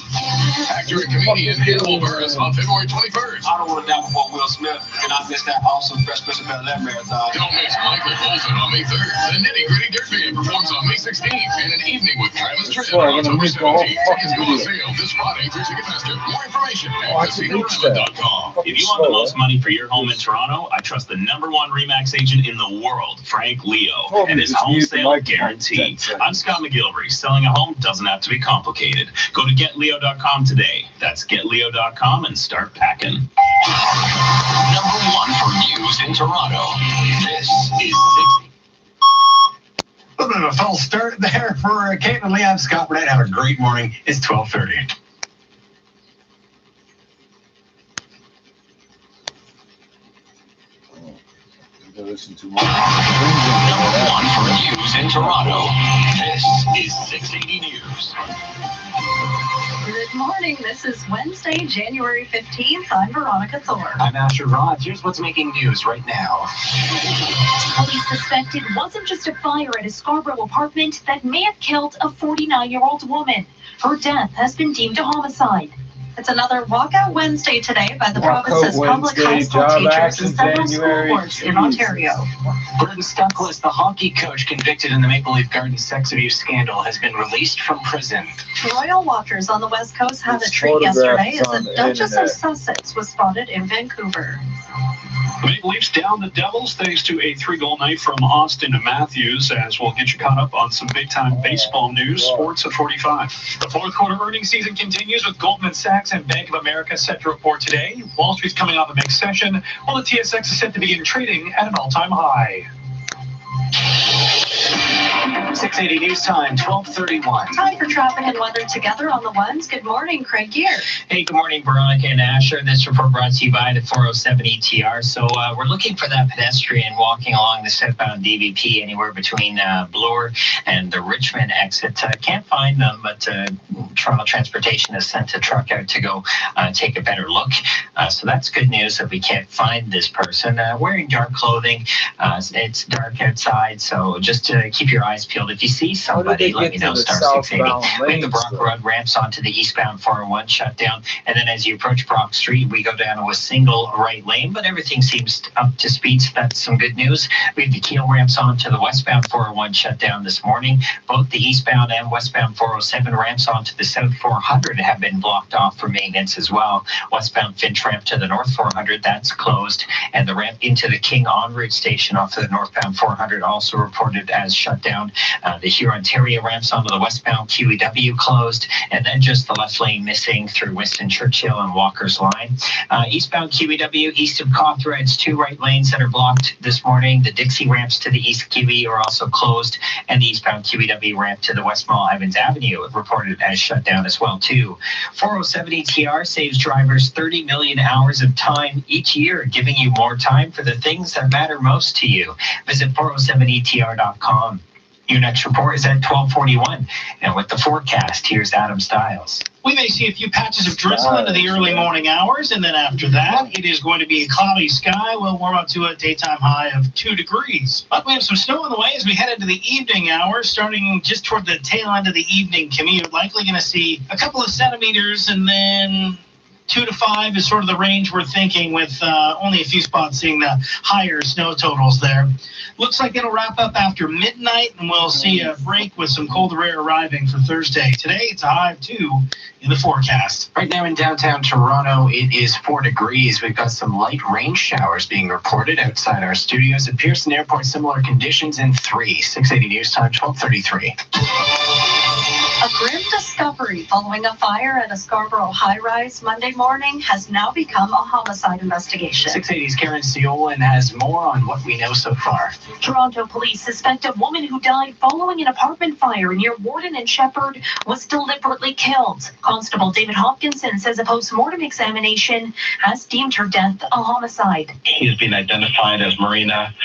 Actor and comedian Hannibal Buress on February 21st. I don't want to die before Will Smith, and I missed that awesome Fresh Prince of Bel-Air marathon. Don't miss Michael Bolton on May 3rd. The Nitty Gritty Dirt Band performs on May 16th, and an evening with Travis Tritt on October 17th. Tickets go on sale this Friday through Ticketmaster. More information at CasinoRama.com. If you want the most money for your home in Toronto, I trust the #1 RE/MAX agent in the world, Frank Leo, and his home sale guarantee. I'm Scott McGilvery. Selling a home doesn't have to be complicated. Go to getleo.com today. That's getleo.com and start packing. #1 for news in Toronto. This is 60. A little bit of a false start there for Kate and Lee. I'm Scott Burnett. Have a great morning. It's 12:30. Listen to #1 for news in Toronto. This is 680 News. Good morning. This is Wednesday, January 15th. I'm Veronica Thorne. I'm Asher Roth. Here's what's making news right now. Police suspect it wasn't just a fire at a Scarborough apartment that may have killed a 49-year-old woman. Her death has been deemed a homicide. It's another Walkout Wednesday today by the province's public high school teachers and several school boards in Ontario. Burton Stuckless, the hockey coach convicted in the Maple Leaf Gardens sex abuse scandal, has been released from prison. Royal watchers on the West Coast had a treat yesterday as the Duchess of Sussex was spotted in Vancouver. The Maple Leafs down the Devils thanks to a 3-goal night from Austin Matthews, as we'll get you caught up on some big-time baseball news. Sports at 45. The fourth quarter earnings season continues with Goldman Sachs and Bank of America set to report today. Wall Street's coming off a mixed session, while the TSX is set to begin trading at an all-time high. 680 News Time, 12:31. Time for traffic and weather together on the ones. Good morning, Craig Gear. Hey, good morning, Veronica and Asher. This report brought to you by the 407 ETR. So we're looking for that pedestrian walking along the southbound DVP anywhere between Bloor and the Richmond exit. Can't find them, but Toronto Transportation has sent a truck out to go take a better look. So that's good news that we can't find this person. Wearing dark clothing. It's dark outside, so just keep your eyes peeled. If you see somebody, let me know. Star 680. We have the Brock Road ramps onto the eastbound 401 shut down, and then as you approach Brock Street, we go down to a single right lane, but everything seems up to speed, so that's some good news. We have the Keel ramps onto the westbound 401 shut down this morning. Both the eastbound and westbound 407 ramps onto the south 400 have been blocked off for maintenance as well. Westbound Finch ramp to the north 400, that's closed, and the ramp into the King en route station off of the northbound 400 also reported as shut down. The Hurontario ramps onto the westbound QEW closed, and then just the left lane missing through Winston Churchill and Walker's Line. Eastbound QEW, east of Cawthra, it's 2 right lanes that are blocked this morning. The Dixie ramps to the east QE are also closed, and the eastbound QEW ramp to the West Mall Evans Avenue reported as shut down as well, too. 407 ETR saves drivers 30 million hours of time each year, giving you more time for the things that matter most to you. Visit 407etr.com. Your next report is at 12:41, and with the forecast, here's Adam Stiles. We may see a few patches of drizzle into the early morning hours, and then after that, it is going to be a cloudy sky. We'll warm up to a daytime high of 2 degrees. But we have some snow on the way as we head into the evening hours, starting just toward the tail end of the evening commute. Likely going to see a couple of centimeters, and then 2 to 5 is sort of the range we're thinking, with only a few spots seeing the higher snow totals there. Looks like it'll wrap up after midnight, and we'll see a break with some colder air arriving for Thursday. Today, it's a high of 2 in the forecast. Right now in downtown Toronto, it is 4 degrees. We've got some light rain showers being reported outside our studios. At Pearson Airport, similar conditions in 3. 680 News Time, 12:33. A grim discovery following a fire at a Scarborough high-rise Monday morning has now become a homicide investigation. 680's Karen Seolin has more on what we know so far. Toronto police suspect a woman who died following an apartment fire near Warden and Shepherd was deliberately killed. Constable David Hopkinson says a post-mortem examination has deemed her death a homicide. He has been identified as Marina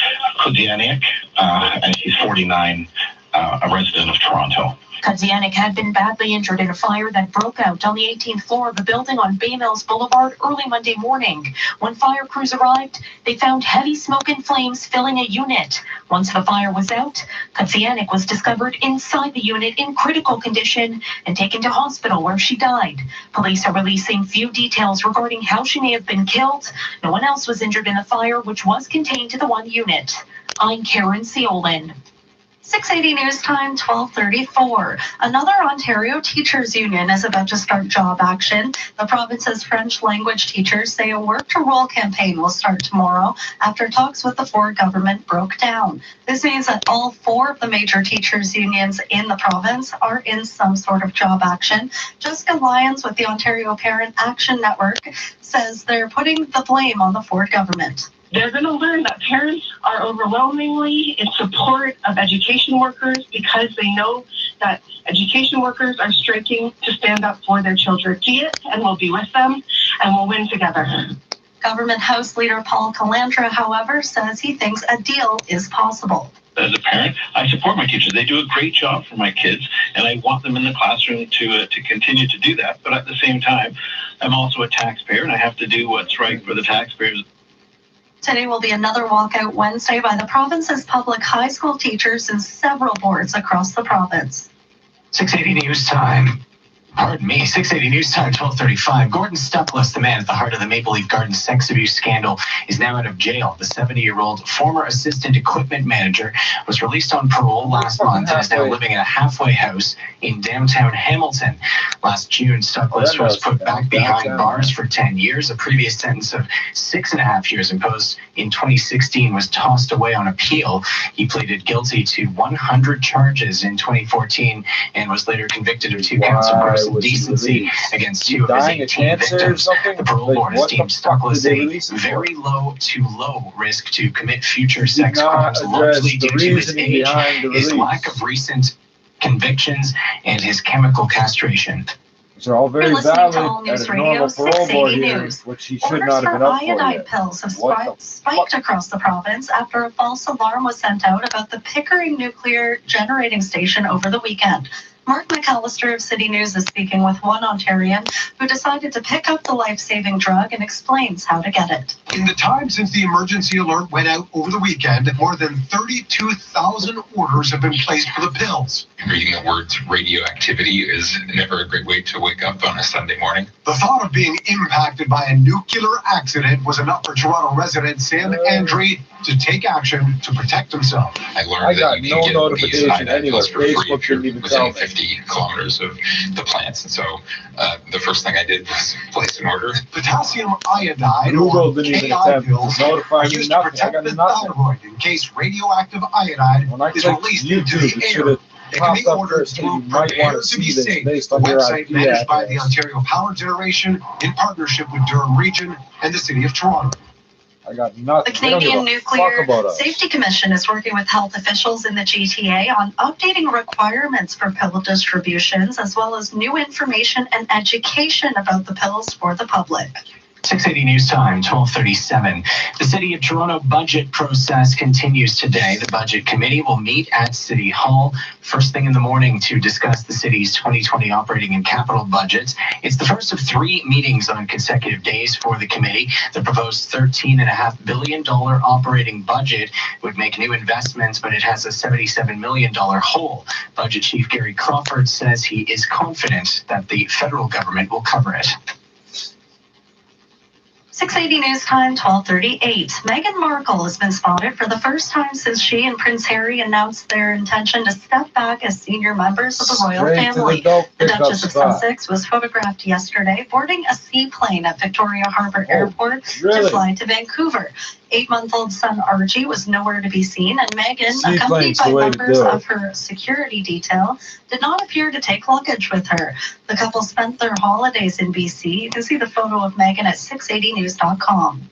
Kudianiak, and she's 49, a resident of Toronto. Kadzianik had been badly injured in a fire that broke out on the 18th floor of a building on Bay Mills Boulevard early Monday morning. When fire crews arrived, they found heavy smoke and flames filling a unit. Once the fire was out, Kadzianik was discovered inside the unit in critical condition and taken to hospital where she died. Police are releasing few details regarding how she may have been killed. No one else was injured in the fire, which was contained to the one unit. I'm Karen Seolin. 680 News Time, 12:34. Another Ontario teachers union is about to start job action. The province's French language teachers say a work to roll campaign will start tomorrow after talks with the Ford government broke down. This means that all 4 of the major teachers unions in the province are in some sort of job action. Jessica Lyons with the Ontario Parent Action Network says they're putting the blame on the Ford government. They're going to learn that parents are overwhelmingly in support of education workers because they know that education workers are striking to stand up for their children. See it, and we'll be with them, and we'll win together. Government House Leader Paul Calandra, however, says he thinks a deal is possible. as a parent, I support my teachers. They do a great job for my kids, and I want them in the classroom to continue to do that. But at the same time, I'm also a taxpayer, and I have to do what's right for the taxpayers. Today will be another walkout Wednesday by the province's public high school teachers and several boards across the province. 680 News Time. Pardon me, 680 News Time, 12:35. Gordon Stuckless, the man at the heart of the Maple Leaf Gardens sex abuse scandal, is now out of jail. The 70-year-old former assistant equipment manager was released on parole last month and is now living in a halfway house in downtown Hamilton. Last June, Stuckless was put back behind bars for 10 years. A previous sentence of 6.5 years imposed in 2016 was tossed away on appeal. He pleaded guilty to 100 charges in 2014 and was later convicted of 2 counts of gross indecency against 2 of his 18 victims. The parole board has deemed Stuckless a very low to low risk to commit future sex crimes, largely due to his age, his lack of recent convictions, and his chemical castration. These are all very valid News at a normal parole board here, which he should not have been up for iodine yet. pills have spiked across the province after a false alarm was sent out about the Pickering Nuclear Generating Station over the weekend. Mark McAllister of City News is speaking with one Ontarian who decided to pick up the life-saving drug and explains how to get it. In the time since the emergency alert went out over the weekend, more than 32,000 orders have been placed for the pills. Reading the words radioactivity is never a great way to wake up on a Sunday morning. The thought of being impacted by a nuclear accident was enough for Toronto resident Sam Andre to take action to protect himself. I learned that you can get these iodine pills for free if you're within 50 kilometers of the plants. And so the first thing I did was place an order. Potassium iodide, or KI pills, are used to protect the thyroid in case radioactive iodide is released into the air. It can be ordered through Prepare to Be Safe, the website managed by the Ontario Power Generation in partnership with Durham Region and the City of Toronto. I got nothing. The Canadian Nuclear Safety Commission is working with health officials in the GTA on updating requirements for pill distributions, as well as new information and education about the pills for the public. 680 News Time, 12:37. The City of Toronto budget process continues today. The Budget Committee will meet at City Hall first thing in the morning to discuss the city's 2020 operating and capital budgets. It's the first of 3 meetings on consecutive days for the committee. The proposed $13.5 billion operating budget would make new investments, but it has a $77 million hole. Budget Chief Gary Crawford says he is confident that the federal government will cover it. 680 News Time, 12:38. Meghan Markle has been spotted for the first time since she and Prince Harry announced their intention to step back as senior members of the royal family. The Duchess of Sussex was photographed yesterday boarding a seaplane at Victoria Harbour Airport to fly to Vancouver. 8-month-old son Archie was nowhere to be seen, and Meghan, accompanied by members of her security detail, did not appear to take luggage with her. The couple spent their holidays in BC. You can see the photo of Meghan at 680news.com.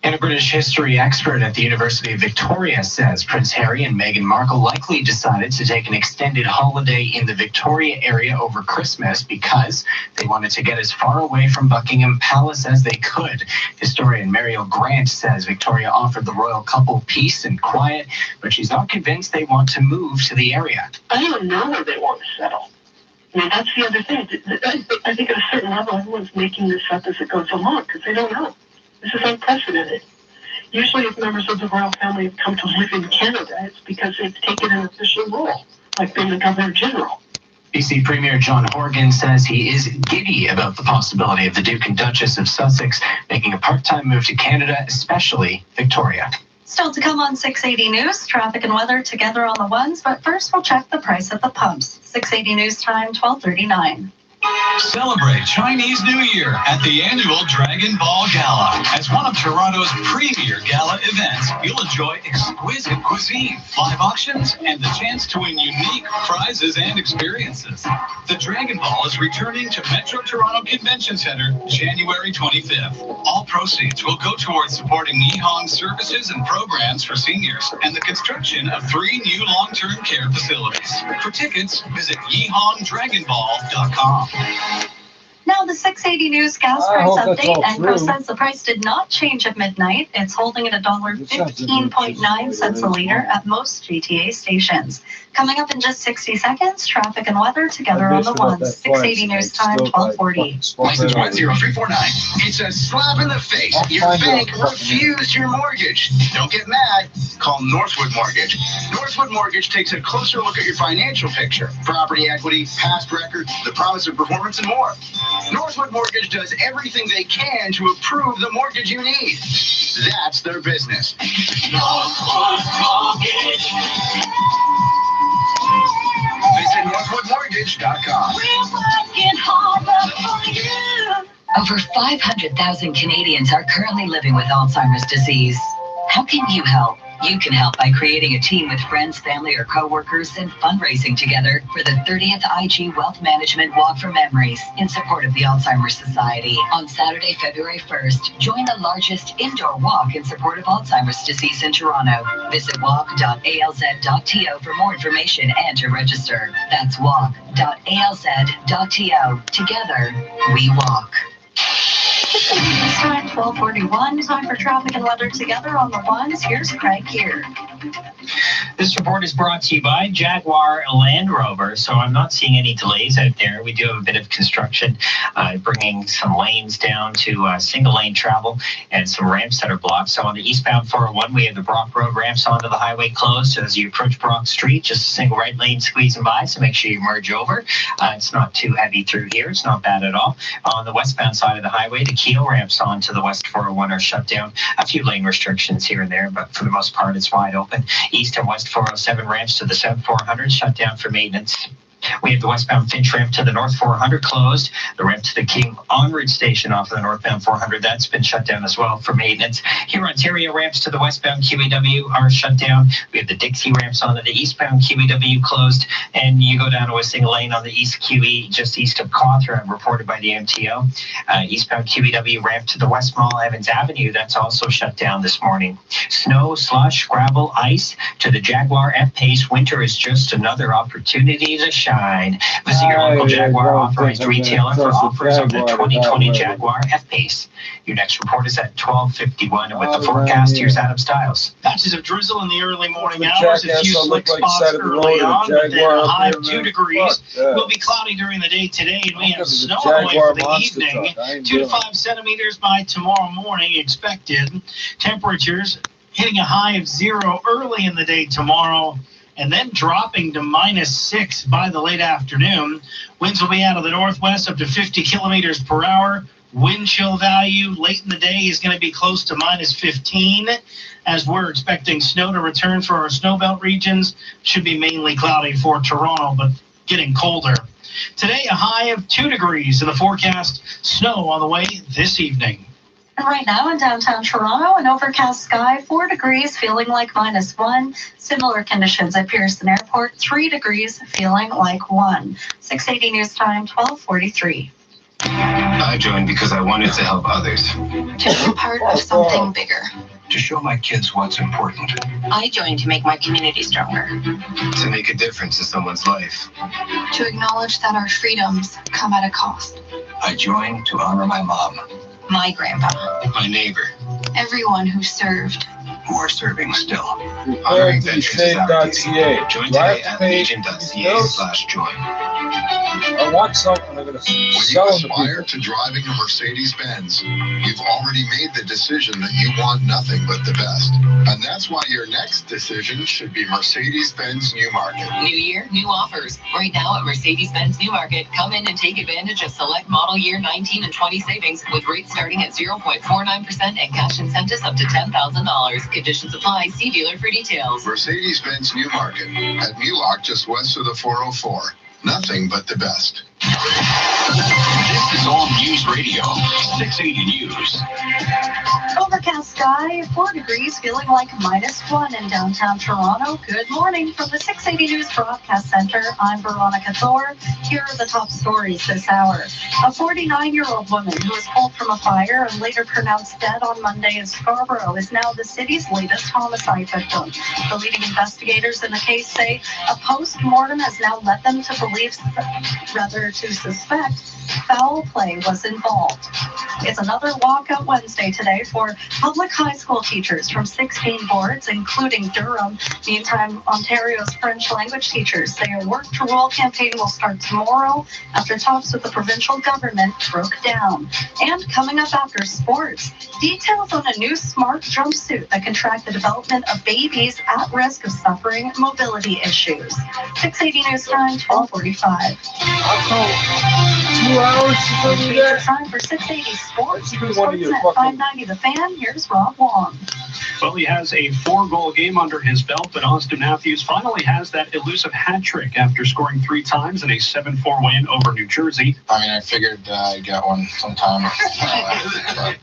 And a British history expert at the University of Victoria says Prince Harry and Meghan Markle likely decided to take an extended holiday in the Victoria area over Christmas because they wanted to get as far away from Buckingham Palace as they could. Historian Mariel Grant says Victoria offered the royal couple peace and quiet, but she's not convinced they want to move to the area. I don't know where they want to settle. I mean, that's the other thing. I think at a certain level, everyone's making this up as it goes along because they don't know. This is unprecedented. Usually if members of the royal family have come to live in Canada, it's because they've taken an official role, like being the Governor General. BC Premier John Horgan says he is giddy about the possibility of the Duke and Duchess of Sussex making a part-time move to Canada, especially Victoria. Still to come on 680 News, traffic and weather together on the ones, but first we'll check the price at the pumps. 680 News Time, 12:39. Celebrate Chinese New Year at the annual Dragon Ball Gala. As one of Toronto's premier gala events, you'll enjoy exquisite cuisine, live auctions, and the chance to win unique prizes and experiences. The Dragon Ball is returning to Metro Toronto Convention Centre January 25th. All proceeds will go towards supporting Yihong services and programs for seniors and the construction of 3 new long-term care facilities. For tickets, visit YihongDragonBall.com. Now now the 680 News gas price update. Enco says the price did not change at midnight. It's holding at $1.15.9 a liter at most GTA stations. Coming up in just 60 seconds, traffic and weather together on the ones. 680 News time, 1240. License 10349. It's a slap in the face. Your bank refused your mortgage. Don't get mad. Call Northwood Mortgage. Northwood Mortgage takes a closer look at your financial picture, property equity, past record, the promise of performance, and more. Northwood Mortgage does everything they can to approve the mortgage you need. That's their business. Northwood Mortgage. Visit NorthwoodMortgage.com. We're working harder for you. Over 500,000 Canadians are currently living with Alzheimer's disease. How can you help? You can help by creating a team with friends, family, or coworkers and fundraising together for the 30th IG Wealth Management Walk for Memories in support of the Alzheimer's Society. On Saturday, February 1st, join the largest indoor walk in support of Alzheimer's disease in Toronto. Visit walk.alz.to for more information and to register. That's walk.alz.to. Together, we walk. It's time 1241. Time for traffic and weather together on the ones. Here's Craig here. This report is brought to you by Jaguar Land Rover, so I'm not seeing any delays out there. We do have a bit of construction, bringing some lanes down to single lane travel and some ramps that are blocked. So on the eastbound 401, we have the Brock Road ramps onto the highway closed. So as you approach Brock Street, just a single right lane squeezing by, so make sure you merge over. It's not too heavy through here. It's not bad at all. On the westbound side of the highway, the Keo ramps onto the West 401 are shut down. A few lane restrictions here and there, but for the most part, it's wide open. East and West 407 ramps to the South 400 shut down for maintenance. We have the westbound Finch ramp to the North 400 closed. The ramp to the King Onward station off of the northbound 400, that's been shut down as well for maintenance. Here, Ontario ramps to the westbound QEW are shut down. We have the Dixie ramps onto the eastbound QEW closed. And you go down to a single lane on the East QE, just east of Cawthron, reported by the MTO. Eastbound QEW ramp to the West Mall Evans Avenue, that's also shut down this morning. Snow, slush, gravel, ice to the Jaguar F-Pace. Winter is just another opportunity to shine. Visit your local Jaguar authorized retailer for offers on the 2020 Jaguar F-Pace. Your next report is at 12:51, and with the forecast, here's Adam Stiles. Patches of drizzle in the early morning hours, a few slick spots early on, but then a high of 2 degrees. Will be cloudy during the day today, and we have snow on the way for the evening. 2 to 5 centimeters by tomorrow morning expected. Temperatures hitting a high of 0 early in the day tomorrow, and then dropping to -6 by the late afternoon. Winds will be out of the northwest up to 50 kilometers per hour. Wind chill value late in the day is going to be close to -15, as we're expecting snow to return for our snowbelt regions. Should be mainly cloudy for Toronto, but getting colder. Today, a high of 2 degrees in the forecast. Snow on the way this evening. And right now in downtown Toronto, an overcast sky, 4 degrees, feeling like -1. Similar conditions at Pearson Airport, 3 degrees, feeling like 1. 680 News Time, 12:43. I joined because I wanted to help others. To be part of something bigger. To show my kids what's important. I joined to make my community stronger. To make a difference in someone's life. To acknowledge that our freedoms come at a cost. I joined to honor my mom. My grandpa. My neighbor. Everyone who served. Who are serving still. Honoring veterans is our duty. Join today at legion.ca/join. I want something. I'm going to sell them to people. When you aspire to driving a Mercedes-Benz, you've already made the decision that you want nothing but the best. And that's why your next decision should be Mercedes-Benz Newmarket. New year, new offers. Right now at Mercedes-Benz Newmarket, come in and take advantage of select model year 19 and 20 savings with rates starting at 0.49% and cash incentives up to $10,000. Conditions apply. See dealer for details. Mercedes-Benz Newmarket at Mulock, just west of the 404. Nothing but the best. This is All News Radio, 680 News. Overcast Overcast sky, 4 degrees, feeling like -1 in downtown Toronto. Good morning from the 680 News Broadcast Center. I'm Veronica Thor. Here are the top stories this hour. A 49-year-old woman who was pulled from a fire and later pronounced dead on Monday in Scarborough is now the city's latest homicide victim. The leading investigators in the case say a post-mortem has now led them to suspect foul play was involved. It's another walkout Wednesday today for public high school teachers from 16 boards, including Durham. Meantime, Ontario's French language teachers say a work to rule campaign will start tomorrow after talks with the provincial government broke down. And coming up after sports, details on a new smart jumpsuit that can track the development of babies at risk of suffering mobility issues. 680 News Time, 12:45. 2 hours to do that? Time for 680 Sports. Sportsnet 590 The Fan. Here's Rob Wong. Well, he has a 4-goal game under his belt, but Austin Matthews finally has that elusive hat trick after scoring 3 times in a 7-4 win over New Jersey. I mean, I figured I'd get one sometime.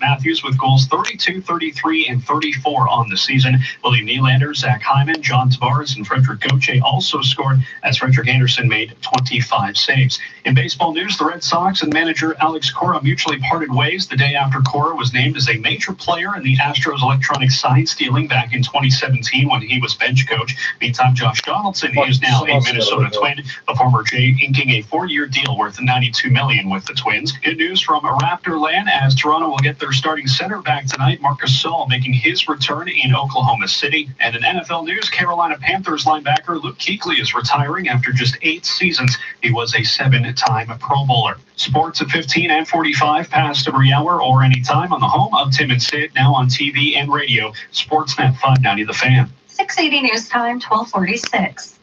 Matthews with goals 32, 33, and 34 on the season. William Nylander, Zach Hyman, John Tavares, and Frederick Gauthier also scored as Frederick Anderson made 25 saves. In baseball news, the Red Sox and manager Alex Cora mutually parted ways the day after Cora was named as a major player in the Astros electronic sign stealing back in 2017 when he was bench coach. Meantime, Josh Donaldson is now a Minnesota Twin, the former Jay inking a 4-year deal worth $92 million with the Twins. Good news from Raptor land as Toronto will get their starting center back tonight, Marc Gasol making his return in Oklahoma City. And in NFL news, Carolina Panthers linebacker Luke Kuechly is retiring after just 8 seasons. He was a 7-time Pro Bowler. Sports at 15 and 45 past every hour or anytime on the home of Tim and Sid, now on TV and radio. Sportsnet 590 The Fan. 680 News Time, 12:46.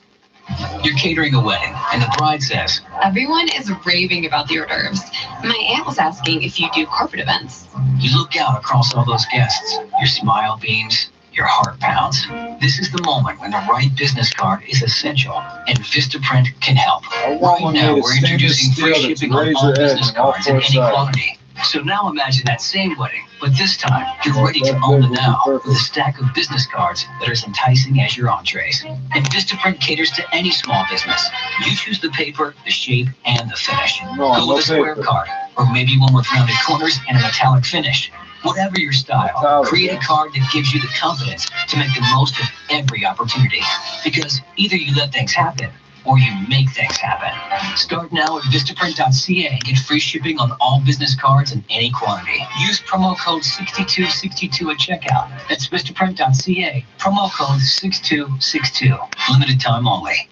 You're catering a wedding, and the bride says, everyone is raving about the hors d'oeuvres. My aunt was asking if you do corporate events. You look out across all those guests. Your smile beams, your heart pounds. This is the moment when the right business card is essential, and Vistaprint can help. Right now, we're introducing free shipping on all business cards in any quantity. So now imagine that same wedding, but this time you're ready to own the now with a stack of business cards that are as enticing as your entrees. And Vistaprint caters to any small business. You choose the paper, the shape, and the finish. Go with a square card, or maybe one with rounded corners and a metallic finish. Whatever your style, create a card that gives you the confidence to make the most of every opportunity. Because either you let things happen, or you make things happen. Start now at Vistaprint.ca and get free shipping on all business cards in any quantity. Use promo code 6262 at checkout. That's Vistaprint.ca. Promo code 6262. Limited time only.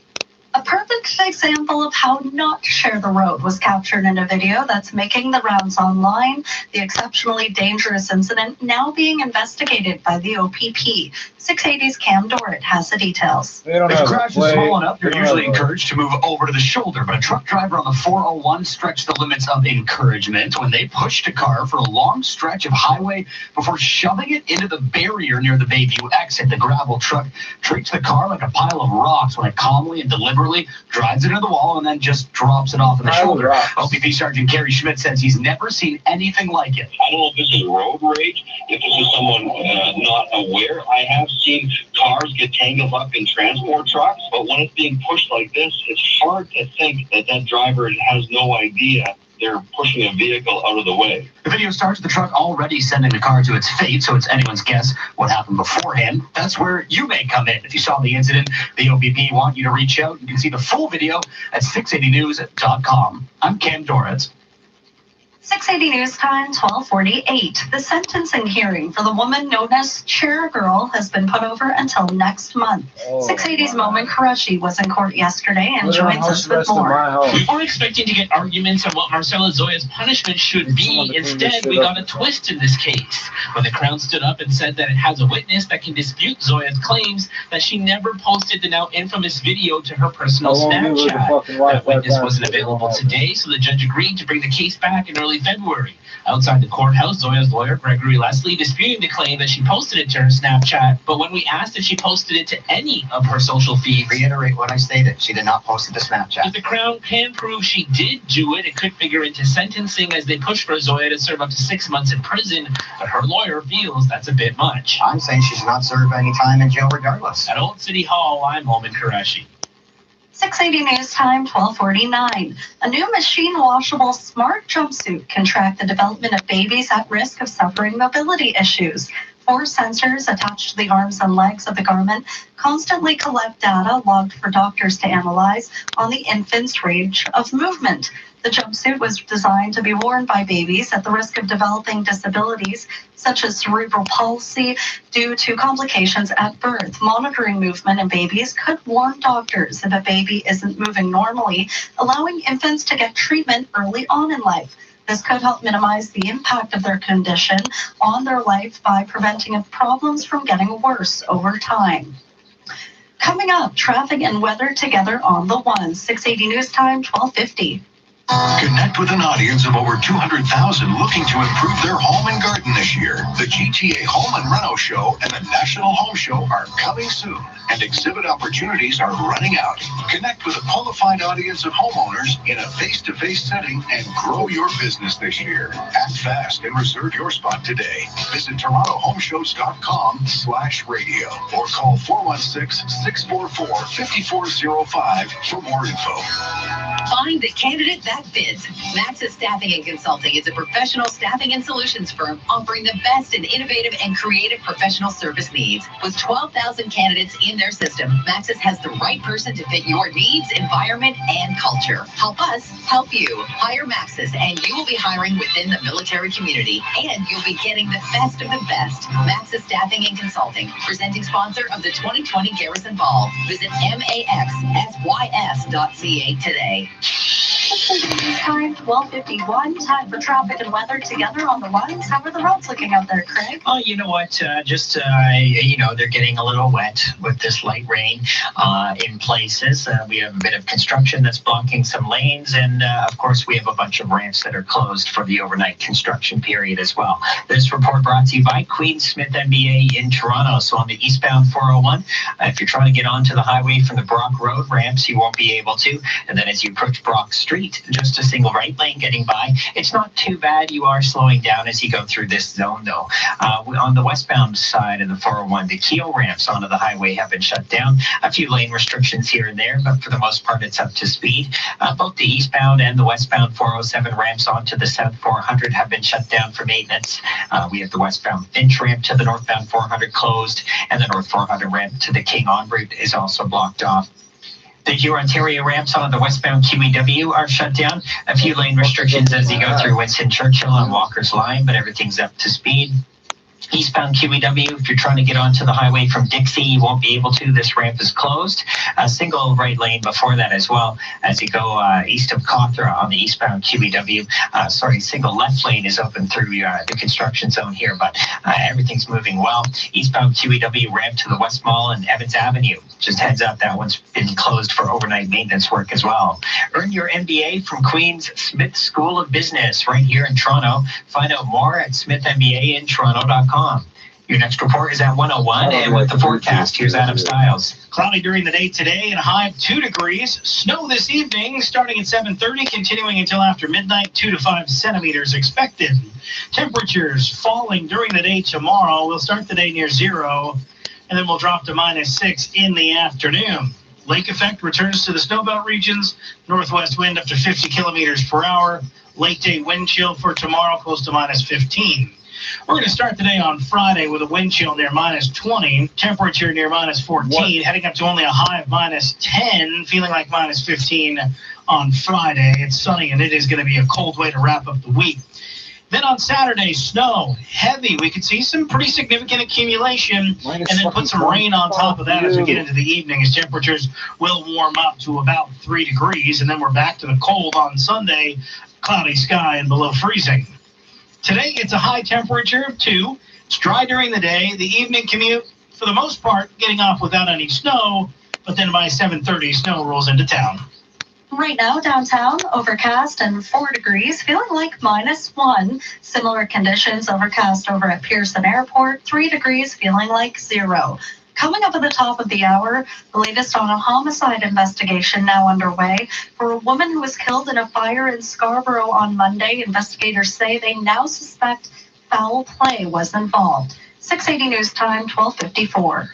A perfect example of how not to share the road was captured in a video that's making the rounds online. The exceptionally dangerous incident now being investigated by the OPP. 680's Cam Dorrit has the details. If crash is small enough, you're usually encouraged to move over to the shoulder, but a truck driver on the 401 stretched the limits of encouragement when they pushed a car for a long stretch of highway before shoving it into the barrier near the Bayview exit. The gravel truck treats the car like a pile of rocks when it calmly and deliberately drives it into the wall and then just drops it off in the shoulder. OPP Sergeant Gary Schmidt says he's never seen anything like it. I don't know if this is road rage, if this is someone not aware. I have seen cars get tangled up in transport trucks, but when it's being pushed like this, it's hard to think that that driver has no idea they're pushing a vehicle out of the way. The video starts with the truck already sending the car to its fate, so it's anyone's guess what happened beforehand. That's where you may come in. If you saw the incident, the OPP want you to reach out. You can see the full video at 680news.com. I'm Cam Dorrit. 680 News Time, 12:48. The sentencing hearing for the woman known as Chair Girl has been put over until next month. 680's Moment Qureshi was in court yesterday and joins us with more. We weren't expecting to get arguments on what Marcella Zoya's punishment should be. Instead, we got a twist in this case, when the Crown stood up and said that it has a witness that can dispute Zoya's claims that she never posted the now infamous video to her personal Snapchat. That witness wasn't available today, so the judge agreed to bring the case back in early early February. Outside the courthouse, Zoya's lawyer, Gregory Leslie, disputing the claim that she posted it to her Snapchat, but when we asked if she posted it to any of her social feeds... Reiterate what I stated. She did not post it to Snapchat. If the Crown can prove she did do it, it could figure into sentencing as they push for Zoya to serve up to 6 months in prison, but her lawyer feels that's a bit much. I'm saying she should not serve any time in jail regardless. At Old City Hall, I'm Omen Qureshi. 680 News Time, 12:49. A new machine-washable smart jumpsuit can track the development of babies at risk of suffering mobility issues. 4 sensors attached to the arms and legs of the garment constantly collect data logged for doctors to analyze on the infant's range of movement. The jumpsuit was designed to be worn by babies at the risk of developing disabilities such as cerebral palsy due to complications at birth. Monitoring movement in babies could warn doctors if a baby isn't moving normally, allowing infants to get treatment early on in life. This could help minimize the impact of their condition on their life by preventing problems from getting worse over time. Coming up, traffic and weather together on the One. 680 News Time, 12:50. Connect with an audience of over 200,000 looking to improve their home and garden this year. The GTA Home and Reno Show and the National Home Show are coming soon, and exhibit opportunities are running out. Connect with a qualified audience of homeowners in a face-to-face setting and grow your business this year. Act fast and reserve your spot today. Visit TorontoHomeShows.com/radio or call 416-644-5405 for more info. Find the candidate that fits. Maxis Staffing and Consulting is a professional staffing and solutions firm offering the best in innovative and creative professional service needs. With 12,000 candidates in their system, Maxis has the right person to fit your needs, environment, and culture. Help us help you. Hire Maxis, and you will be hiring within the military community, and you'll be getting the best of the best. Maxis Staffing and Consulting, presenting sponsor of the 2020 Garrison Ball. Visit maxsys.ca today. Time 12:51. Time for traffic and weather together on the Ones. How are the roads looking out there, Craig? Oh, you know what? They're getting a little wet with this light rain in places. We have a bit of construction that's blocking some lanes, and of course, we have a bunch of ramps that are closed for the overnight construction period as well. This report brought to you by Queen Smith MBA in Toronto. So on the eastbound 401, if you're trying to get onto the highway from the Brock Road ramps, you won't be able to. And then as you approach Brock Street, just a single right lane getting by. It's not too bad. You are slowing down as you go through this zone, though. On the westbound side of the 401, the Keel ramps onto the highway have been shut down. A few lane restrictions here and there, but for the most part, it's up to speed. Both the eastbound and the westbound 407 ramps onto the south 400 have been shut down for maintenance. We have the westbound Finch ramp to the northbound 400 closed, and the north 400 ramp to the King en route is also blocked off. The Hurontario ramps on the westbound QEW are shut down. A few lane restrictions as you go through Winston Churchill and Walker's Line, but everything's up to speed. Eastbound QEW, if you're trying to get onto the highway from Dixie, you won't be able to. This ramp is closed. A single right lane before that as well. As you go east of Cawthra on the eastbound QEW, single left lane is open through the construction zone here, but everything's moving well. Eastbound QEW ramp to the West Mall and Evans Avenue. Just heads up, that one's been closed for overnight maintenance work as well. Earn your MBA from Queen's Smith School of Business right here in Toronto. Find out more at smithmbaintoronto.com. Your next report is at 101, and with the forecast, here's Adam Stiles. Cloudy during the day today and a high of 2 degrees. Snow this evening starting at 7:30, continuing until after midnight, 2 to 5 centimeters expected. Temperatures falling during the day tomorrow. We'll start the day near 0, and then we'll drop to -6 in the afternoon. Lake effect returns to the snowbelt regions. Northwest wind up to 50 kilometers per hour. Late day wind chill for tomorrow, close to -15. We're going to start the day on Friday with a wind chill near -20, temperature near -14, heading up to only a high of -10, feeling like -15 on Friday. It's sunny, and it is going to be a cold way to wrap up the week. Then on Saturday, snow, heavy. We could see some pretty significant accumulation, and then put some rain on top of that as we get into the evening, as temperatures will warm up to about 3 degrees, and then we're back to the cold on Sunday, cloudy sky and below freezing. Today, it's a high temperature of 2. It's dry during the day. The evening commute, for the most part, getting off without any snow, but then by 7:30, snow rolls into town. Right now, downtown, overcast and 4 degrees, feeling like -1. Similar conditions, overcast over at Pearson Airport, 3 degrees, feeling like 0. Coming up at the top of the hour, the latest on a homicide investigation now underway for a woman who was killed in a fire in Scarborough on Monday. Investigators say they now suspect foul play was involved. 680 News Time, 12:54.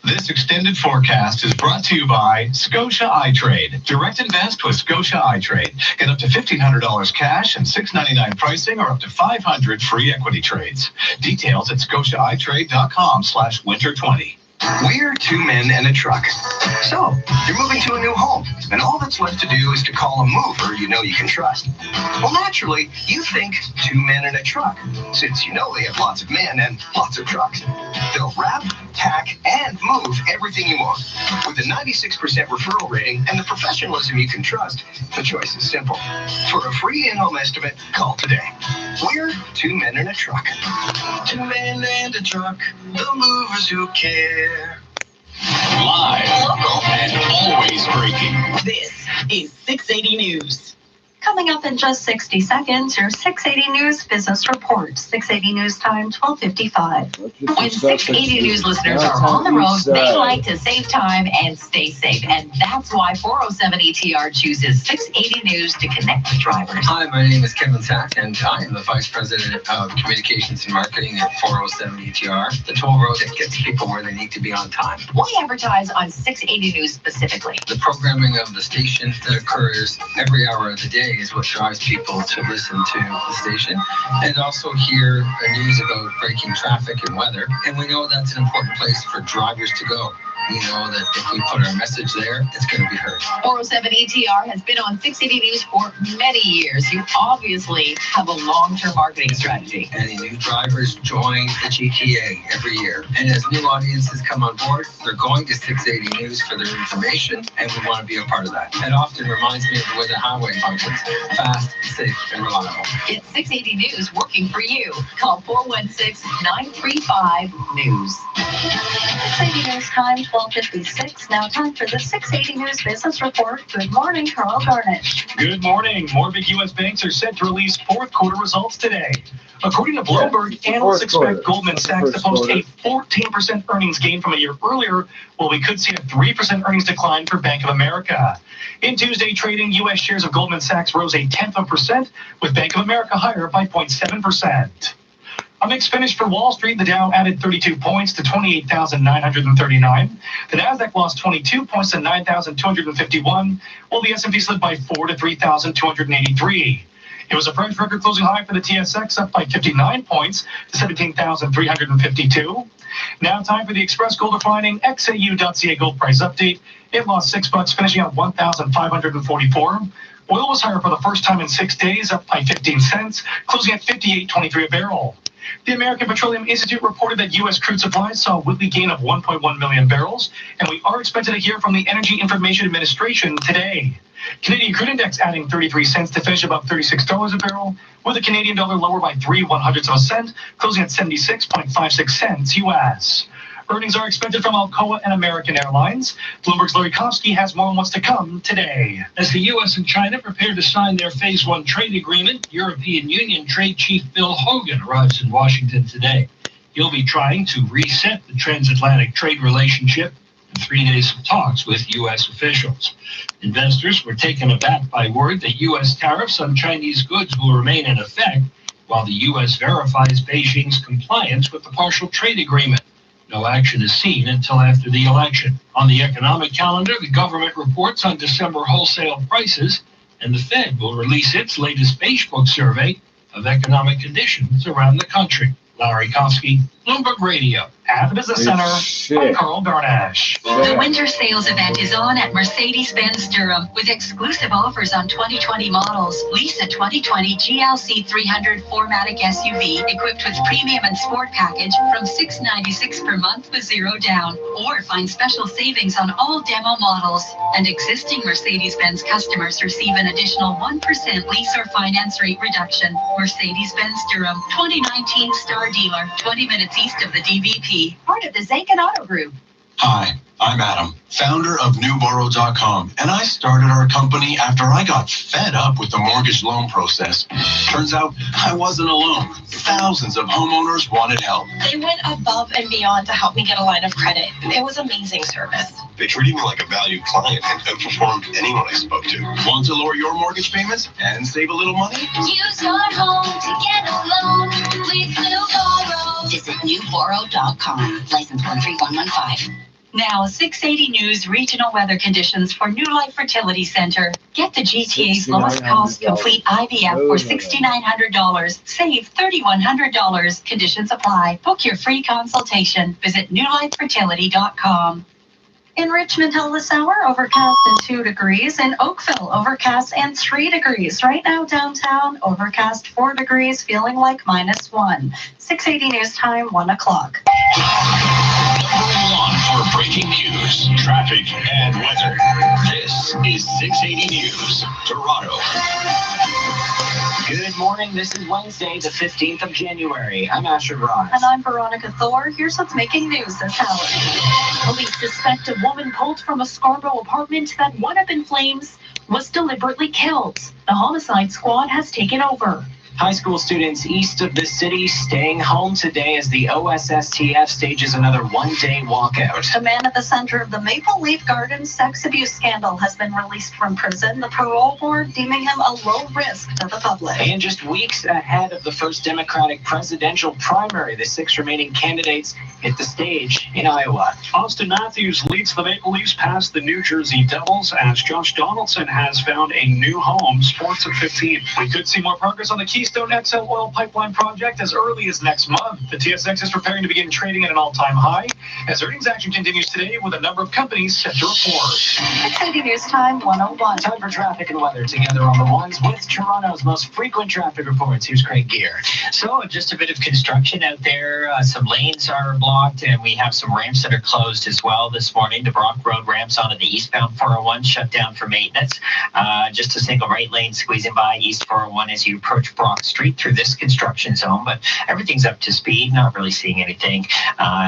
This extended forecast is brought to you by Scotia iTrade. Direct invest with Scotia iTrade. Get up to $1,500 cash and $6.99 pricing or up to 500 free equity trades. Details at scotiaitrade.com/winter20. We're 2 men and a truck. So, you're moving to a new home, and all that's left to do is to call a mover you know you can trust. Well, naturally, you think 2 men and a truck, since you know they have lots of men and lots of trucks. They'll wrap, tack, and move everything you want. With a 96% referral rating and the professionalism you can trust, the choice is simple. For a free in-home estimate, call today. We're 2 men and a truck. 2 men and a truck, the movers who care. Live, local, and always breaking. This is 680 News. Coming up in just 60 seconds, your 680 News Business Report. 680 News Time, 12:55. When 680 News listeners are on the road, they like to save time and stay safe. And that's why 407 ETR chooses 680 News to connect with drivers. Hi, my name is Kevin Sack, and I am the Vice President of Communications and Marketing at 407 ETR, the toll road that gets people where they need to be on time. Why advertise on 680 News specifically? The programming of the station that occurs every hour of the day is what drives people to listen to the station, and also hear news about breaking traffic and weather. And we know that's an important place for drivers to go. We know that if we put our message there, it's going to be heard. 407 ETR has been on 680 News for many years. You obviously have a long-term marketing strategy. Any new drivers join the GTA every year. And as new audiences come on board, they're going to 680 News for their information, and we want to be a part of that. It often reminds me of the way the highway functions: fast, safe, and reliable. It's 680 News working for you. Call 416-935-NEWS. 680 News Time, 12:56. Now time for the 680 News Business Report. Good morning, Carl Garnish. Good morning. More big U.S. banks are set to release fourth quarter results today. According to Bloomberg, analysts expect Goldman Sachs to post a 14% earnings gain from a year earlier, while we could see a 3% earnings decline for Bank of America. In Tuesday trading, U.S. shares of Goldman Sachs rose 0.1%, with Bank of America higher by 0.7%. A mixed finish for Wall Street. The Dow added 32 points to 28,939. The Nasdaq lost 22 points to 9,251, while the S&P slid by 4 to 3,283. It was a fresh record closing high for the TSX, up by 59 points to 17,352. Now time for the Express Gold Refining XAU.ca gold price update. It lost $6, finishing at $1,544. Oil was higher for the first time in 6 days, up by 15 cents, closing at $58.23 a barrel. The American Petroleum Institute reported that U.S. crude supplies saw a weekly gain of 1.1 million barrels, and we are expected to hear from the Energy Information Administration today. Canadian crude index adding 33 cents to finish above $36 a barrel, with the Canadian dollar lower by 0.03 cents, closing at 76.56 cents U.S. Earnings are expected from Alcoa and American Airlines. Bloomberg's Larry Kofsky has more on what's to come today. As the U.S. and China prepare to sign their Phase 1 trade agreement, European Union Trade Chief Phil Hogan arrives in Washington today. He'll be trying to reset the transatlantic trade relationship in 3 days of talks with U.S. officials. Investors were taken aback by word that U.S. tariffs on Chinese goods will remain in effect while the U.S. verifies Beijing's compliance with the partial trade agreement. No action is seen until after the election. On the economic calendar, the government reports on December wholesale prices, and the Fed will release its latest Facebook survey of economic conditions around the country. Larry Kofsky, Bloomberg Radio. At the Business Center, I'm Carl Garnish. The winter sales event is on at Mercedes-Benz Durham with exclusive offers on 2020 models. Lease a 2020 GLC 300 4MATIC SUV equipped with premium and sport package from $696 per month with 0 down. Or find special savings on all demo models. And existing Mercedes-Benz customers receive an additional 1% lease or finance rate reduction. Mercedes-Benz Durham, 2019 Star Dealer, 20 minutes east of the DVP. Part of the Zankin Auto Group. Hi, I'm Adam, founder of NewBorrow.com, and I started our company after I got fed up with the mortgage loan process. Turns out I wasn't alone. Thousands of homeowners wanted help. They went above and beyond to help me get a line of credit. It was amazing service. They treated me like a valued client and outperformed anyone I spoke to. Want to lower your mortgage payments and save a little money? Use your home to get a loan with New Borrow. Visit newborrow.com. License 13115. Now, 680 News regional weather conditions for New Life Fertility Center. Get the GTA's lowest cost complete IVF for $6,900. Save $3,100. Conditions apply. Book your free consultation. Visit newlifefertility.com. In Richmond Hill this hour, overcast and 2 degrees. In Oakville, overcast and 3 degrees. Right now, downtown, overcast 4 degrees, feeling like -1. 680 News Time, 1 o'clock. Number 1 for breaking news, traffic, and weather. This is 680 News, Toronto. Good morning. This is Wednesday, the 15th of January. I'm Asher Ross. And I'm Veronica Thor. Here's what's making news this hour. Police suspect a woman pulled from a Scarborough apartment that went up in flames was deliberately killed. The homicide squad has taken over. High school students east of the city staying home today as the OSSTF stages another one-day walkout. The man at the center of the Maple Leaf Gardens sex abuse scandal has been released from prison, the parole board deeming him a low risk to the public. And just weeks ahead of the first Democratic presidential primary, the 6 remaining candidates hit the stage in Iowa. Austin Matthews leads the Maple Leafs past the New Jersey Devils as Josh Donaldson has found a new home. Sports at 15. We could see more progress on the Keystone XL oil pipeline project as early as next month. The TSX is preparing to begin trading at an all-time high as earnings action continues today with a number of companies set to report. 680 News Time, 101. Time for traffic and weather together on the ones with Toronto's most frequent traffic reports. Here's Craig Gear. So just a bit of construction out there. Some lanes are blocked and we have some ramps that are closed as well this morning. The Brock Road ramps onto the eastbound 401 shut down for maintenance. Just a single right lane squeezing by East 401 as you approach Brock Street through this construction zone, but everything's up to speed, not really seeing anything.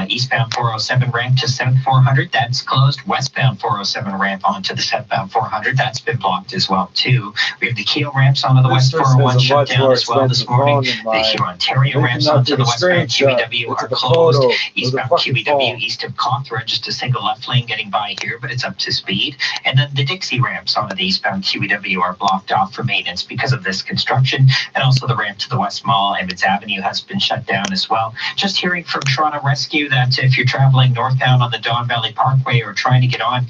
Eastbound 407 ramp to South 400, that's closed. Westbound 407 ramp onto the southbound 400, that's been blocked as well too. We have the Keel ramps onto the West 401 shut down as well this morning. The Huron-Ontario ramps onto the westbound QEW are closed. Eastbound QEW east of Cawthra, just a single left lane getting by here, but it's up to speed. And then the Dixie ramps onto the eastbound QEW are blocked off for maintenance because of this construction, and also the ramp to the West Mall, Emmons Avenue has been shut down as well. Just hearing from Toronto Rescue that if you're traveling northbound on the Don Valley Parkway or trying to get on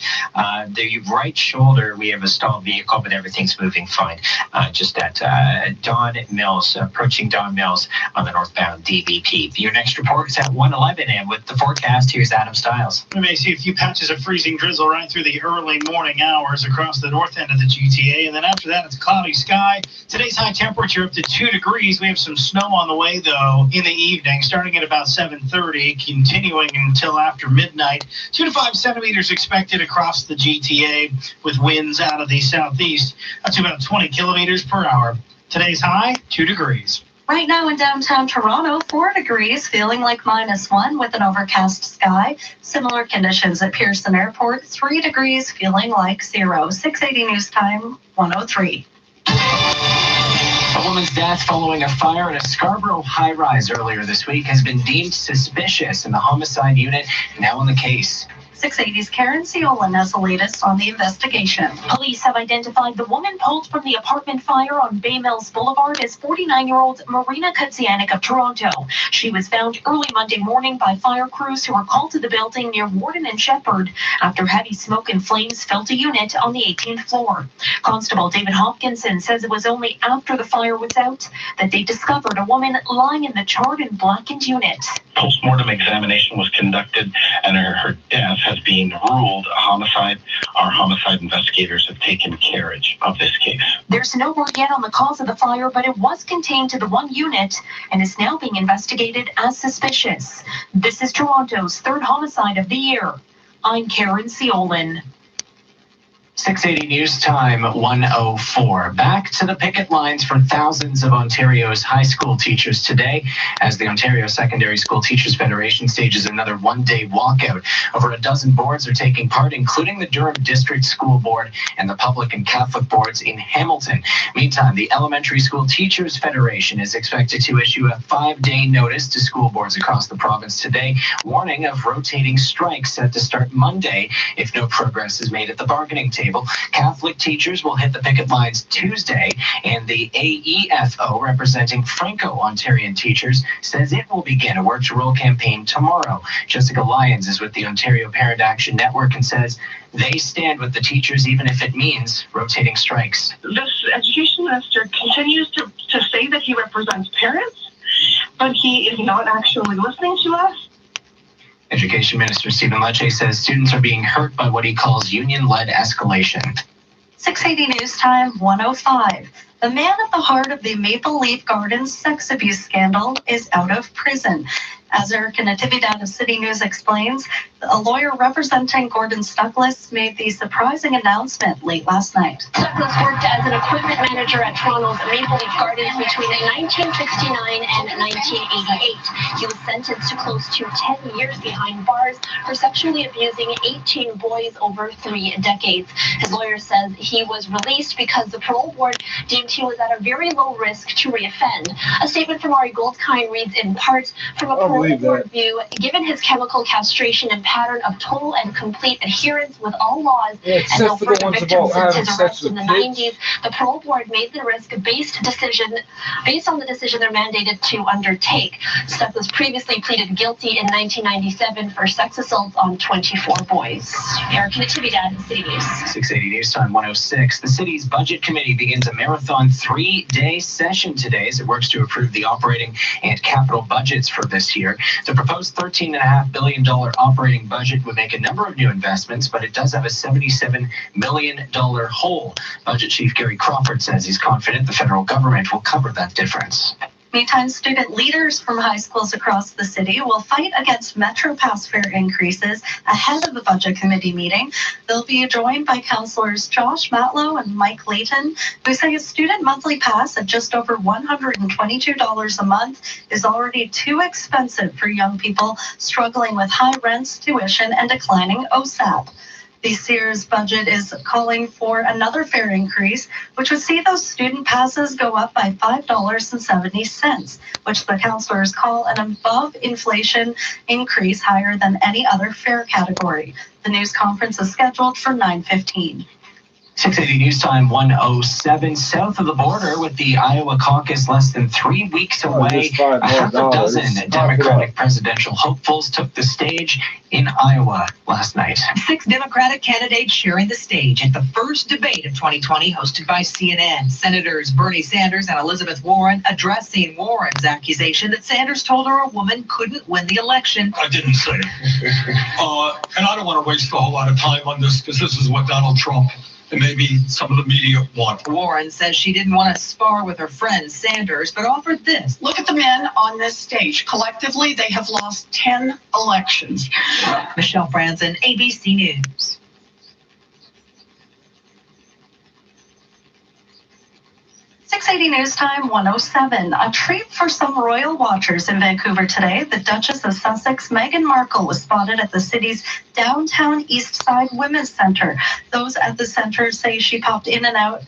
the right shoulder, we have a stalled vehicle, but everything's moving fine. Just at Don Mills, approaching Don Mills on the northbound DVP. Your next report is at 1:11, and with the forecast, here's Adam Stiles. We may see a few patches of freezing drizzle right through the early morning hours across the north end of the GTA, and then after that, it's cloudy sky. Today's high temperature up to 2 degrees. We have some snow on the way, though, in the evening, starting at about 7:30, continuing until after midnight. 2 to 5 centimeters expected across the GTA with winds out of the southeast. That's about 20 kilometers per hour. Today's high, 2 degrees. Right now in downtown Toronto, 4 degrees, feeling like -1 with an overcast sky. Similar conditions at Pearson Airport, 3 degrees, feeling like 0. 680 News Time, 103. A woman's death following a fire in a Scarborough high-rise earlier this week has been deemed suspicious, and the homicide unit now on the case. 680's Karen Seolin has the latest on the investigation. Police have identified the woman pulled from the apartment fire on Bay Mills Boulevard as 49-year-old Marina Katsianik of Toronto. She was found early Monday morning by fire crews who were called to the building near Warden and Shepherd after heavy smoke and flames filled a unit on the 18th floor. Constable David Hopkinson says it was only after the fire was out that they discovered a woman lying in the charred and blackened unit. Postmortem examination was conducted and her death has been ruled a homicide. Our homicide investigators have taken carriage of this case. There's no word yet on the cause of the fire, but it was contained to the one unit and is now being investigated as suspicious. This is Toronto's 3rd homicide of the year. I'm Karen Seolin. 680 News Time 104. Back to the picket lines for thousands of Ontario's high school teachers today as the Ontario Secondary School Teachers Federation stages another one-day walkout. Over a dozen boards are taking part, including the Durham District School Board and the public and Catholic boards in Hamilton. Meantime, the Elementary School Teachers Federation is expected to issue a 5-day notice to school boards across the province today, warning of rotating strikes set to start Monday if no progress is made at the bargaining table. Catholic teachers will hit the picket lines Tuesday, and the AEFO, representing Franco-Ontarian teachers, says it will begin a Work to Roll campaign tomorrow. Jessica Lyons is with the Ontario Parent Action Network and says they stand with the teachers even if it means rotating strikes. This education minister continues to say that he represents parents, but he is not actually listening to us. Education Minister Stephen Lecce says students are being hurt by what he calls union-led escalation. 680 News Time 105. The man at the heart of the Maple Leaf Gardens sex abuse scandal is out of prison. As Erica Natividad of City News explains, a lawyer representing Gordon Stuckless made the surprising announcement late last night. Stuckless worked as an equipment manager at Toronto's Maple Leaf Gardens between 1969 and 1988. He was sentenced to close to 10 years behind bars for sexually abusing 18 boys over 3 decades. His lawyer says he was released because the parole board deemed he was at a very low risk to reoffend. A statement from Ari Goldkind reads in part, from a parole board view, given his chemical castration and pattern of total and complete adherence with all laws and no further victims since his arrest in the 90s, the parole board made the risk-based decision based on the decision they're mandated to undertake. Stuckless previously pleaded guilty in 1997 for sex assaults on 24 boys. Erica Natividad, City News. 680 News Time 106. The city's budget committee begins a marathon 3-day session today as it works to approve the operating and capital budgets for this year. The proposed $13.5 billion operating budget would make a number of new investments, but it does have a $77 million hole. Budget Chief Gary Crawford says he's confident the federal government will cover that difference. Meantime, student leaders from high schools across the city will fight against Metro Pass fare increases ahead of the Budget Committee meeting. They'll be joined by councillors Josh Matlow and Mike Layton, who say a student monthly pass at just over $122 a month is already too expensive for young people struggling with high rents, tuition, and declining OSAP. The Sears budget is calling for another fare increase, which would see those student passes go up by $5.70, which the councillors call an above-inflation increase higher than any other fare category. The news conference is scheduled for 9:15. 680 News Time 107. South of the border, with the Iowa caucus less than 3 weeks away, a half a dozen Democratic presidential hopefuls took the stage in Iowa last night. 6 Democratic candidates sharing the stage at the first debate of 2020 hosted by CNN. Senators Bernie Sanders and Elizabeth Warren addressing Warren's accusation that Sanders told her a woman couldn't win the election. I didn't say it. And I don't want to waste a whole lot of time on this because this is what Donald Trump and maybe some of the media want. Warren says she didn't want to spar with her friend Sanders, but offered this. Look at the men on this stage. Collectively, they have lost 10 elections. Michelle Franzen, ABC News. News Time 107. A treat for some royal watchers in Vancouver today. The Duchess of Sussex, Meghan Markle, was spotted at the city's downtown East Side Women's Centre. Those at the centre say she popped in and out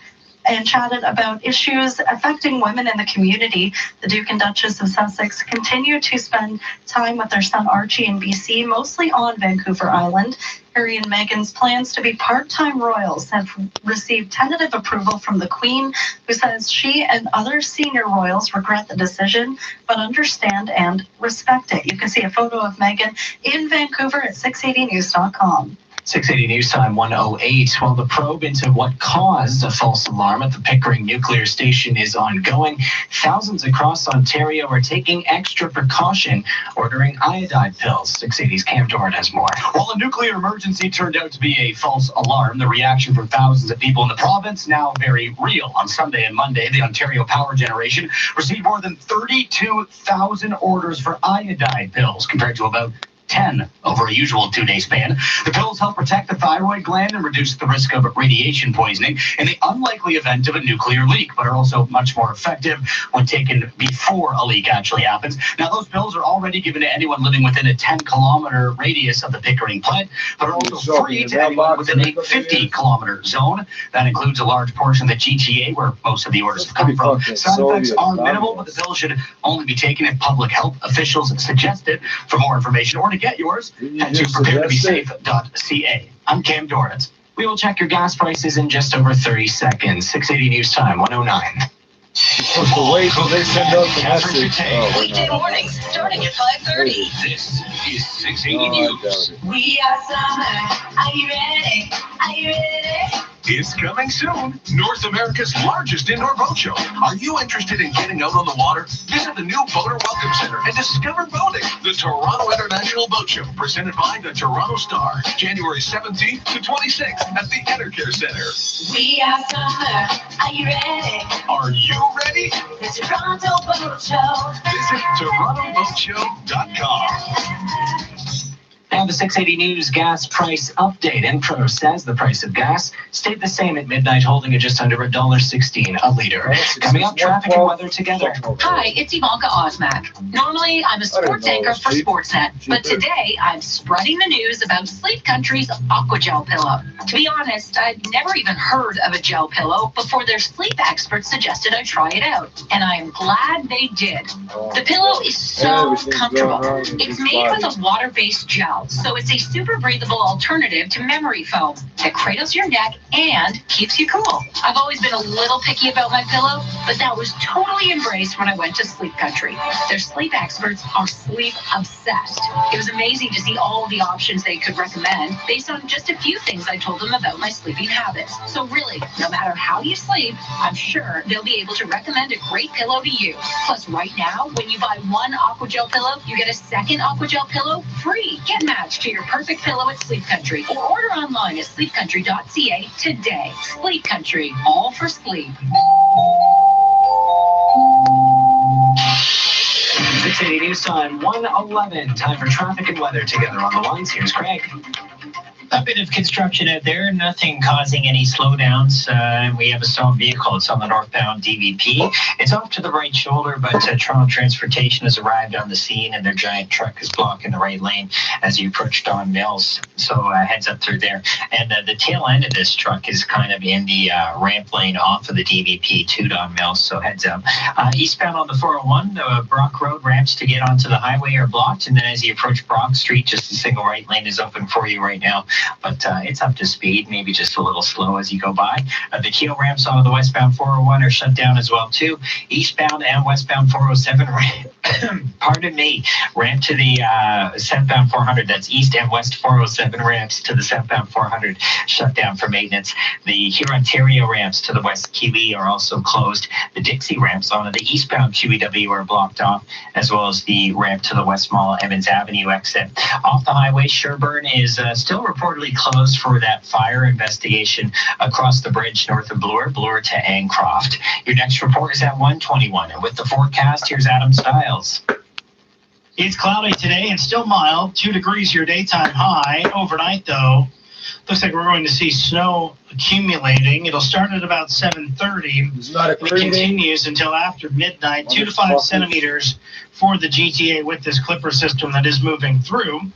and chatted about issues affecting women in the community. The Duke and Duchess of Sussex continue to spend time with their son Archie in BC, mostly on Vancouver Island. Harry and Meghan's plans to be part-time royals have received tentative approval from the Queen, who says she and other senior royals regret the decision, but understand and respect it. You can see a photo of Meghan in Vancouver at 680news.com. 680 News Time 108. While the probe into what caused a false alarm at the Pickering nuclear station is ongoing, thousands across Ontario are taking extra precaution, ordering iodide pills. 680's Cam Doran has more. While a nuclear emergency turned out to be a false alarm, the reaction from thousands of people in the province now very real. On Sunday and Monday, the Ontario Power Generation received more than 32,000 orders for iodide pills, compared to about 10 over a usual 2-day span. The pills help protect the thyroid gland and reduce the risk of radiation poisoning in the unlikely event of a nuclear leak, but are also much more effective when taken before a leak actually happens. Now, those pills are already given to anyone living within a 10-kilometer radius of the Pickering plant, but are also free to anyone within a 50-kilometer zone. That includes a large portion of the GTA, where most of the orders have come from. Side effects are minimal, but the pill should only be taken if public health officials suggest it. For more information or to get yours, head to preparetobesafe.ca. I'm Cam Dorrance. We will check your gas prices in just over 30 seconds. 680 News Time, 109. Wait till they send out the message. Weekday mornings starting at 5:30. This is 680 News. We are summer. Are you ready? Are you ready? It's coming soon. North America's largest indoor boat show. Are you interested in getting out on the water? Visit the new Boater Welcome Center and discover boating. The Toronto International Boat Show, presented by the Toronto Star, January 17th to 26th at the Enercare Center. We are summer. Are you ready? Are you ready? The Toronto Boat Show. Visit TorontoBoatShow.com. Now the 680 News gas price update. Info says the price of gas stayed the same at midnight, holding at just under $1.16 a liter. Coming up, traffic and weather together. Hi, it's Ivanka Osmak. Normally, I'm a sports anchor for Sportsnet, but today I'm spreading the news about Sleep Country's Aquagel pillow. To be honest, I'd never even heard of a gel pillow before their sleep experts suggested I try it out, and I'm glad they did. The pillow is so comfortable. It's made with a water-based gel, so it's a super breathable alternative to memory foam that cradles your neck and keeps you cool. I've always been a little picky about my pillow, but that was totally embraced when I went to Sleep Country. Their sleep experts are sleep obsessed. It was amazing to see all the options they could recommend based on just a few things I told them about my sleeping habits. So really, no matter how you sleep, I'm sure they'll be able to recommend a great pillow to you. Plus, right now, when you buy one Aquagel pillow, you get a second Aquagel pillow free. Get matched to your perfect pillow at Sleep Country, or order online at sleepcountry.ca today. Sleep Country, all for sleep. 680 News Time, 111. Time for traffic and weather together on the lines. Here's Craig. A bit of construction out there, nothing causing any slowdowns. We have a stalled vehicle. It's on the northbound DVP. It's off to the right shoulder, but Toronto Transportation has arrived on the scene, and their giant truck is blocking the right lane as you approach Don Mills. So heads up through there. And the tail end of this truck is kind of in the ramp lane off of the DVP to Don Mills, so heads up. Eastbound on the 401, the Brock Road ramps to get onto the highway are blocked, and then as you approach Brock Street, just a single right lane is open for you right now. But it's up to speed, maybe just a little slow as you go by. The Keel ramps onto the westbound 401 are shut down as well, too. Eastbound and westbound 407, pardon me, ramp to the southbound 400. That's east and west 407 ramps to the southbound 400 shut down for maintenance. The Hurontario ramps to the west Kiwi are also closed. The Dixie ramps onto the eastbound QEW are blocked off, as well as the ramp to the West Mall Evans Avenue exit. Off the highway, Sherbourne is still reportedly closed for that fire investigation across the bridge north of Bloor to Ancroft. Your next report is at 1:21, and with the forecast, here's Adam Stiles. It's cloudy today and still mild, 2 degrees your daytime high. Overnight, though, looks like we're going to see snow accumulating. It'll start at about 7:30. It continues until after midnight, 2 to 5 centimeters for the GTA with this Clipper system that is moving through.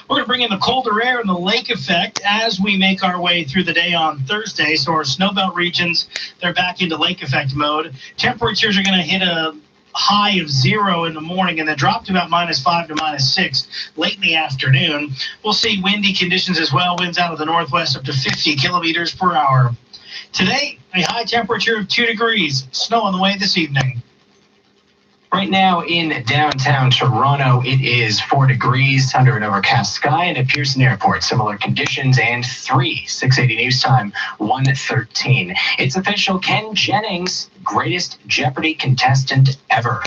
We're going to bring in the colder air and the lake effect as we make our way through the day on Thursday. So our snowbelt regions, they're back into lake effect mode. Temperatures are going to hit a high of 0 in the morning and then drop to about -5 to -6 late in the afternoon. We'll see windy conditions as well. Winds out of the northwest up to 50 kilometers per hour. Today, a high temperature of 2 degrees. Snow on the way this evening. Right now in downtown Toronto, it is 4 degrees under an overcast sky, and at Pearson Airport, similar conditions, and 680 News Time, 1:13. It's official, Ken Jennings, greatest Jeopardy contestant ever.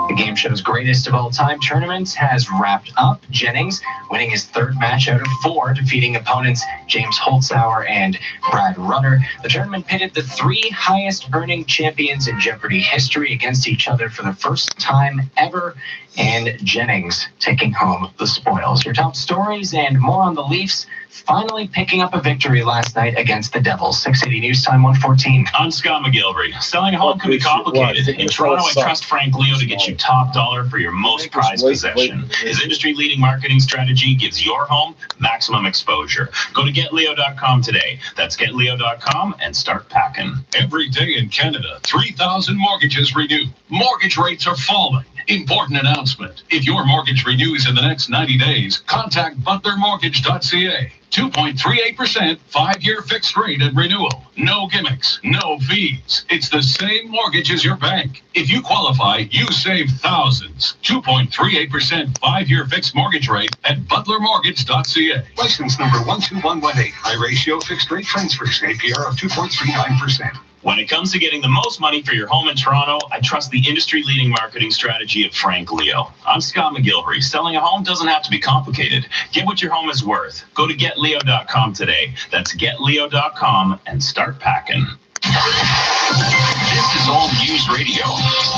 The game show's greatest of all time tournament has wrapped up. Jennings winning his third match out of 4, defeating opponents James Holzhauer and Brad Rutter. The tournament pitted the 3 highest earning champions in Jeopardy history against each other for the first time ever, and Jennings taking home the spoils. Your top stories and more on the Leafs finally picking up a victory last night against the Devils. 680 News Time 114. I'm Scott McGilvery. Selling a home can be complicated. In Toronto, I trust Frank Leo to get you top dollar for your most prized possession. His industry-leading marketing strategy gives your home maximum exposure. Go to GetLeo.com today. That's GetLeo.com and start packing. Every day in Canada, 3,000 mortgages renew. Mortgage rates are falling. Important announcement. If your mortgage renews in the next 90 days, contact butlermortgage.ca. 2.38%, 5-year fixed rate at renewal. No gimmicks, no fees. It's the same mortgage as your bank. If you qualify, you save thousands. 2.38%, 5-year fixed mortgage rate at butlermortgage.ca. License number 12118. High ratio fixed rate transfers. APR of 2.39%. When it comes to getting the most money for your home in Toronto, I trust the industry-leading marketing strategy of Frank Leo. I'm Scott McGilvery. Selling a home doesn't have to be complicated. Get what your home is worth. Go to GetLeo.com today. That's GetLeo.com and start packing. This is All News Radio,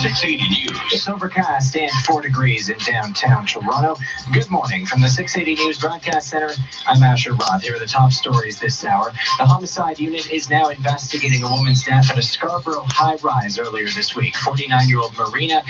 680 News. It's overcast and 4 degrees in downtown Toronto. Good morning from the 680 News Broadcast Center. I'm Asher Roth. Here are the top stories this hour. The homicide unit is now investigating a woman's death at a Scarborough high-rise earlier this week. 49-year-old Marina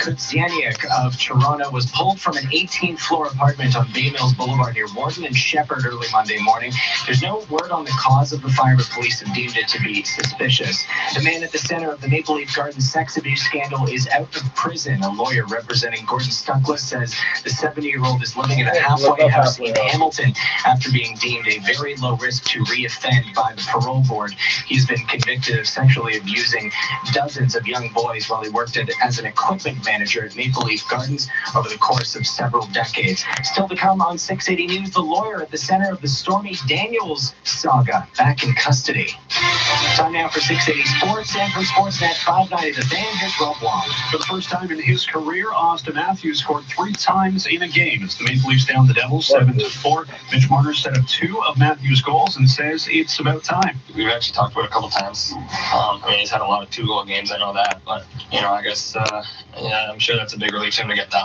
Kutsieniak of Toronto was pulled from an 18th-floor apartment on Bay Mills Boulevard near Warden and Shepherd early Monday morning. There's no word on the cause of the fire, but police have deemed it to be suspicious. The man at the center of the Maple Leaf Gardens sex abuse scandal is out of prison. A lawyer representing Gordon Stuckless says the 70-year-old is living in a halfway house in Hamilton after being deemed a very low risk to reoffend by the parole board. He's been convicted of sexually abusing dozens of young boys while he worked as an equipment manager at Maple Leaf Gardens over the course of several decades. Still to come on 680 News, the lawyer at the center of the Stormy Daniels saga back in custody. Time now for 680 Sports, and from Sportsnet 590 The Fan, here's Rob Wong. For the first time in his career, Austin Matthews scored 3 times in a game. It's the Maple Leafs down the Devils 7-4. Mitch Marner set up 2 of Matthews' goals and says it's about time. We've actually talked about it a couple times. He's had a lot of 2-goal games, I know that, but I guess I'm sure that's a big relief to him to get that